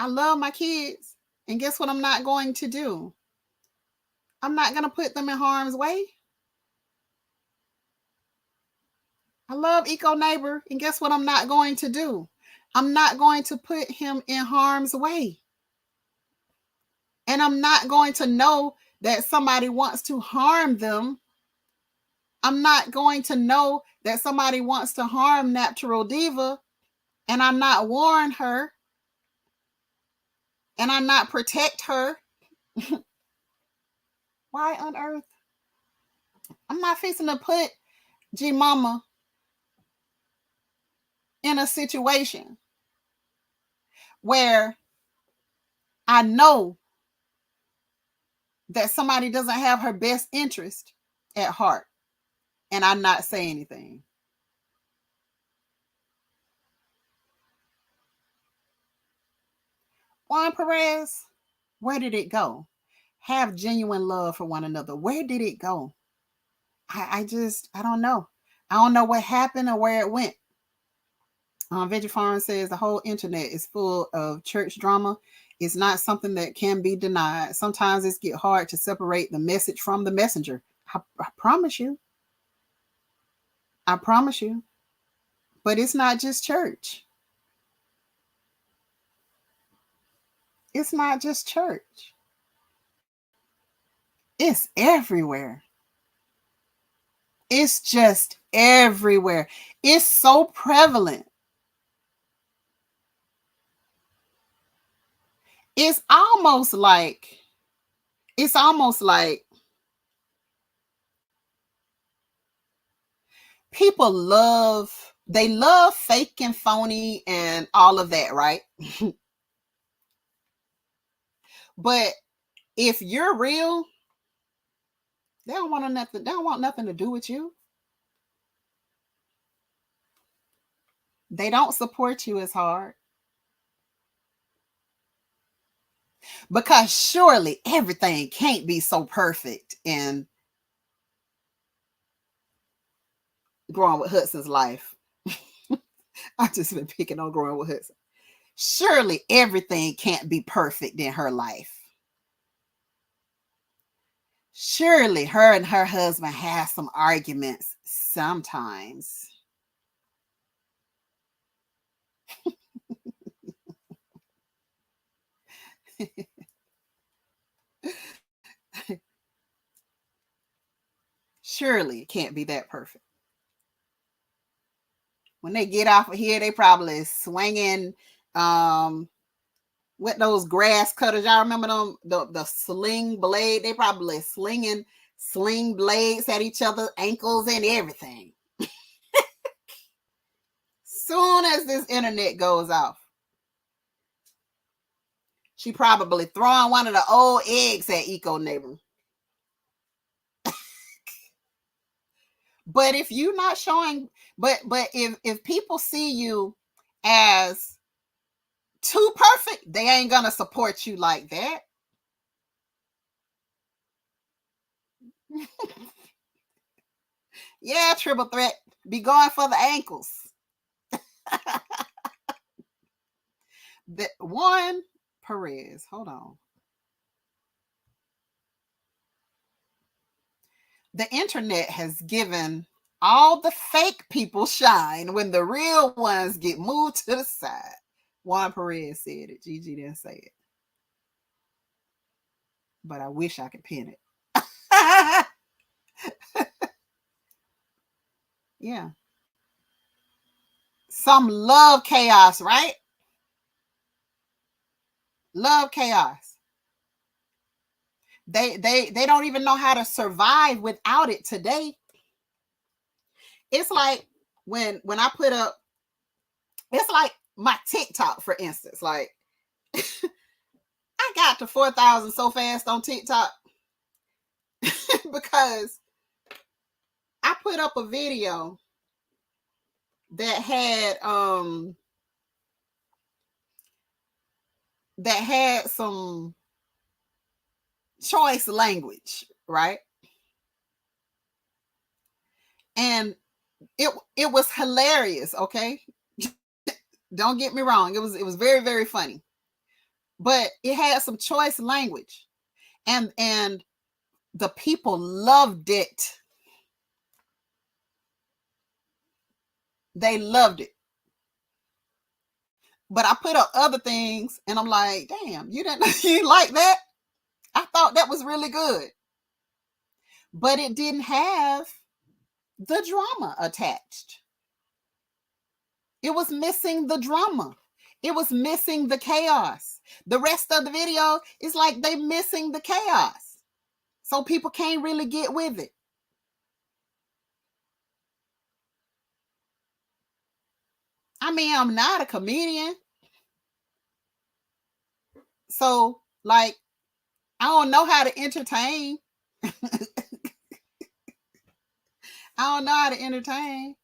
I love my kids, and guess what I'm not going to do? I'm not going to put them in harm's way. I love Eco Neighbor, and guess what I'm not going to do? I'm not going to put him in harm's way. And I'm not going to know that somebody wants to harm them. I'm not going to know that somebody wants to harm Natural Diva, and I'm not warn her, and I'm not protect her. Why on earth? I'm not fixing to put G Mama in a situation where I know that somebody doesn't have her best interest at heart, and I not say anything. Juan Perez, where did it go? Have genuine love for one another. Where did it go? I don't know. I don't know what happened or where it went. Veggie Farm says the whole internet is full of church drama. It's not something that can be denied. Sometimes it's get hard to separate the message from the messenger. I promise you. I promise you. But it's not just church. It's not just church. It's everywhere. It's just everywhere. It's so prevalent. It's almost like people love fake and phony and all of that, right? But if you're real, they don't want nothing to do with you. They don't support you as hard. Because surely everything can't be so perfect in Growing with Hudson's life. I've just been picking on Growing with Hudson. Surely everything can't be perfect in her life. Surely her and her husband have some arguments sometimes. Surely it can't be that perfect. When they get off of here, they probably swinging with those grass cutters. Y'all remember them? The sling blade. They probably slinging sling blades at each other's ankles and everything. Soon as this internet goes off, she probably throwing one of the old eggs at Eco Neighbor. But if you're not showing, but if people see you as too perfect, they ain't gonna support you like that. Yeah, triple threat. Be going for the ankles. The Juan Perez. Hold on. The internet has given all the fake people shine when the real ones get moved to the side. Juan Perez said it. Gigi didn't say it. But I wish I could pin it. Yeah. Some love chaos, right? Love chaos. They don't even know how to survive without it today. It's like when I put up, it's like my TikTok, for instance. Like I got to 4,000 so fast on TikTok because I put up a video that had some choice language, right? And it was hilarious, okay? Don't get me wrong. It was very, very funny. But it had some choice language. And the people loved it. They loved it. But I put up other things and I'm like, damn, you didn't like that? thought that was really good. But it didn't have the drama attached. It was missing the drama. It was missing the chaos. The rest of the video is like they missing the chaos. So people can't really get with it. I mean, I'm not a comedian. So, like, I don't know how to entertain. I don't know how to entertain.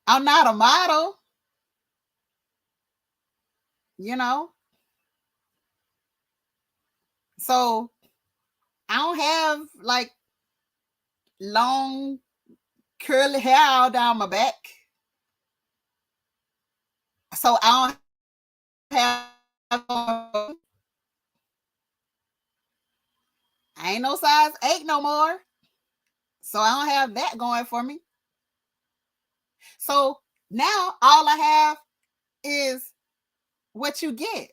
I'm not a model. You know? So, I don't have like long curly hair all down my back. So I don't have, I ain't no size 8 no more. So I don't have that going for me. So now all I have is what you get.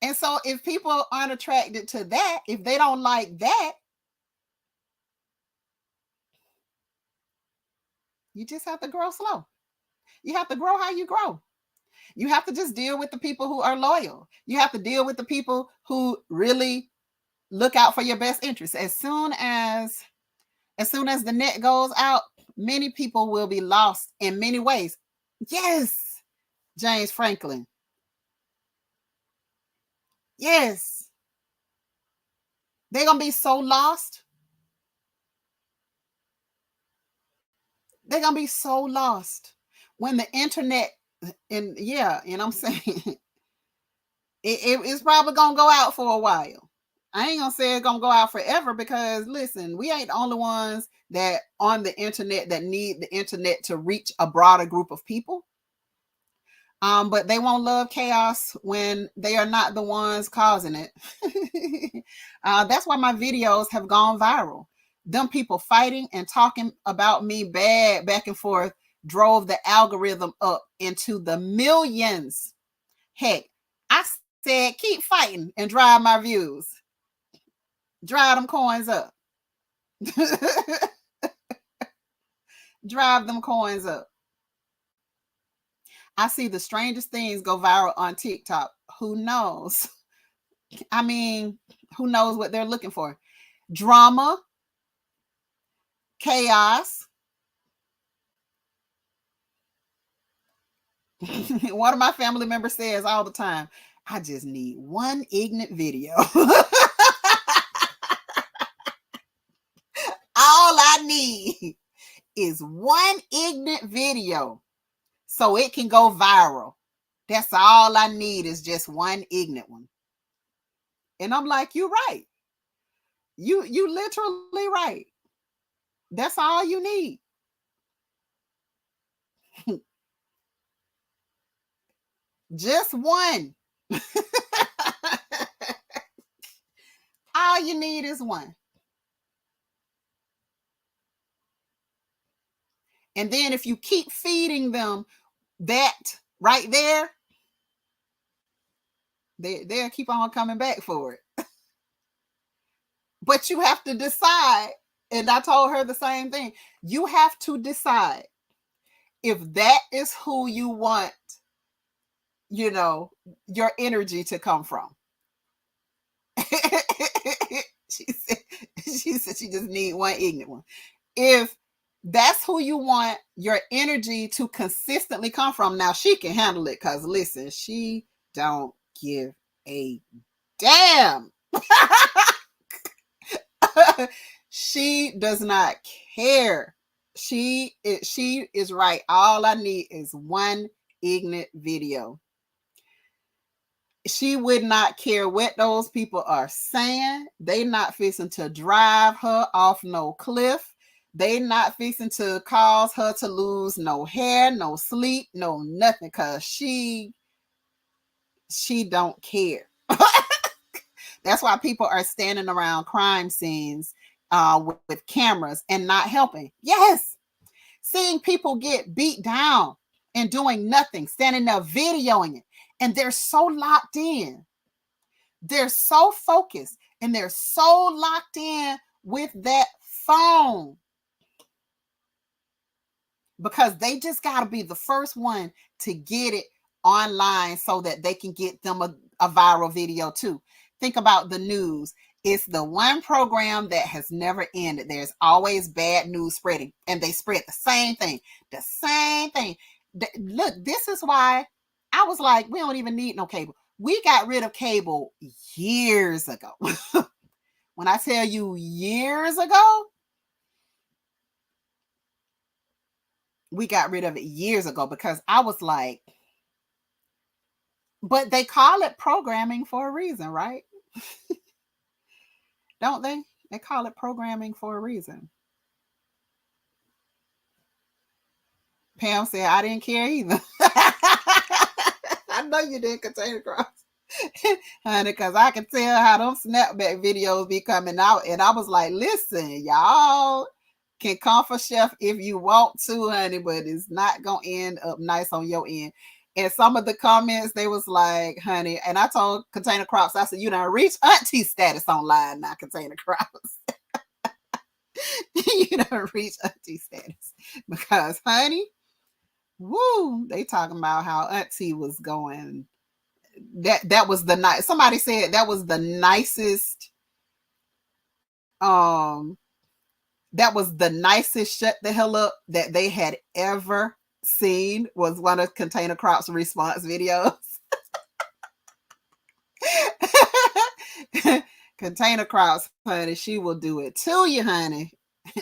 And so if people aren't attracted to that, if they don't like that, you just have to grow slow. You have to grow how you grow. You have to just deal with the people who are loyal. You have to deal with the people who really look out for your best interests. As soon as the net goes out, many people will be lost in many ways. Yes, James Franklin. Yes. They're going to be so lost. They're going to be so lost when the internet, and I'm saying it's probably going to go out for a while. I ain't going to say it's going to go out forever because, listen, we ain't the only ones that on the internet that need the internet to reach a broader group of people. But they won't love chaos when they are not the ones causing it. That's why my videos have gone viral. Them people fighting and talking about me bad back and forth drove the algorithm up into the millions. Heck, I said, keep fighting and drive my views. Drive them coins up. Drive them coins up. I see the strangest things go viral on TikTok. Who knows? I mean, who knows what they're looking for? Drama, chaos. One of my family members says all the time, I just need one ignorant video. All I need is one ignorant video so it can go viral. That's all I need is just one ignorant one. And I'm like, you're right. You literally right. That's all you need. Just one. All you need is one. And then if you keep feeding them that right there, they'll keep on coming back for it. But you have to decide, and I told her the same thing. You have to decide if that is who you want, your energy to come from. She said she just need one ignorant one. If that's who you want your energy to consistently come from, now she can handle it because listen, she don't give a damn. She does not care. She is right. All I need is one ignorant video. She would not care what those people are saying. They not fixing to drive her off no cliff. They not fixing to cause her to lose no hair, no sleep, no nothing, because she don't care. That's why people are standing around crime scenes with cameras and not helping. Yes, seeing people get beat down and doing nothing, standing there videoing it, and they're so locked in. They're so focused and they're so locked in with that phone because they just got to be the first one to get it online so that they can get them a viral video too. Think about the news. It's the one program that has never ended. There's always bad news spreading, and they spread the same thing. The same thing. Look, this is why I was like, we don't even need no cable. We got rid of cable years ago. When I tell you years ago, we got rid of it years ago because I was like, but they call it programming for a reason, right? Don't they? They call it programming for a reason. Pam said, I didn't care either. I know you didn't, Container Cross. Honey, because I can tell how them snapback videos be coming out. And I was like, listen, y'all can come for Chef if you want to, honey, but it's not going to end up nice on your end. And some of the comments, they was like, honey, and I told Container Crops, I said, you done reach auntie status online now, Container Crops. You done reach auntie status. Because, honey, woo, they talking about how auntie was going. That was the nice. Somebody said that was the nicest. That was the nicest shut the hell up that they had ever seen. Was one of Container Crops response videos. Container Crops, honey, she will do it to you, honey.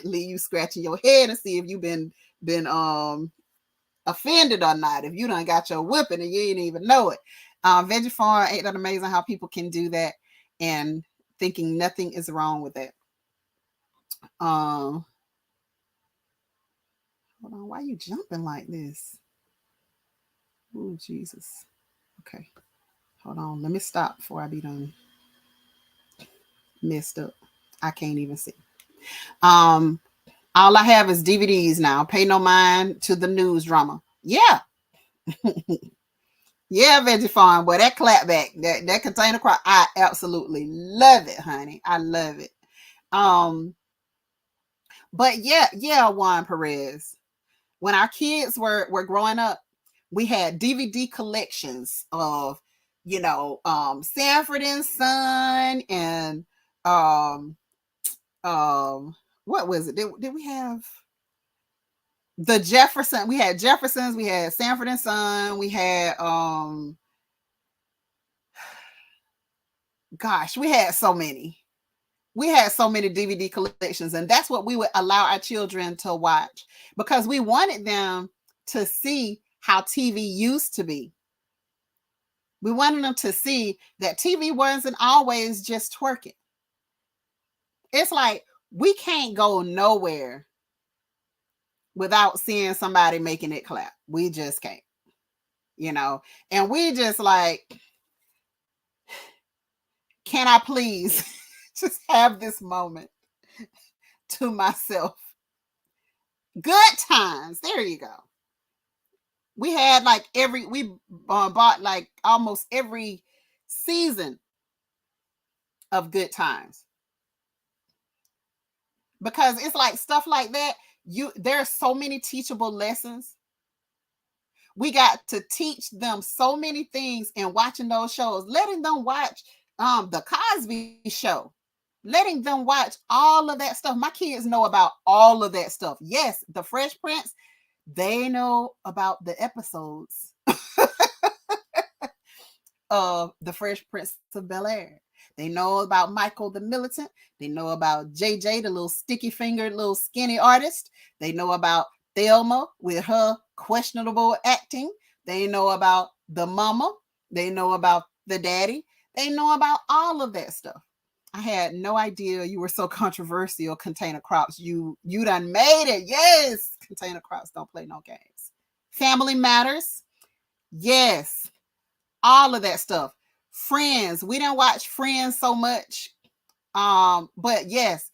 Leave you scratching your head and see if you've been offended or not. If you done got your whipping and you ain't even know it. Veggie Farm, ain't that amazing how people can do that and thinking nothing is wrong with that. Hold on, why are you jumping like this? Oh, Jesus. Okay. Hold on. Let me stop before I be done messed up. I can't even see. All I have is DVDs now. Pay no mind to the news drama. Yeah. Yeah, Veggie Farm. Boy, that clapback, that Container Crop, I absolutely love it, honey. I love it. But yeah, Juan Perez. When our kids were growing up, we had DVD collections of, Sanford and Son and what was it? Did we have the Jefferson? We had Jeffersons, we had Sanford and Son, we had gosh, we had so many. We had so many DVD collections, and that's what we would allow our children to watch because we wanted them to see how TV used to be. We wanted them to see that TV wasn't always just twerking. It's like we can't go nowhere without seeing somebody making it clap. We just can't, and we just like, can I please just have this moment to myself? Good times. There you go. We had like we bought like almost every season of Good Times because it's like stuff like that. There's so many teachable lessons. We got to teach them so many things in watching those shows, letting them watch the Cosby Show, letting them watch all of that stuff. My kids know about all of that stuff. Yes, the Fresh Prince, they know about the episodes of the Fresh Prince of Bel-Air. They know about Michael the Militant. They know about JJ, the little sticky-fingered, little skinny artist. They know about Thelma with her questionable acting. They know about the mama. They know about the daddy. They know about all of that stuff. I had no idea you were so controversial, Container Crops. You done made it. Yes, Container Crops don't play no games. Family Matters. Yes, all of that stuff. Friends. We didn't watch Friends so much. But yes,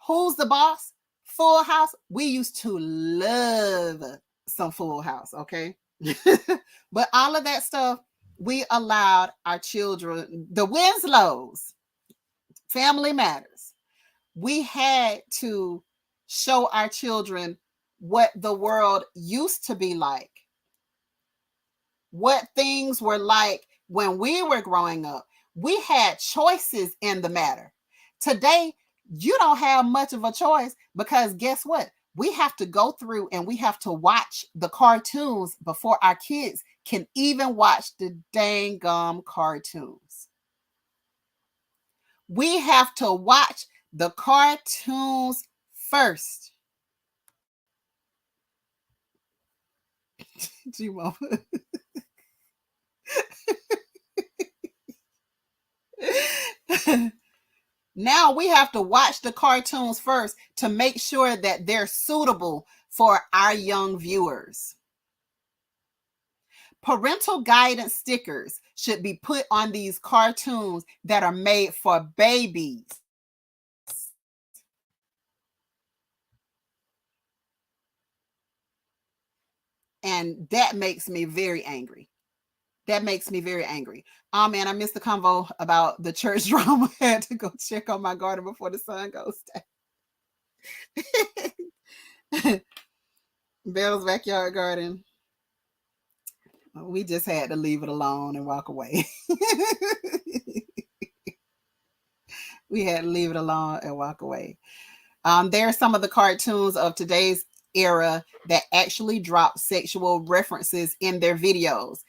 Who's the Boss? Full House. We used to love some Full House, okay? But all of that stuff, we allowed our children, the Winslows, Family Matters, we had to show our children what the world used to be like, what things were like when we were growing up. We had choices in the matter. Today, you don't have much of a choice because guess what? We have to go through and we have to watch the cartoons before our kids can even watch the dang gum cartoons. We have to watch the cartoons first. G-Mo. Now we have to watch the cartoons first to make sure that they're suitable for our young viewers. Parental guidance stickers should be put on these cartoons that are made for babies. And that makes me very angry. That makes me very angry. Oh man, I missed the convo about the church drama. I had to go check on my garden before the sun goes down. Bell's backyard garden. We just had to leave it alone and walk away. We had to leave it alone and walk away. There are some of the cartoons of today's era that actually drop sexual references in their videos.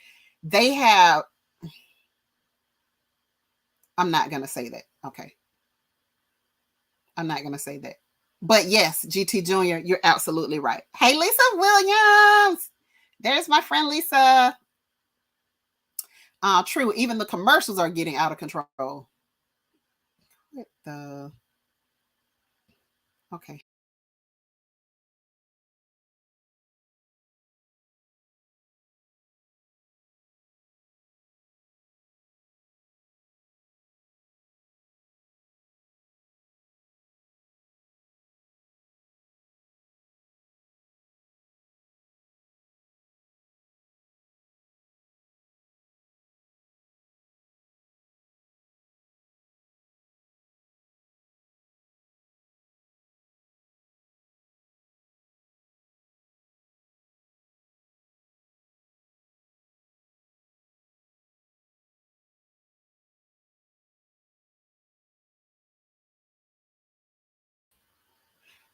They have, I'm not going to say that. Okay. I'm not going to say that. But yes, GT Jr., you're absolutely right. Hey, Lisa Williams. There's my friend Lisa. True, even the commercials are getting out of control. What the? Okay.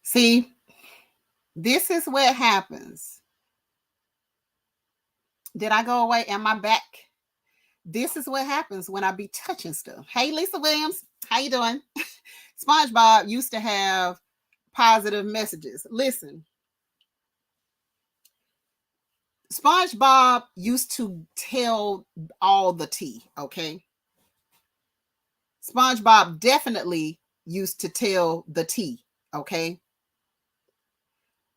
See, this is what happens. Did I go away? Am I back? This is what happens when I be touching stuff. Hey, Lisa Williams, how you doing? SpongeBob used to have positive messages. Listen, SpongeBob used to tell all the tea, okay? SpongeBob definitely used to tell the tea, okay?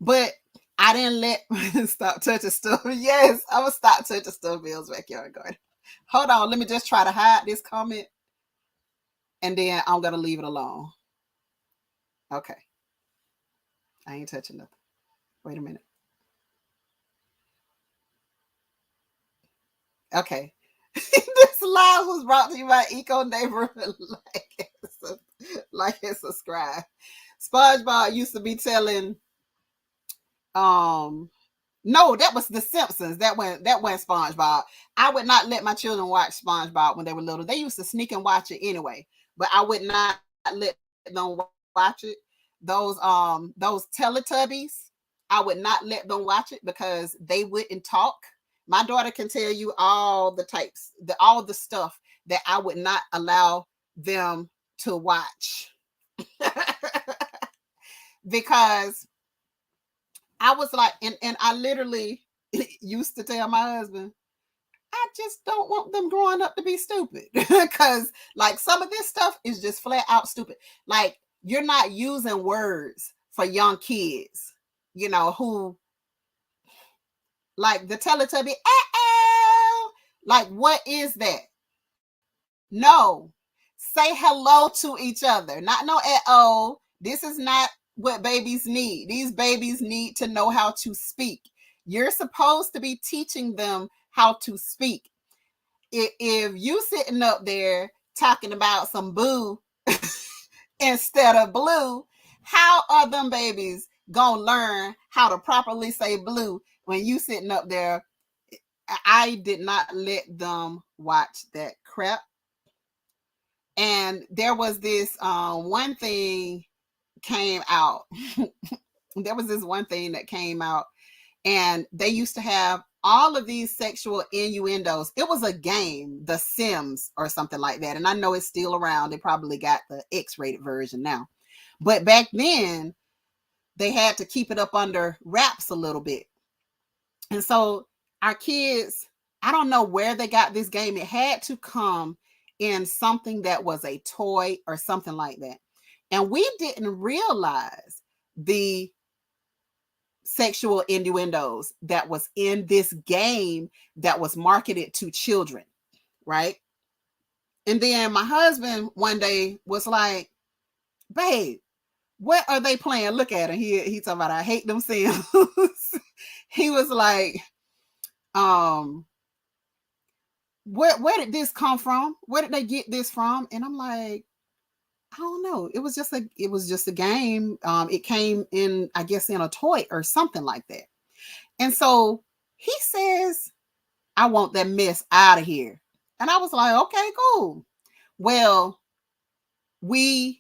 But I didn't let stop touching stuff. Yes, I'm gonna stop touching stuff. Bill's backyard garden. Hold on, let me just try to hide this comment, and then I'm gonna leave it alone. Okay, I ain't touching nothing. Wait a minute. Okay, this live was brought to you by Eco Neighborhood. Like and subscribe. SpongeBob used to be telling no, that was The Simpsons. That went SpongeBob. I would not let my children watch SpongeBob when they were little. They used to sneak and watch it anyway, but I would not let them watch it. Those Teletubbies, I would not let them watch it because they wouldn't talk. My daughter can tell you all the types, all the stuff that I would not allow them to watch. Because I was like, and I literally used to tell my husband, I just don't want them growing up to be stupid. Because like some of this stuff is just flat out stupid. Like you're not using words for young kids, you know, who like the Teletubby, like what is that? No, say hello to each other, not no oh. This is not what babies need. These babies need to know how to speak. You're supposed to be teaching them how to speak. if you sitting up there talking about some boo instead of blue, how are them babies gonna learn how to properly say blue when you sitting up there? I did not let them watch that crap. And there was this one thing came out. There was this one thing that came out, and they used to have all of these sexual innuendos. It was a game, The Sims or something like that. And I know it's still around. They probably got the X-rated version now. But back then, they had to keep it up under wraps a little bit. And so our kids, I don't know where they got this game. It had to come in something that was a toy or something like that. And we didn't realize the sexual innuendos that was in this game that was marketed to children, right? And then my husband one day was like, babe, what are they playing? Look at him. He talking about, I hate them Sims. He was like, where did this come from? Where did they get this from? And I'm like, I don't know. It was just a game. It came in, I guess, in a toy or something like that. And so he says, I want that mess out of here. And I was like, okay, cool. Well, and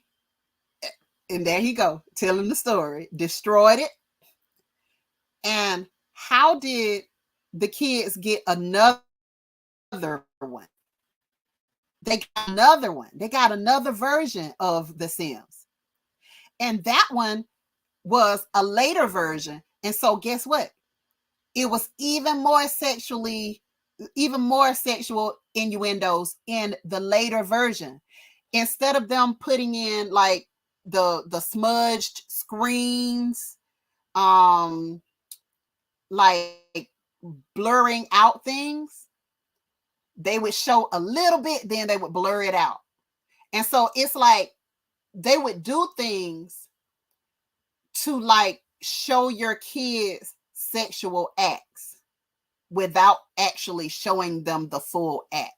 there he go, telling the story, destroyed it. And how did the kids get another one? They got another one. They got another version of The Sims. And that one was a later version. And so guess what? It was even more sexual innuendos in the later version. Instead of them putting in like the smudged screens, like blurring out things, they would show a little bit, then they would blur it out. And so it's like they would do things to like show your kids sexual acts without actually showing them the full act.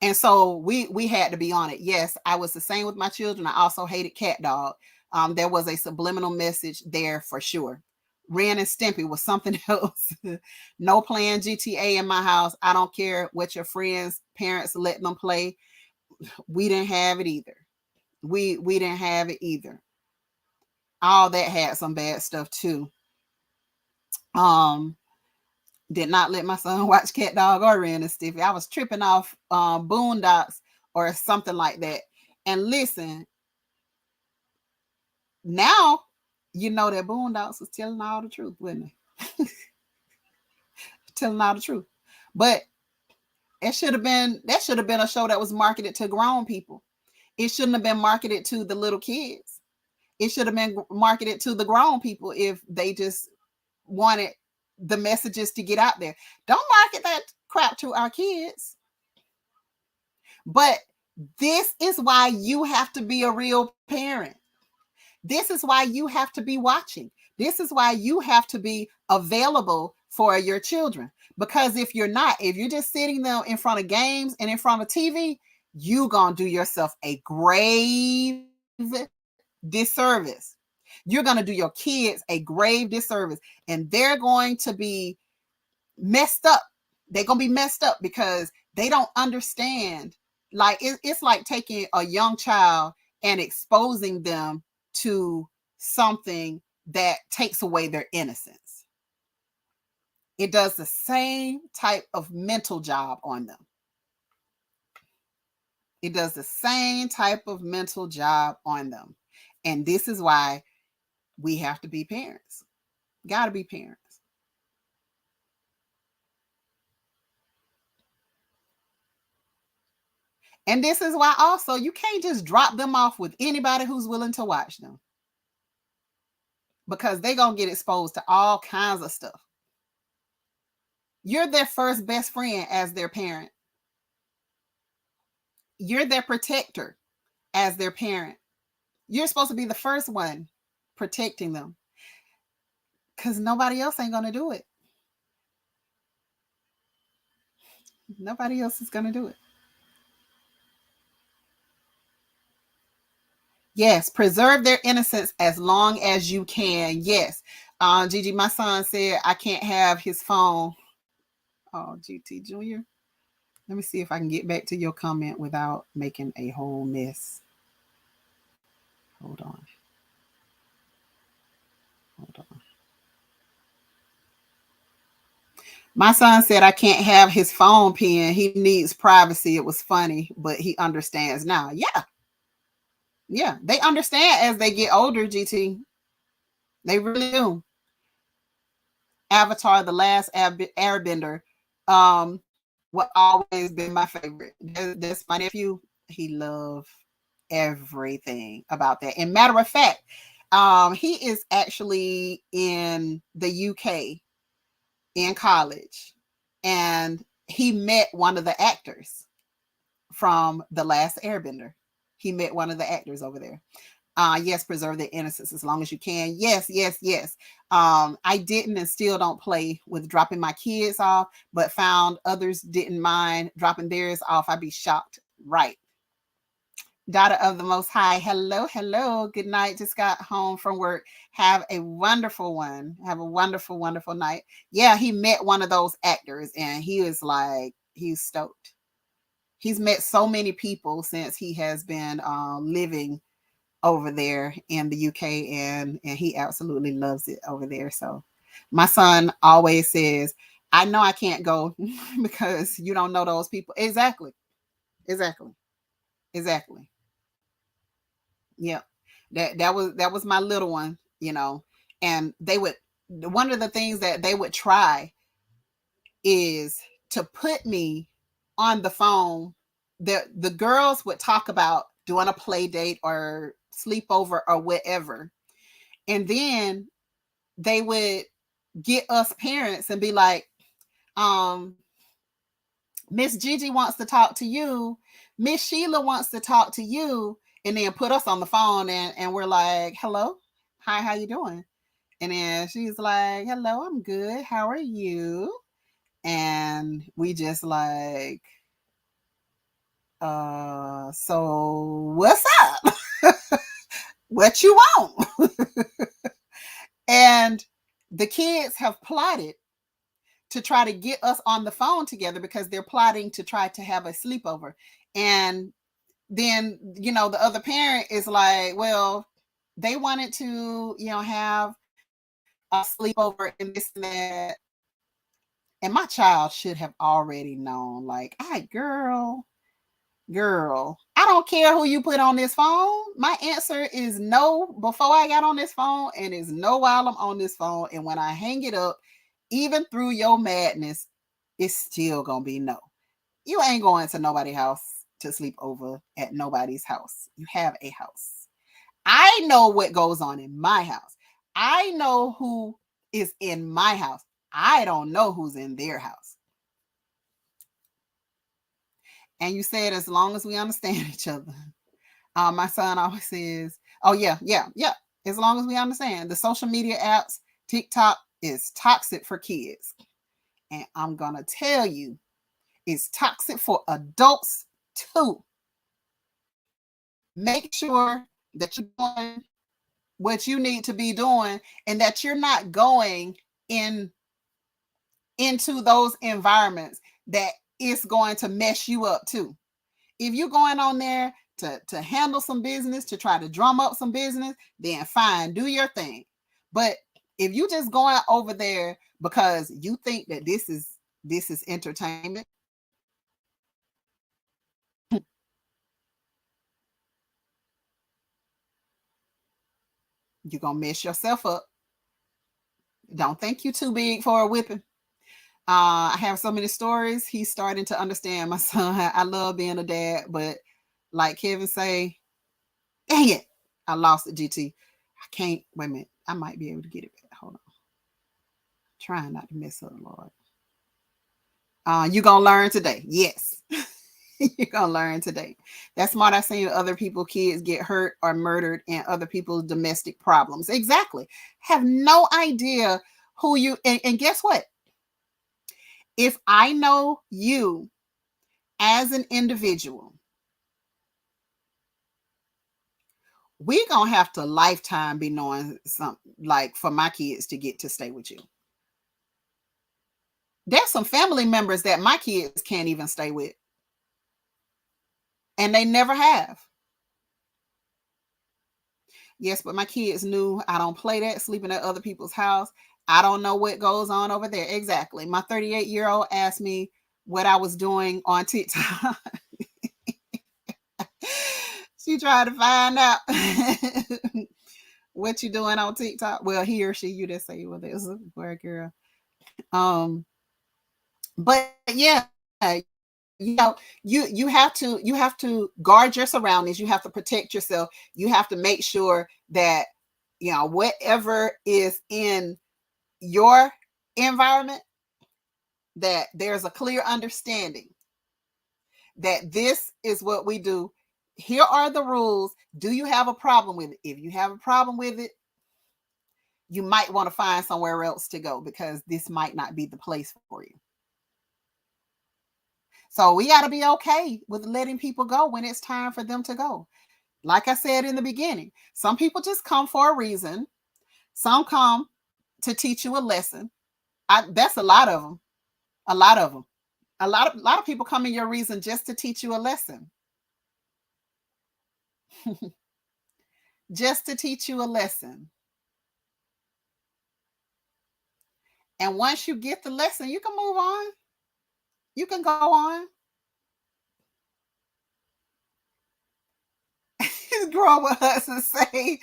And so we had to be on it. Yes, I was the same with my children. I also hated Cat Dog. There was a subliminal message there for sure. Ren and Stimpy was something else. No playing GTA in my house. I don't care what your friends' parents let them play. We didn't have it either. We didn't have it either. All that had some bad stuff too. Did not let my son watch Cat Dog or Ren and Stimpy. I was tripping off Boondocks or something like that. And listen, now you know that Boondocks was telling all the truth, wasn't it? Telling all the truth. But that should have been a show that was marketed to grown people. It shouldn't have been marketed to the little kids. It should have been marketed to the grown people if they just wanted the messages to get out there. Don't market that crap to our kids. But this is why you have to be a real parent. This is why you have to be watching. This is why you have to be available for your children. Because if you're not, if you're just sitting there in front of games and in front of TV, you're going to do yourself a grave disservice. You're going to do your kids a grave disservice, and they're going to be messed up. They're going to be messed up because they don't understand. Like it's like taking a young child and exposing them to something that takes away their innocence. It does the same type of mental job on them. It does the same type of mental job on them. And this is why we have to be parents. Got to be parents. And this is why also you can't just drop them off with anybody who's willing to watch them. Because they're going to get exposed to all kinds of stuff. You're their first best friend as their parent. You're their protector as their parent. You're supposed to be the first one protecting them. Because nobody else ain't going to do it. Nobody else is gonna do it. Yes, preserve their innocence as long as you can. Yes. Gigi, my son said I can't have his phone. Oh, GT Junior. Let me see if I can get back to your comment without making a whole mess. Hold on. Hold on. My son said I can't have his phone pen. He needs privacy. It was funny, but he understands now. Yeah. Yeah. They understand as they get older, GT. They really do. Avatar, the last airbender, will always be my favorite. That's my nephew. He loved everything about that. And matter of fact, he is actually in the UK in college, and he met one of the actors from The Last Airbender. He met one of the actors over there. Yes, preserve their innocence as long as you can. Yes, yes, yes. I didn't and still don't play with dropping my kids off, but found others didn't mind dropping theirs off. I'd be shocked. Right. Daughter of the Most High. Hello, hello. Good night. Just got home from work. Have a wonderful one. Have a wonderful, wonderful night. Yeah, he met one of those actors and he was like, he's stoked. He's met so many people since he has been living over there in the UK, and he absolutely loves it over there. So my son always says, I know I can't go because you don't know those people. Exactly. Exactly. Exactly. Yeah. That was my little one, you know. And they would, one of the things that they would try is to put me on the phone. The girls would talk about doing a play date or sleepover or whatever. And then they would get us parents and be like, um, Miss Gigi wants to talk to you. Miss Sheila wants to talk to you. And then put us on the phone and we're like, hello, hi, how you doing? And then she's like, hello, I'm good. How are you? And we just like, so what's up? What you want? And the kids have plotted to try to get us on the phone together because they're plotting to try to have a sleepover. And then, you know, the other parent is like, well, they wanted to, you know, have a sleepover and this and that. And my child should have already known, like, hey, girl, I don't care who you put on this phone. My answer is no before I got on this phone, and is no while I'm on this phone. And when I hang it up, even through your madness, it's still gonna be no. You ain't going to nobody's house to sleep over at nobody's house. You have a house. I know what goes on in my house. I know who is in my house. I don't know who's in their house. And you said as long as we understand each other. My son always says, oh, yeah, yeah, yeah. As long as we understand the social media apps, TikTok is toxic for kids. And I'm going to tell you, it's toxic for adults too. Make sure that you're doing what you need to be doing and that you're not going into those environments that it's going to mess you up too. If you're going on there to handle some business, to try to drum up some business, then fine, do your thing. But if you just going over there because you think that this is entertainment, you're gonna mess yourself up. Don't think you too big for a whipping. I have so many stories. He's starting to understand my son. I love being a dad, but like Kevin say, dang it, I lost it, GT. I can't, wait a minute. I might be able to get it back. Hold on. Trying not to mess up, Lord. You're going to learn today. Yes. You're going to learn today. That's smart. I've seen other people, kids get hurt or murdered in other people's domestic problems. Exactly. Have no idea who you, and guess what? If I know you as an individual, we gonna have to lifetime be knowing something, like for my kids to get to stay with you. There's some family members that my kids can't even stay with, and they never have. Yes, but my kids knew I don't play that, sleeping at other people's house. I don't know what goes on over there. Exactly. My 38-year-old asked me what I was doing on TikTok. She tried to find out what you doing on TikTok. Well, he or she, you just say, well, there's a poor girl. But yeah, you have to guard your surroundings. You have to protect yourself. You have to make sure that whatever is in your environment, that there's a clear understanding that this is what we do. Here are the rules. Do you have a problem with it? If you have a problem with it, you might want to find somewhere else to go, because this might not be the place for you. So we got to be okay with letting people go when it's time for them to go. Like I said in the beginning, some people just come for a reason. Some come to teach you a lesson. That's a lot of them. A lot of them. A lot of people come in your reason just to teach you a lesson. Just to teach you a lesson. And once you get the lesson, you can move on. You can go on. Grow with us and say,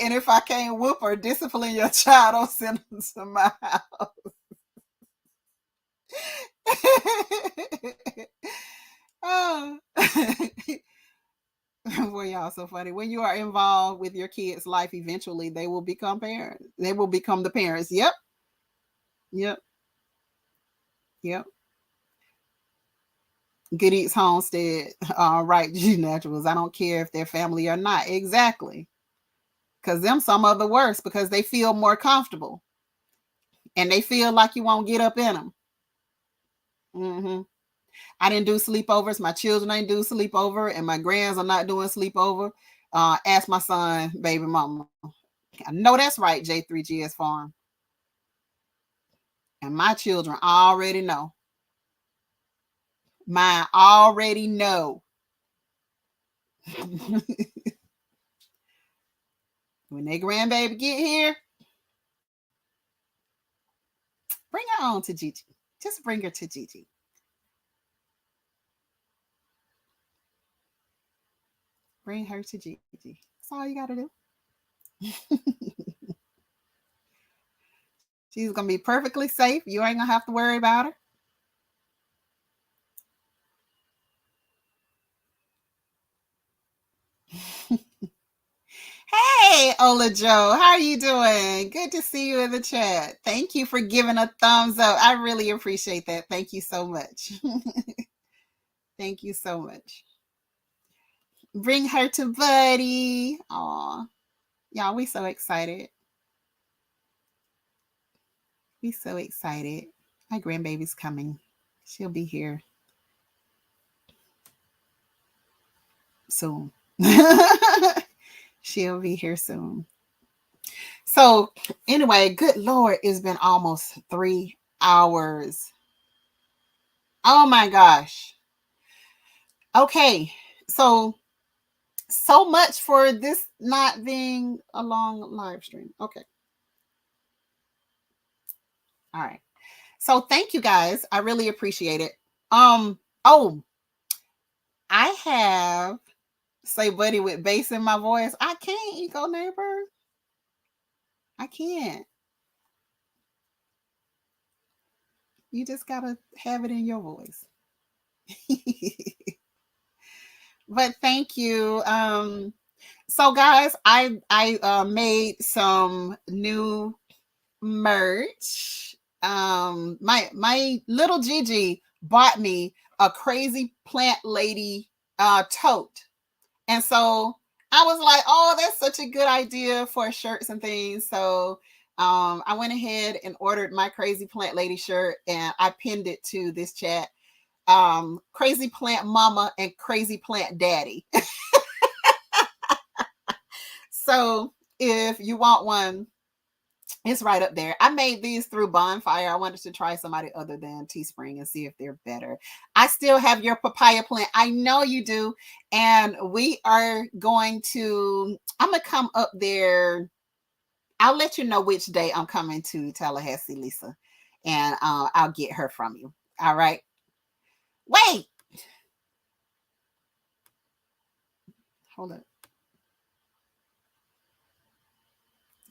and if I can't whoop or discipline your child, don't send them to my house. Oh. Well, y'all so funny. When you are involved with your kids' life, eventually they will become parents. They will become the parents. Yep. Yep. Yep. Good Eats Homestead. Right, G Naturals. I don't care if they're family or not. Exactly. Because them some of the worst, because they feel more comfortable. And they feel like you won't get up in them. Mm-hmm. I didn't do sleepovers. My children ain't do sleepover, and my grands are not doing sleepover. Ask my son, baby mama. I know that's right, J3GS Farm. And my children already know. Mine already know. When their grandbaby get here, bring her on to Gigi. Just bring her to Gigi. Bring her to Gigi. That's all you got to do. She's going to be perfectly safe. You ain't going to have to worry about her. Hey, Ola Joe, how are you doing? Good to see you in the chat. Thank you for giving a thumbs up. I really appreciate that. Thank you so much. Thank you so much. Bring her to Buddy. Aw, y'all, we so excited. We so excited. My grandbaby's coming. She'll be here soon. She'll be here soon. So anyway, good Lord, it's been almost 3 hours. Oh my gosh. Okay, so much for this not being a long live stream. Okay. All right. So thank you guys. I really appreciate it. Oh, I have Say Buddy with bass in my voice. I can't, Eco Neighbor. I can't. You just gotta have it in your voice. But thank you. So guys, I made some new merch. My little Gigi bought me a Crazy Plant Lady tote. And so I was like, oh, that's such a good idea for shirts and things. So I went ahead and ordered my Crazy Plant Lady shirt, and I pinned it to this chat. Crazy Plant Mama and Crazy Plant Daddy. So if you want one, it's right up there. I made these through Bonfire. I wanted to try somebody other than Teespring and see if they're better. I still have your papaya plant. I know you do. And we are going to, I'm going to come up there. I'll let you know which day I'm coming to Tallahassee, Lisa. And I'll get her from you. All right. Wait. Hold up.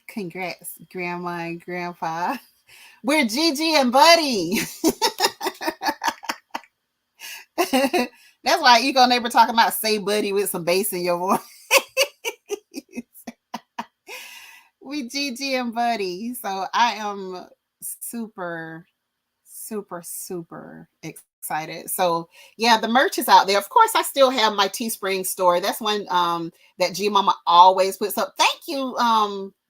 Congrats, Grandma and Grandpa. We're Gigi and Buddy. That's why Eco Neighbor talking about say buddy with some bass in your voice. We Gigi and Buddy. So I am super, super, super excited. So yeah, the merch is out there. Of course, I still have my Teespring store. That's one that G Mama always puts up. Thank you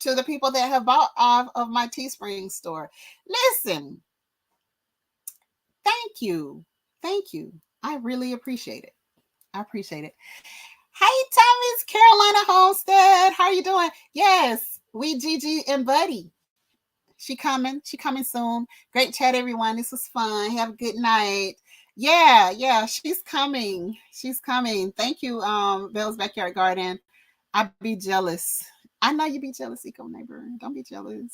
to the people that have bought off of my Teespring store. Listen, thank you. Thank you. I really appreciate it. I appreciate it. Hey, Thomas, Carolina Homestead. How are you doing? Yes, we Gigi and Buddy. She coming soon. Great chat, everyone. This was fun. Have a good night. Yeah, she's coming. She's coming. Thank you, Bell's Backyard Garden. I'd be jealous. I know you be jealous, Eco Neighbor. Don't be jealous.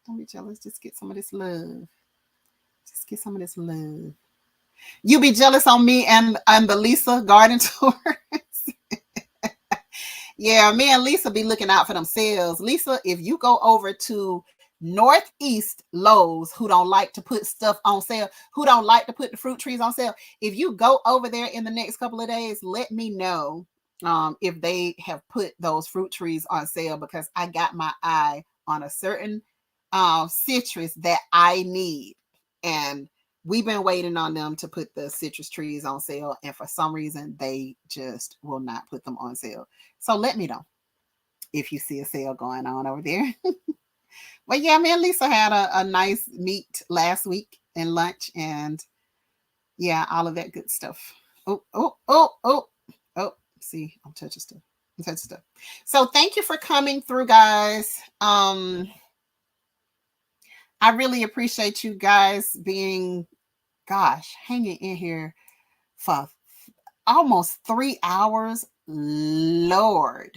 Don't be jealous. Just get some of this love. Just get some of this love. You be jealous on me and the Lisa garden tours. Yeah, me and Lisa be looking out for them sales. Lisa, if you go over to Northeast Lowe's, who don't like to put stuff on sale, who don't like to put the fruit trees on sale, if you go over there in the next couple of days, let me know if they have put those fruit trees on sale, because I got my eye on a certain citrus that I need, and we've been waiting on them to put the citrus trees on sale, and for some reason they just will not put them on sale. So let me know if you see a sale going on over there. But yeah, me and Lisa had a nice meet last week and lunch, and yeah, all of that good stuff. Oh. See, I'm touching stuff. So thank you for coming through, guys. I really appreciate you guys being, hanging in here for almost 3 hours. Lord,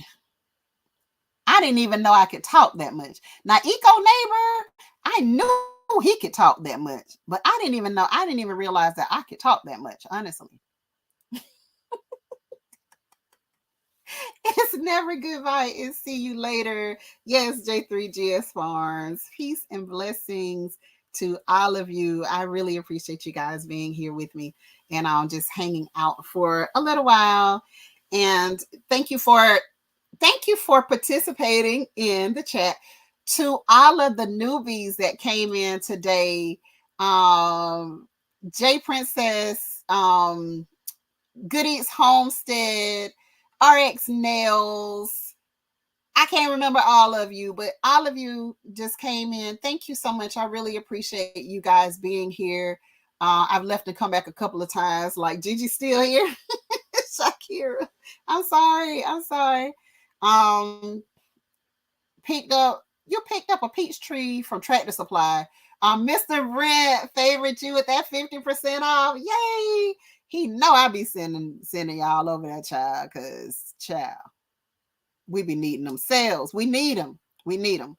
I didn't even know I could talk that much. Now, Eco Neighbor, I knew he could talk that much, but I didn't even realize that I could talk that much, honestly. It's never goodbye. It's see you later. Yes, J3GS Farms. Peace and blessings to all of you. I really appreciate you guys being here with me, and I'm just hanging out for a little while. And thank you for participating in the chat. To all of the newbies that came in today, J Princess, Good Eats Homestead, RX Nails. I can't remember all of you, but all of you just came in. Thank you so much. I really appreciate you guys being here. I've left and come back a couple of times. Like, Gigi's still here. Shakira, I'm sorry. You picked up a peach tree from Tractor Supply. Mr. Brent favored you with that 50% off. Yay! He know I be sending y'all over that child, because child, we be needing them sales. We need them. We need them.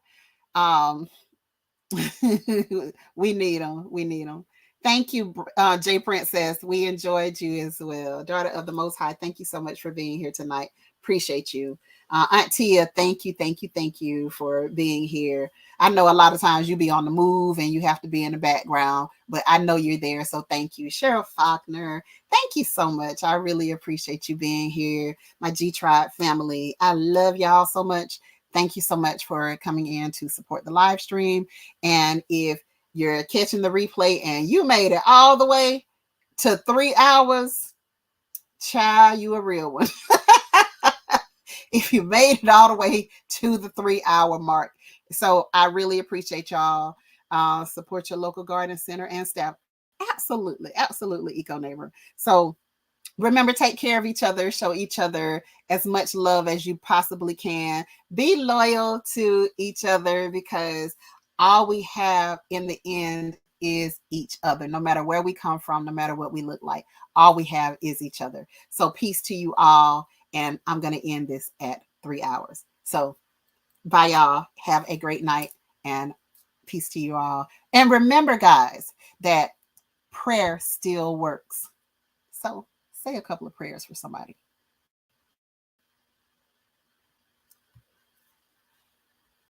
Thank you, J Princess. We enjoyed you as well. Daughter of the Most High, thank you so much for being here tonight. Appreciate you. Aunt Tia, thank you for being here. I know a lot of times you be on the move and you have to be in the background, but I know you're there, so thank you. Cheryl Faulkner, thank you so much. I really appreciate you being here. My G-Tribe family, I love y'all so much. Thank you so much for coming in to support the live stream. And if you're catching the replay and you made it all the way to 3 hours, child, you a real one. If you made it all the way to the 3 hour mark. So I really appreciate y'all. Support your local garden center and staff. Absolutely, absolutely, eco neighbor. So remember, take care of each other, show each other as much love as you possibly can. Be loyal to each other, because all we have in the end is each other. No matter where we come from, no matter what we look like, all we have is each other. So peace to you all. And I'm going to end this at 3 hours. So bye, y'all. Have a great night, and peace to you all. And remember, guys, that prayer still works. So say a couple of prayers for somebody.